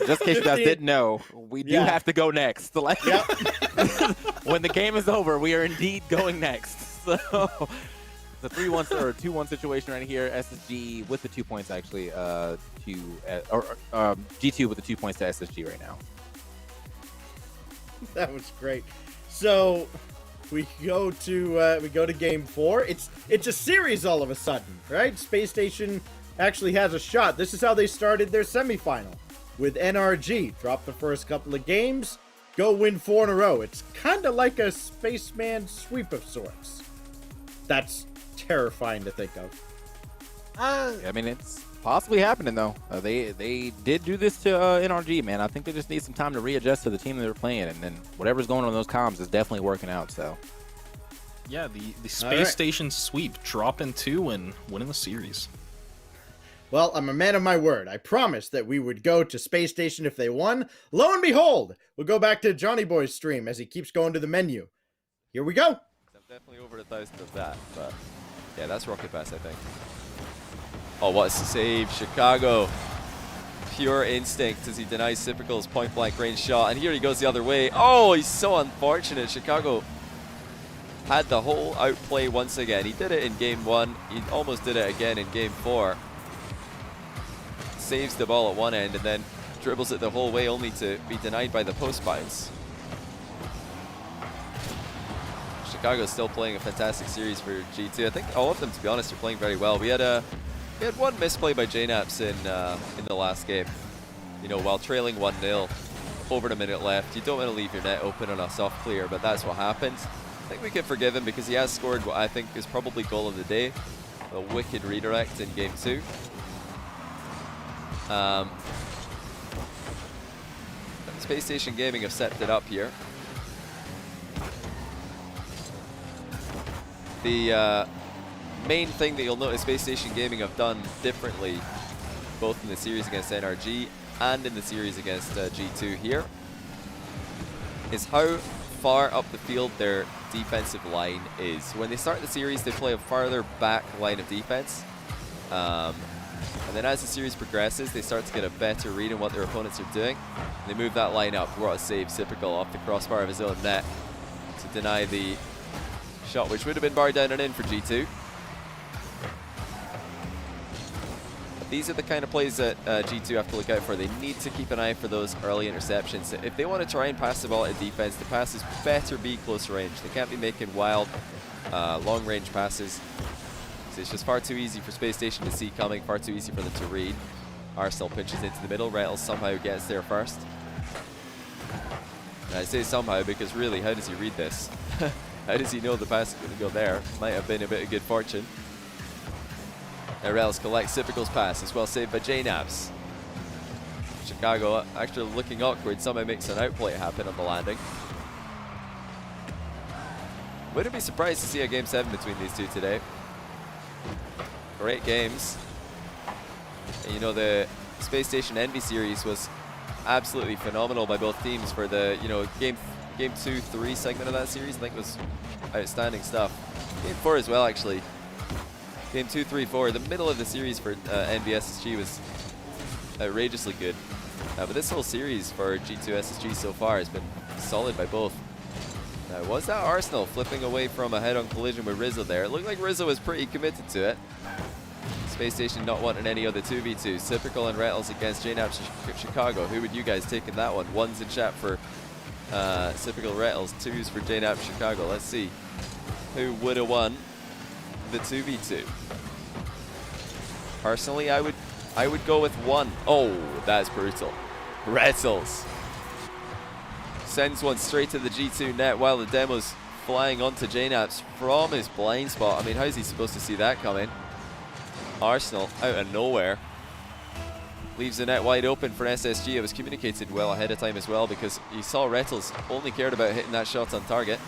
Just in case you guys didn't know, we do have to go next. Like, when the game is over, we are indeed going next. So it's a 3-1 or a 2-1 situation right here. SSG with the 2 points actually G2 with the 2 points to SSG right now. That was great. So we go to game 4. It's a series all of a sudden, right? Space Station actually has a shot. This is how they started their semifinal, with NRG. Drop the first couple of games, go win 4 in a row. It's kind of like a spaceman sweep of sorts. That's terrifying to think of. I mean, it's possibly happening though. They did do this to NRG, man. I think they just need some time to readjust to the team they're playing, and then whatever's going on in those comms is definitely working out. So Yeah, the Space Station sweep, dropping 2 and winning the series. Well, I'm a man of my word. I promised that we would go to Space Station if they won. Lo and behold, we'll go back to Johnny Boy's stream as he keeps going to the menu. Here we go. I'm definitely over 1,000 of that, but yeah, that's Rocket Pass, I think. Oh, what a save, Chicago. Pure instinct as he denies Sipicle's point-blank range shot, and here he goes the other way. Oh, he's so unfortunate. Chicago had the whole outplay once again. He did it in game 1. He almost did it again in game 4. Saves the ball at one end and then dribbles it the whole way only to be denied by the post bounce. Chicago's still playing a fantastic series for G2. I think all of them, to be honest, are playing very well. We had one misplay by JNaps in the last game. You know, while trailing 1-0, over a minute left, you don't want to leave your net open on a soft clear, but that's what happened. I think we can forgive him because he has scored what I think is probably goal of the day, a wicked redirect in game 2. Space Station Gaming have set it up here. The main thing that you'll notice Space Station Gaming have done differently, both in the series against NRG and in the series against G2 here, is how far up the field their defensive line is. When they start the series, they play a farther back line of defense. And then as the series progresses, they start to get a better read on what their opponents are doing. And they move that line up. What a save, Typical, off the crossbar of his own net to deny the shot, which would have been barred down and in for G2. These are the kind of plays that G2 have to look out for. They need to keep an eye for those early interceptions. If they want to try and pass the ball at defense, the passes better be close range. They can't be making wild, long-range passes. It's just far too easy for Space Station to see coming, far too easy for them to read. Arsenal pinches into the middle. Rettles somehow gets there first. And I say somehow because really, how does he read this? How does he know the pass is going to go there? Might have been a bit of good fortune. Now Rettles collects Typical's pass. It's well saved by JNaps. Chicago actually looking awkward. Somehow makes an outplay happen on the landing. Wouldn't be surprised to see a Game 7 between these two today. Great games. And you know, the Space Station Envy series was absolutely phenomenal by both teams for the, you know, game 2-3 segment of that series. I think it was outstanding stuff. Game 4 as well, actually. Game 2-3-4, the middle of the series for Envy SSG was outrageously good. But this whole series for G2 SSG so far has been solid by both. Now, was that Arsenal flipping away from a head-on collision with Rizzo there? It looked like Rizzo was pretty committed to it. Space Station not wanting any other 2v2s. Typical and Rettles against JNaps Chicago. Who would you guys take in that one? Ones in chat for Typical Rettles, 2s for JNaps Chicago. Let's see who would have won the 2v2. Personally, I would go with 1. Oh, that's brutal. Rettles sends one straight to the G2 net while the demo's flying onto JNaps from his blind spot. I mean, how's he supposed to see that coming? Arsenal, out of nowhere, leaves the net wide open for SSG. It was communicated well ahead of time as well because he saw Rettles only cared about hitting that shot on target.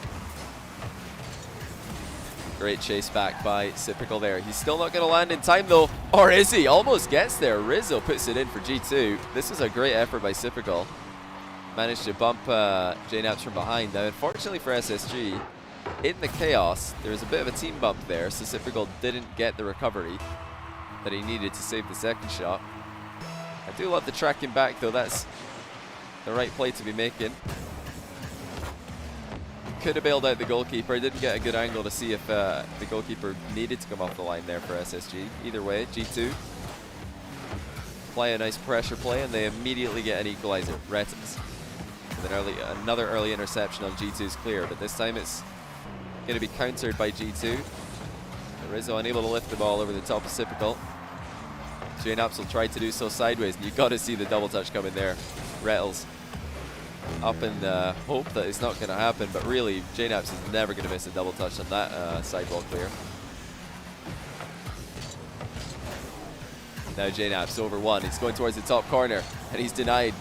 Great chase back by Typical there. He's still not going to land in time though. Or is he? Almost gets there. Rizzo puts it in for G2. This is a great effort by Typical. Managed to bump JNaps from behind. Now, unfortunately for SSG, in the chaos, there was a bit of a team bump there, so Typical didn't get the recovery that he needed to save the second shot. I do love the tracking back, though. That's the right play to be making. Could have bailed out the goalkeeper. Didn't get a good angle to see if the goalkeeper needed to come off the line there for SSG. Either way, G2 play a nice pressure play, and they immediately get an equalizer. Rettles. Another early interception on G2's clear, but this time it's going to be countered by G2. Rizzo unable to lift the ball over the top of Typical. JNaps will try to do so sideways, and you've got to see the double touch coming there. Rettles up in hope that it's not going to happen, but really JNaps is never going to miss a double touch on that sidewall clear. Now JNaps over 1. He's going towards the top corner, and he's denied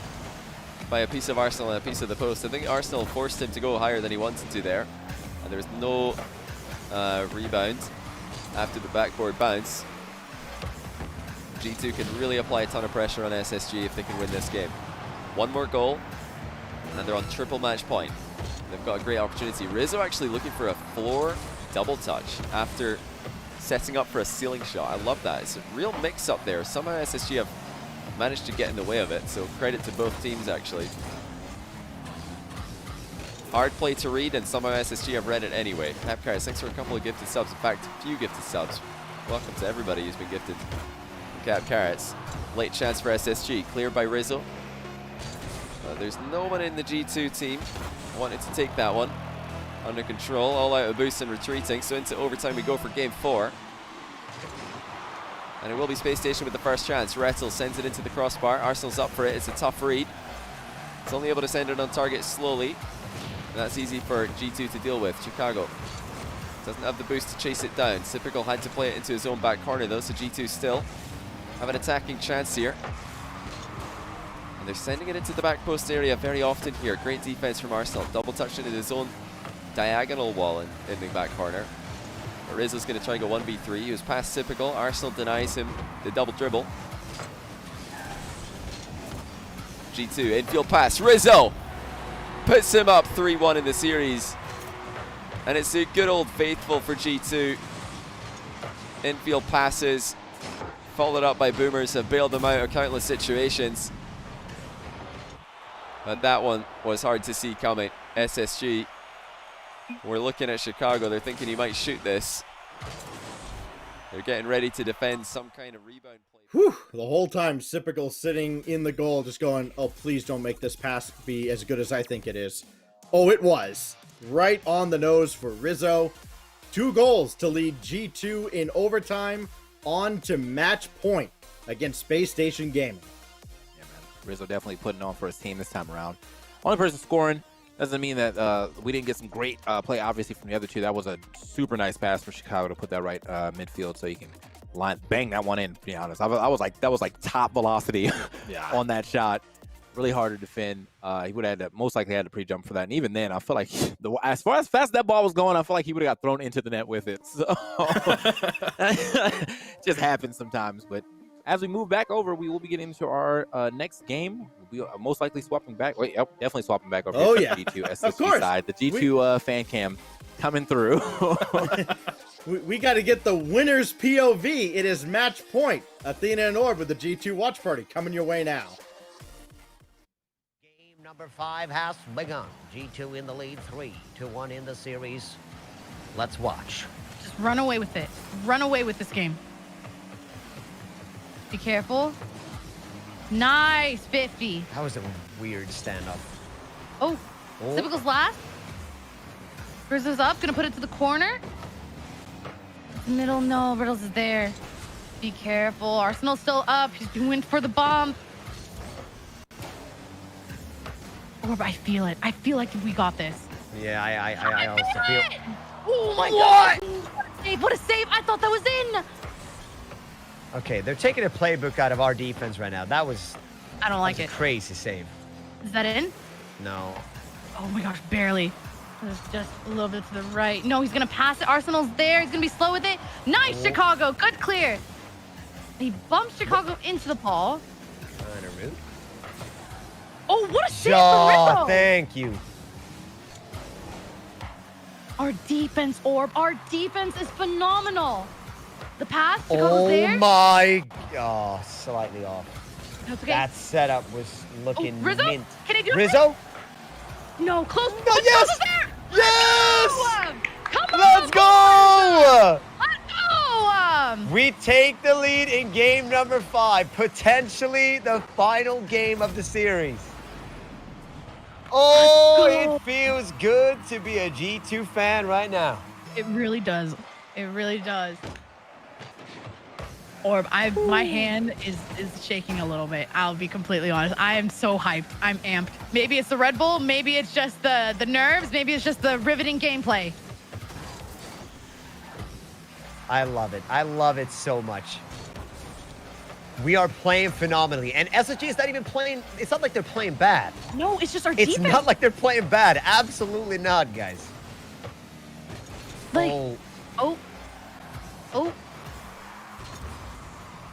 by a piece of Arsenal and a piece of the post. I think Arsenal forced him to go higher than he wanted to there, and there was no rebound after the backboard bounce. G2 can really apply a ton of pressure on SSG if they can win this game. One more goal, and they're on triple match point. They've got a great opportunity. Rizzo actually looking for a floor double touch after setting up for a ceiling shot. I love that. It's a real mix-up there. Somehow SSG have managed to get in the way of it, so credit to both teams, actually. Hard play to read, and somehow SSG have read it anyway. Capcars, thanks for a couple of gifted subs. In fact, a few gifted subs. Welcome to everybody who's been gifted Cap Carrots. Late chance for SSG. Cleared by Rizzo. There's no one in the G2 team wanting to take that one under control. All out of boost and retreating. So into overtime we go for game 4. And it will be Space Station with the first chance. Rettel sends it into the crossbar. Arsenal's up for it. It's a tough read. It's only able to send it on target slowly. And that's easy for G2 to deal with. Chicago doesn't have the boost to chase it down. Typical had to play it into his own back corner though, so G2 still have an attacking chance here. And they're sending it into the back post area very often here. Great defense from Arsenal. Double touched into his own diagonal wall in the back corner. But Rizzo's going to try and go 1v3. He was past Typical. Arsenal denies him the double dribble. G2 infield pass. Rizzo puts him up 3-1 in the series. And it's a good old faithful for G2. Infield passes, followed up by Boomers, have bailed them out of countless situations. But that one was hard to see coming. SSG, we're looking at Chicago. They're thinking he might shoot this. They're getting ready to defend some kind of rebound play. Whew, the whole time, Sipical sitting in the goal, just going, oh, please don't make this pass be as good as I think it is. Oh, it was. Right on the nose for Rizzo. 2 goals to lead G2 in overtime on to match point against Space Station Gaming. Yeah, man. Rizzo definitely putting on for his team this time around. Only person scoring doesn't mean that we didn't get some great play, obviously, from the other two. That was a super nice pass for Chicago to put that right midfield so you can bang that one in, to be honest. I was like, that was like top velocity on that shot. Really hard to defend. He would have had to, most likely had to pre-jump for that. And even then, I feel like as fast as that ball was going, I feel like he would have got thrown into the net with it. So just happens sometimes. But as we move back over, we will be getting into our next game. We are most likely swapping back. Wait, yep, definitely swapping back over to the G2 SSG side. The G2 fan cam coming through. We got to get the winner's POV. It is match point. Athena and Orb with the G2 watch party coming your way now. Number 5 has begun. G2 in the lead, 3-1 in the series. Let's watch. Just run away with it. Run away with this game. Be careful. Nice, 50. That was a weird standoff. Oh, Typical's last. Rizzo's up, gonna put it to the corner. Middle, no, Riddles is there. Be careful. Arsenal's still up. He's doing for the bomb. Orb, I feel it. I feel like we got this. Yeah, I also feel. Oh my God! What a save! What a save! I thought that was in. Okay, they're taking a playbook out of our defense right now. That was. I don't like it. Crazy save. Is that in? No. Oh my gosh, barely. Just a little bit to the right. No, he's gonna pass it. Arsenal's there. He's gonna be slow with it. Nice, Chicago. Good clear. He bumps Chicago into the ball. Kind of rude. Oh, what a save from Rizzo! Thank you. Our defense, Orb. Our defense is phenomenal. The pass, Chicago's there. Oh my. Oh, slightly off. That's okay. That setup was looking Rizzo? mint. Can I do it? Rizzo? No, close. No, yes! Close there. Yes! Come on! Let's go! Let's go! We take the lead in game number 5, potentially the final game of the series. Oh, it feels good to be a G2 fan right now. It really does. It really does. Orb, my hand is shaking a little bit. I'll be completely honest. I am so hyped. I'm amped. Maybe it's the Red Bull. Maybe it's just the nerves. Maybe it's just the riveting gameplay. I love it. I love it so much. We are playing phenomenally. And SSG is not even playing. It's not like they're playing bad. No, it's just our defense. It's not like they're playing bad. Absolutely not, guys. Like,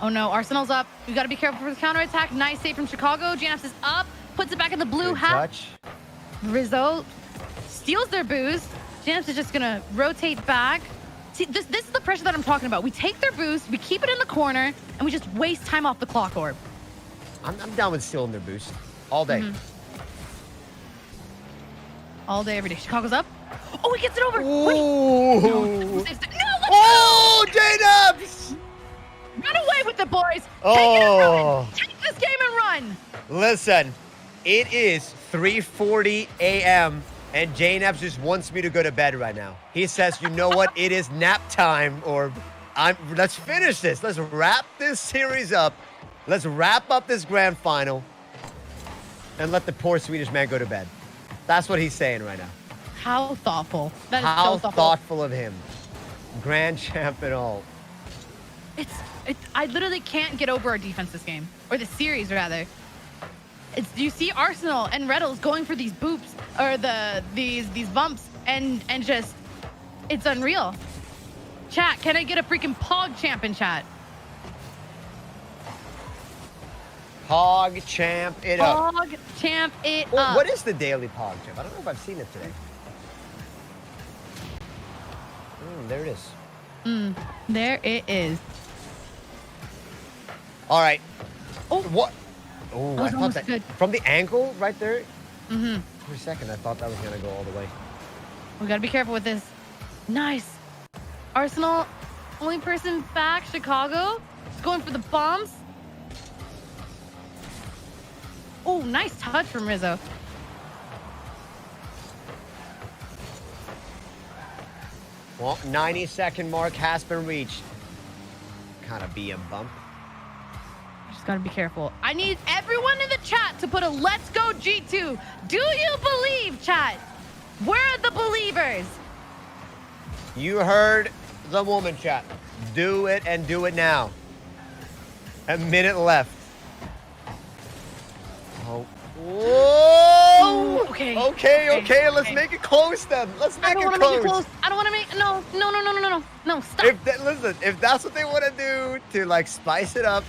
oh no, Arsenal's up. We gotta be careful for the counterattack. Nice save from Chicago. Janaps is up, puts it back in the blue Good half. touch. Rizzo steals their boost. Janaps is just gonna rotate back. See, this is the pressure that I'm talking about. We take their boost, we keep it in the corner, and we just waste time off the clock, Orb. I'm down with stealing their boost all day. All day, every day. Chicago's up. Oh, he gets it over. Ooh. Wait. No, let's J-Dubs! Run away with it, boys. Oh. Take this game and run. Listen, It is 3:40 a.m. and J-Naps just wants me to go to bed right now. He says, you know what? It is nap time, or let's finish this. Let's wrap this series up. Let's wrap up this grand final and let the poor Swedish man go to bed. That's what he's saying right now. How thoughtful. That is How so thoughtful. thoughtful of him. Grand champ and all. I literally can't get over our defense this game, or the series rather. You see Arsenal and Reddles going for these boops or these bumps and just it's unreal. Chat, can I get a freaking Pog champ in chat? Pog champ it up. Pog champ it Well, up. what is the daily Pog champ? I don't know if I've seen it today. There it is. There it is. All right. Oh. What? Oh, That I was thought almost that good. from the angle right there. Mm-hmm. For a second, I thought that was gonna go all the way. We gotta be careful with this. Nice. Arsenal, only person back. Chicago is going for the bombs. Oh, nice touch from Rizzo. Well, 90-second mark has been reached. Kind of BM bump. Just gotta be careful. I need everyone in the chat to put a let's go G2. Do you believe, chat? Where are the believers? You heard the woman, chat. Do it and do it now. A minute left. Oh. Whoa! Okay. Okay. Let's make it close then. Let's make I don't it want to close. make it close. I don't want to make no. Stop. Listen, if that's what they want to do to like spice it up,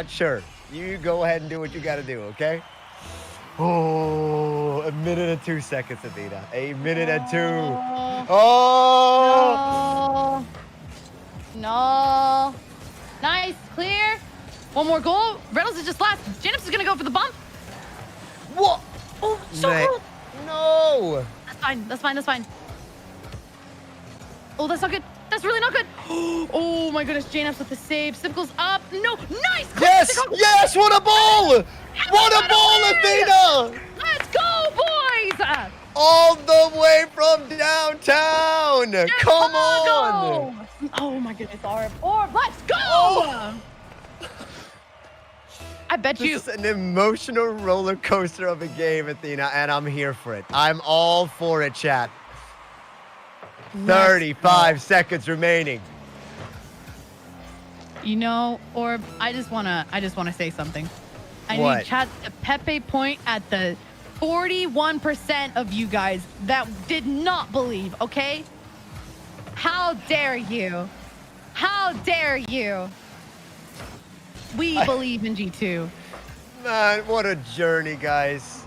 sure. You go ahead and do what you got to do, okay? Oh, a minute and 2 seconds, Athena. A minute and 2. Oh! No. Nice, clear. One more goal. Reynolds is just last. Janips is gonna go for the bump. What? Oh, so Mate. cool. No. That's fine. Oh, that's not good. That's really not good. Oh my goodness, Janips with the save. Sip goes up. No, nice. Yes, what a ball! What a ball, Athena! Let's go, boys! All the way from downtown. Come on. Oh my goodness, Orb, let's go! I bet you. This is an emotional roller coaster of a game, Athena, and I'm here for it. I'm all for it, chat. 35 seconds remaining. You know, Orb, I just wanna say something. I What? need chat to Pepe point at the 41% of you guys that did not believe, okay? How dare you? How dare you? We believe in G2. Man, what a journey, guys.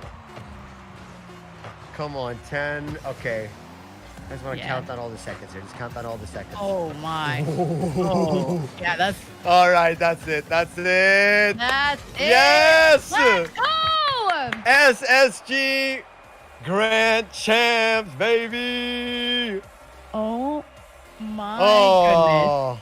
Come on, 10. Okay. I just want to Yeah. count down all the seconds here. Just count down all the seconds. Oh my. Oh, yeah, that's All right, that's it. That's it. that's it. Yes! Let's go! SSG Grand Champs, baby. Oh my goodness. Oh.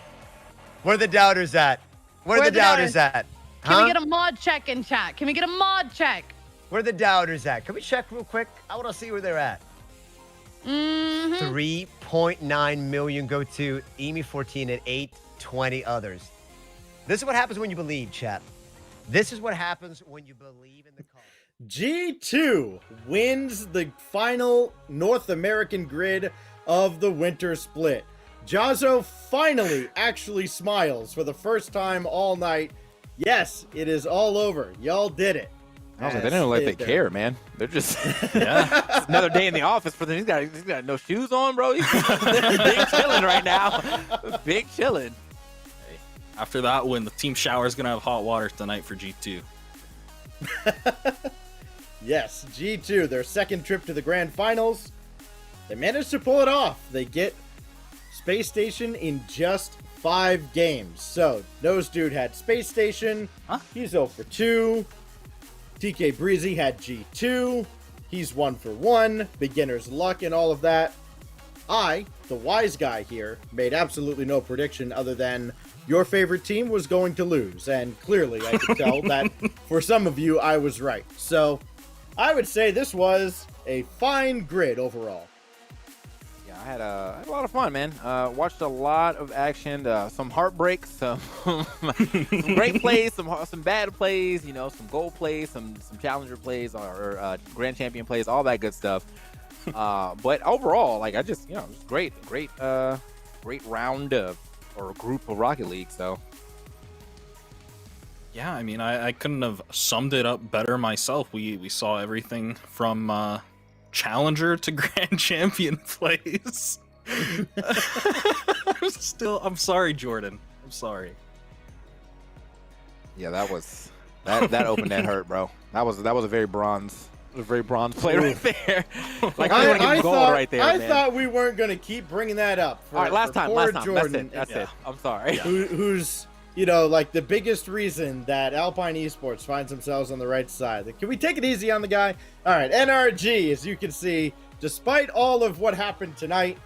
Where the doubters at? Where the doubters at? Can we get a mod check in chat? Can we get a mod check? Where the doubters at? Can we check real quick? I want to see where they're at. Mm-hmm. 3.9 million go to EMI14 and 820 others. This is what happens when you believe, chat. This is what happens when you believe in the cause. G2 wins the final North American grid of the winter split. Jazzo finally actually smiles for the first time all night. Yes, it is all over. Y'all did it. I was like, they don't look like they care, man. They're just it's another day in the office for them. He's got no shoes on, bro. He's big chilling right now. Big chilling. After that win, the team shower is gonna have hot water tonight for G2. Yes, G2, their second trip to the grand finals. They managed to pull it off. They get Space Station in just 5 games. So, Nose Dude had Space Station. He's 0 for 2. TK Breezy had G2. He's 1 for 1. Beginner's luck and all of that. I, the wise guy here, made absolutely no prediction other than your favorite team was going to lose. And clearly I could tell that for some of you, I was right. So, I would say this was a fine grid overall. Yeah, I had a lot of fun, man. Watched a lot of action, some heartbreaks, some some great plays, some bad plays, you know, some goal plays, some challenger plays, or grand champion plays, all that good stuff. But overall, like I just, you know, it was great round of or group of Rocket League. So Yeah, I mean, I couldn't have summed it up better myself. We saw everything from challenger to grand champion plays. I'm sorry, Jordan. I'm sorry. yeah, that opened that hurt, bro. That was a very bronze play right there. Like I thought, right there. I man. thought we weren't going to keep bringing that up. All right, last time. Jordan, That's it. I'm sorry. Who's, you know, like the biggest reason that Alpine Esports finds themselves on the right side. Can we take it easy on the guy? All right, NRG, as you can see, despite all of what happened tonight,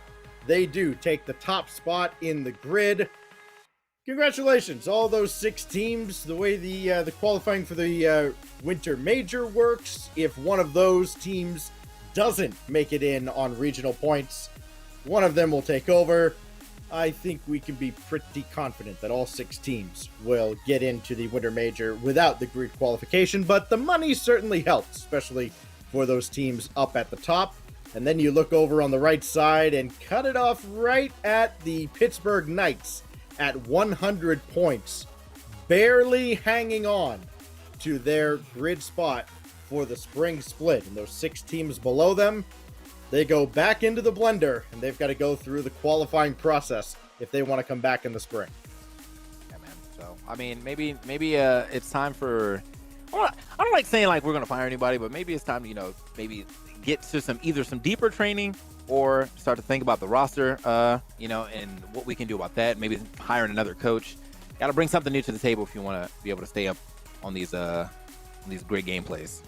they do take the top spot in the grid. Congratulations, all those 6 teams. The way the qualifying for the Winter Major works, if one of those teams doesn't make it in on regional points, one of them will take over. I think we can be pretty confident that all 6 teams will get into the Winter Major without the grid qualification, but the money certainly helps, especially for those teams up at the top. And then you look over on the right side and cut it off right at the Pittsburgh Knights at 100 points, barely hanging on to their grid spot for the spring split. And those 6 teams below them, they go back into the blender, and they've got to go through the qualifying process if they want to come back in the spring. Yeah, man. So, I mean, maybe it's time for... I don't like saying, like, we're going to fire anybody, but maybe it's time to, you know, maybe get to either some deeper training or start to think about the roster, you know, and what we can do about that. Maybe hiring another coach. Got to bring something new to the table if you want to be able to stay up on these great gameplays.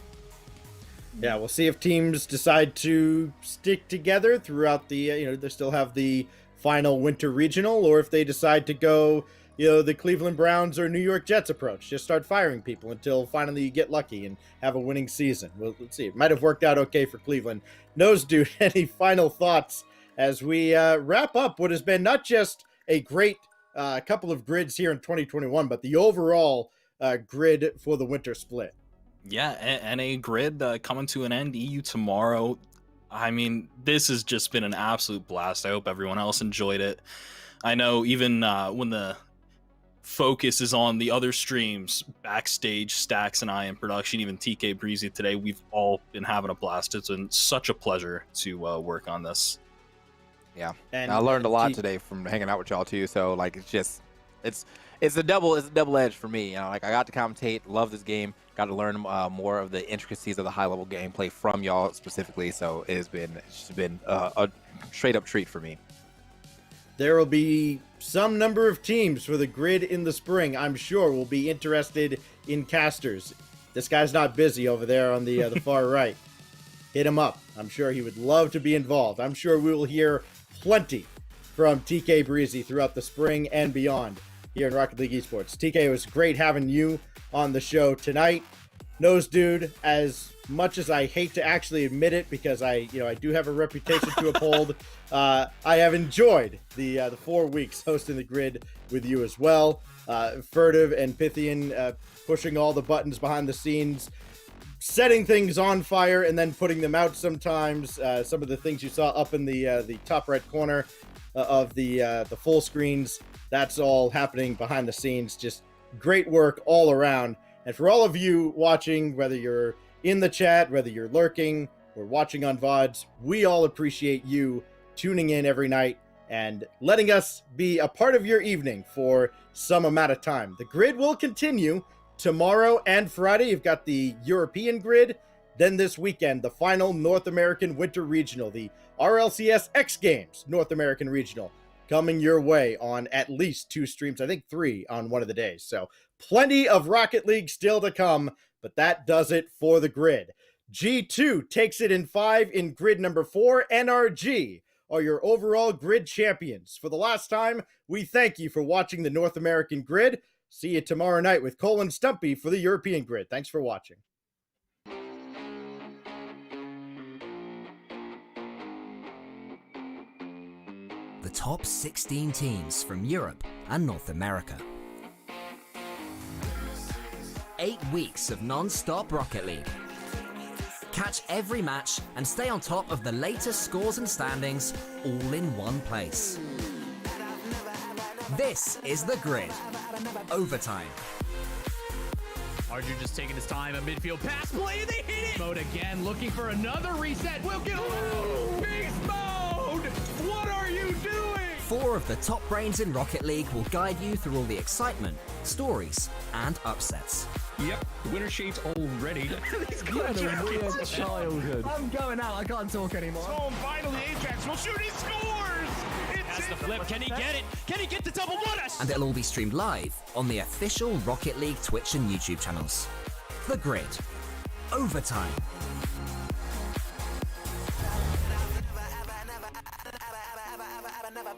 Yeah, we'll see if teams decide to stick together throughout the, you know, they still have the final winter regional, or if they decide to go, you know, the Cleveland Browns or New York Jets approach. Just start firing people until finally you get lucky and have a winning season. Well, let's see. It might have worked out okay for Cleveland. Nose Dude, any final thoughts as we wrap up what has been not just a great couple of grids here in 2021, but the overall grid for the winter split? Yeah, NA grid coming to an end. EU tomorrow. I mean, this has just been an absolute blast. I hope everyone else enjoyed it. I know even when the focus is on the other streams, backstage, Stacks and I in production, even TK Breezy today, we've all been having a blast. It's been such a pleasure to work on this. Yeah, and I learned a lot today from hanging out with y'all too. So like, it's a double edge for me. You know, like I got to commentate, love this game, got to learn more of the intricacies of the high level gameplay from y'all specifically. So it's just been a straight up treat for me. There will be some number of teams for the grid in the spring. I'm sure will be interested in casters. This guy's not busy over there on the far right. Hit him up. I'm sure he would love to be involved. I'm sure we will hear plenty from TK Breezy throughout the spring and beyond here in Rocket League Esports. TK, it was great having you on the show tonight. Nose Dude, as much as I hate to actually admit it, because I do have a reputation to uphold, I have enjoyed the 4 weeks hosting the grid with you as well. Furtive and Pythian pushing all the buttons behind the scenes, setting things on fire and then putting them out sometimes. Some of the things you saw up in the top right corner of the full screens, that's all happening behind the scenes. Just great work all around. And for all of you watching, whether you're in the chat, whether you're lurking or watching on VODs, we all appreciate you tuning in every night and letting us be a part of your evening for some amount of time. The grid will continue tomorrow and Friday. You've got the European grid. Then this weekend, the final North American Winter Regional, the RLCS X Games North American Regional, coming your way on at least 2 streams. I think 3 on one of the days. So plenty of Rocket League still to come, but that does it for the grid. G2 takes it in 5 in grid number 4. NRG are your overall grid champions. For the last time, we thank you for watching the North American grid. See you tomorrow night with Cole and Stumpy for the European grid. Thanks for watching. top 16 teams from Europe and North America. 8 weeks of non-stop Rocket League. Catch every match and stay on top of the latest scores and standings all in one place. This is The Grid. Overtime. Archer just taking his time, a midfield pass play, and they hit it! Mode again, looking for another reset. We'll get a Beast Mode! What are you doing? 4 of the top brains in Rocket League will guide you through all the excitement, stories, and upsets. Yep, winner sheets all ready. He's got a weird childhood. I'm going out. I can't talk anymore. So finally, Ajax will shoot. He scores. That's the flip. Can he get it? Can he get the double bonus? And it'll all be streamed live on the official Rocket League Twitch and YouTube channels. The Grid. Overtime. Never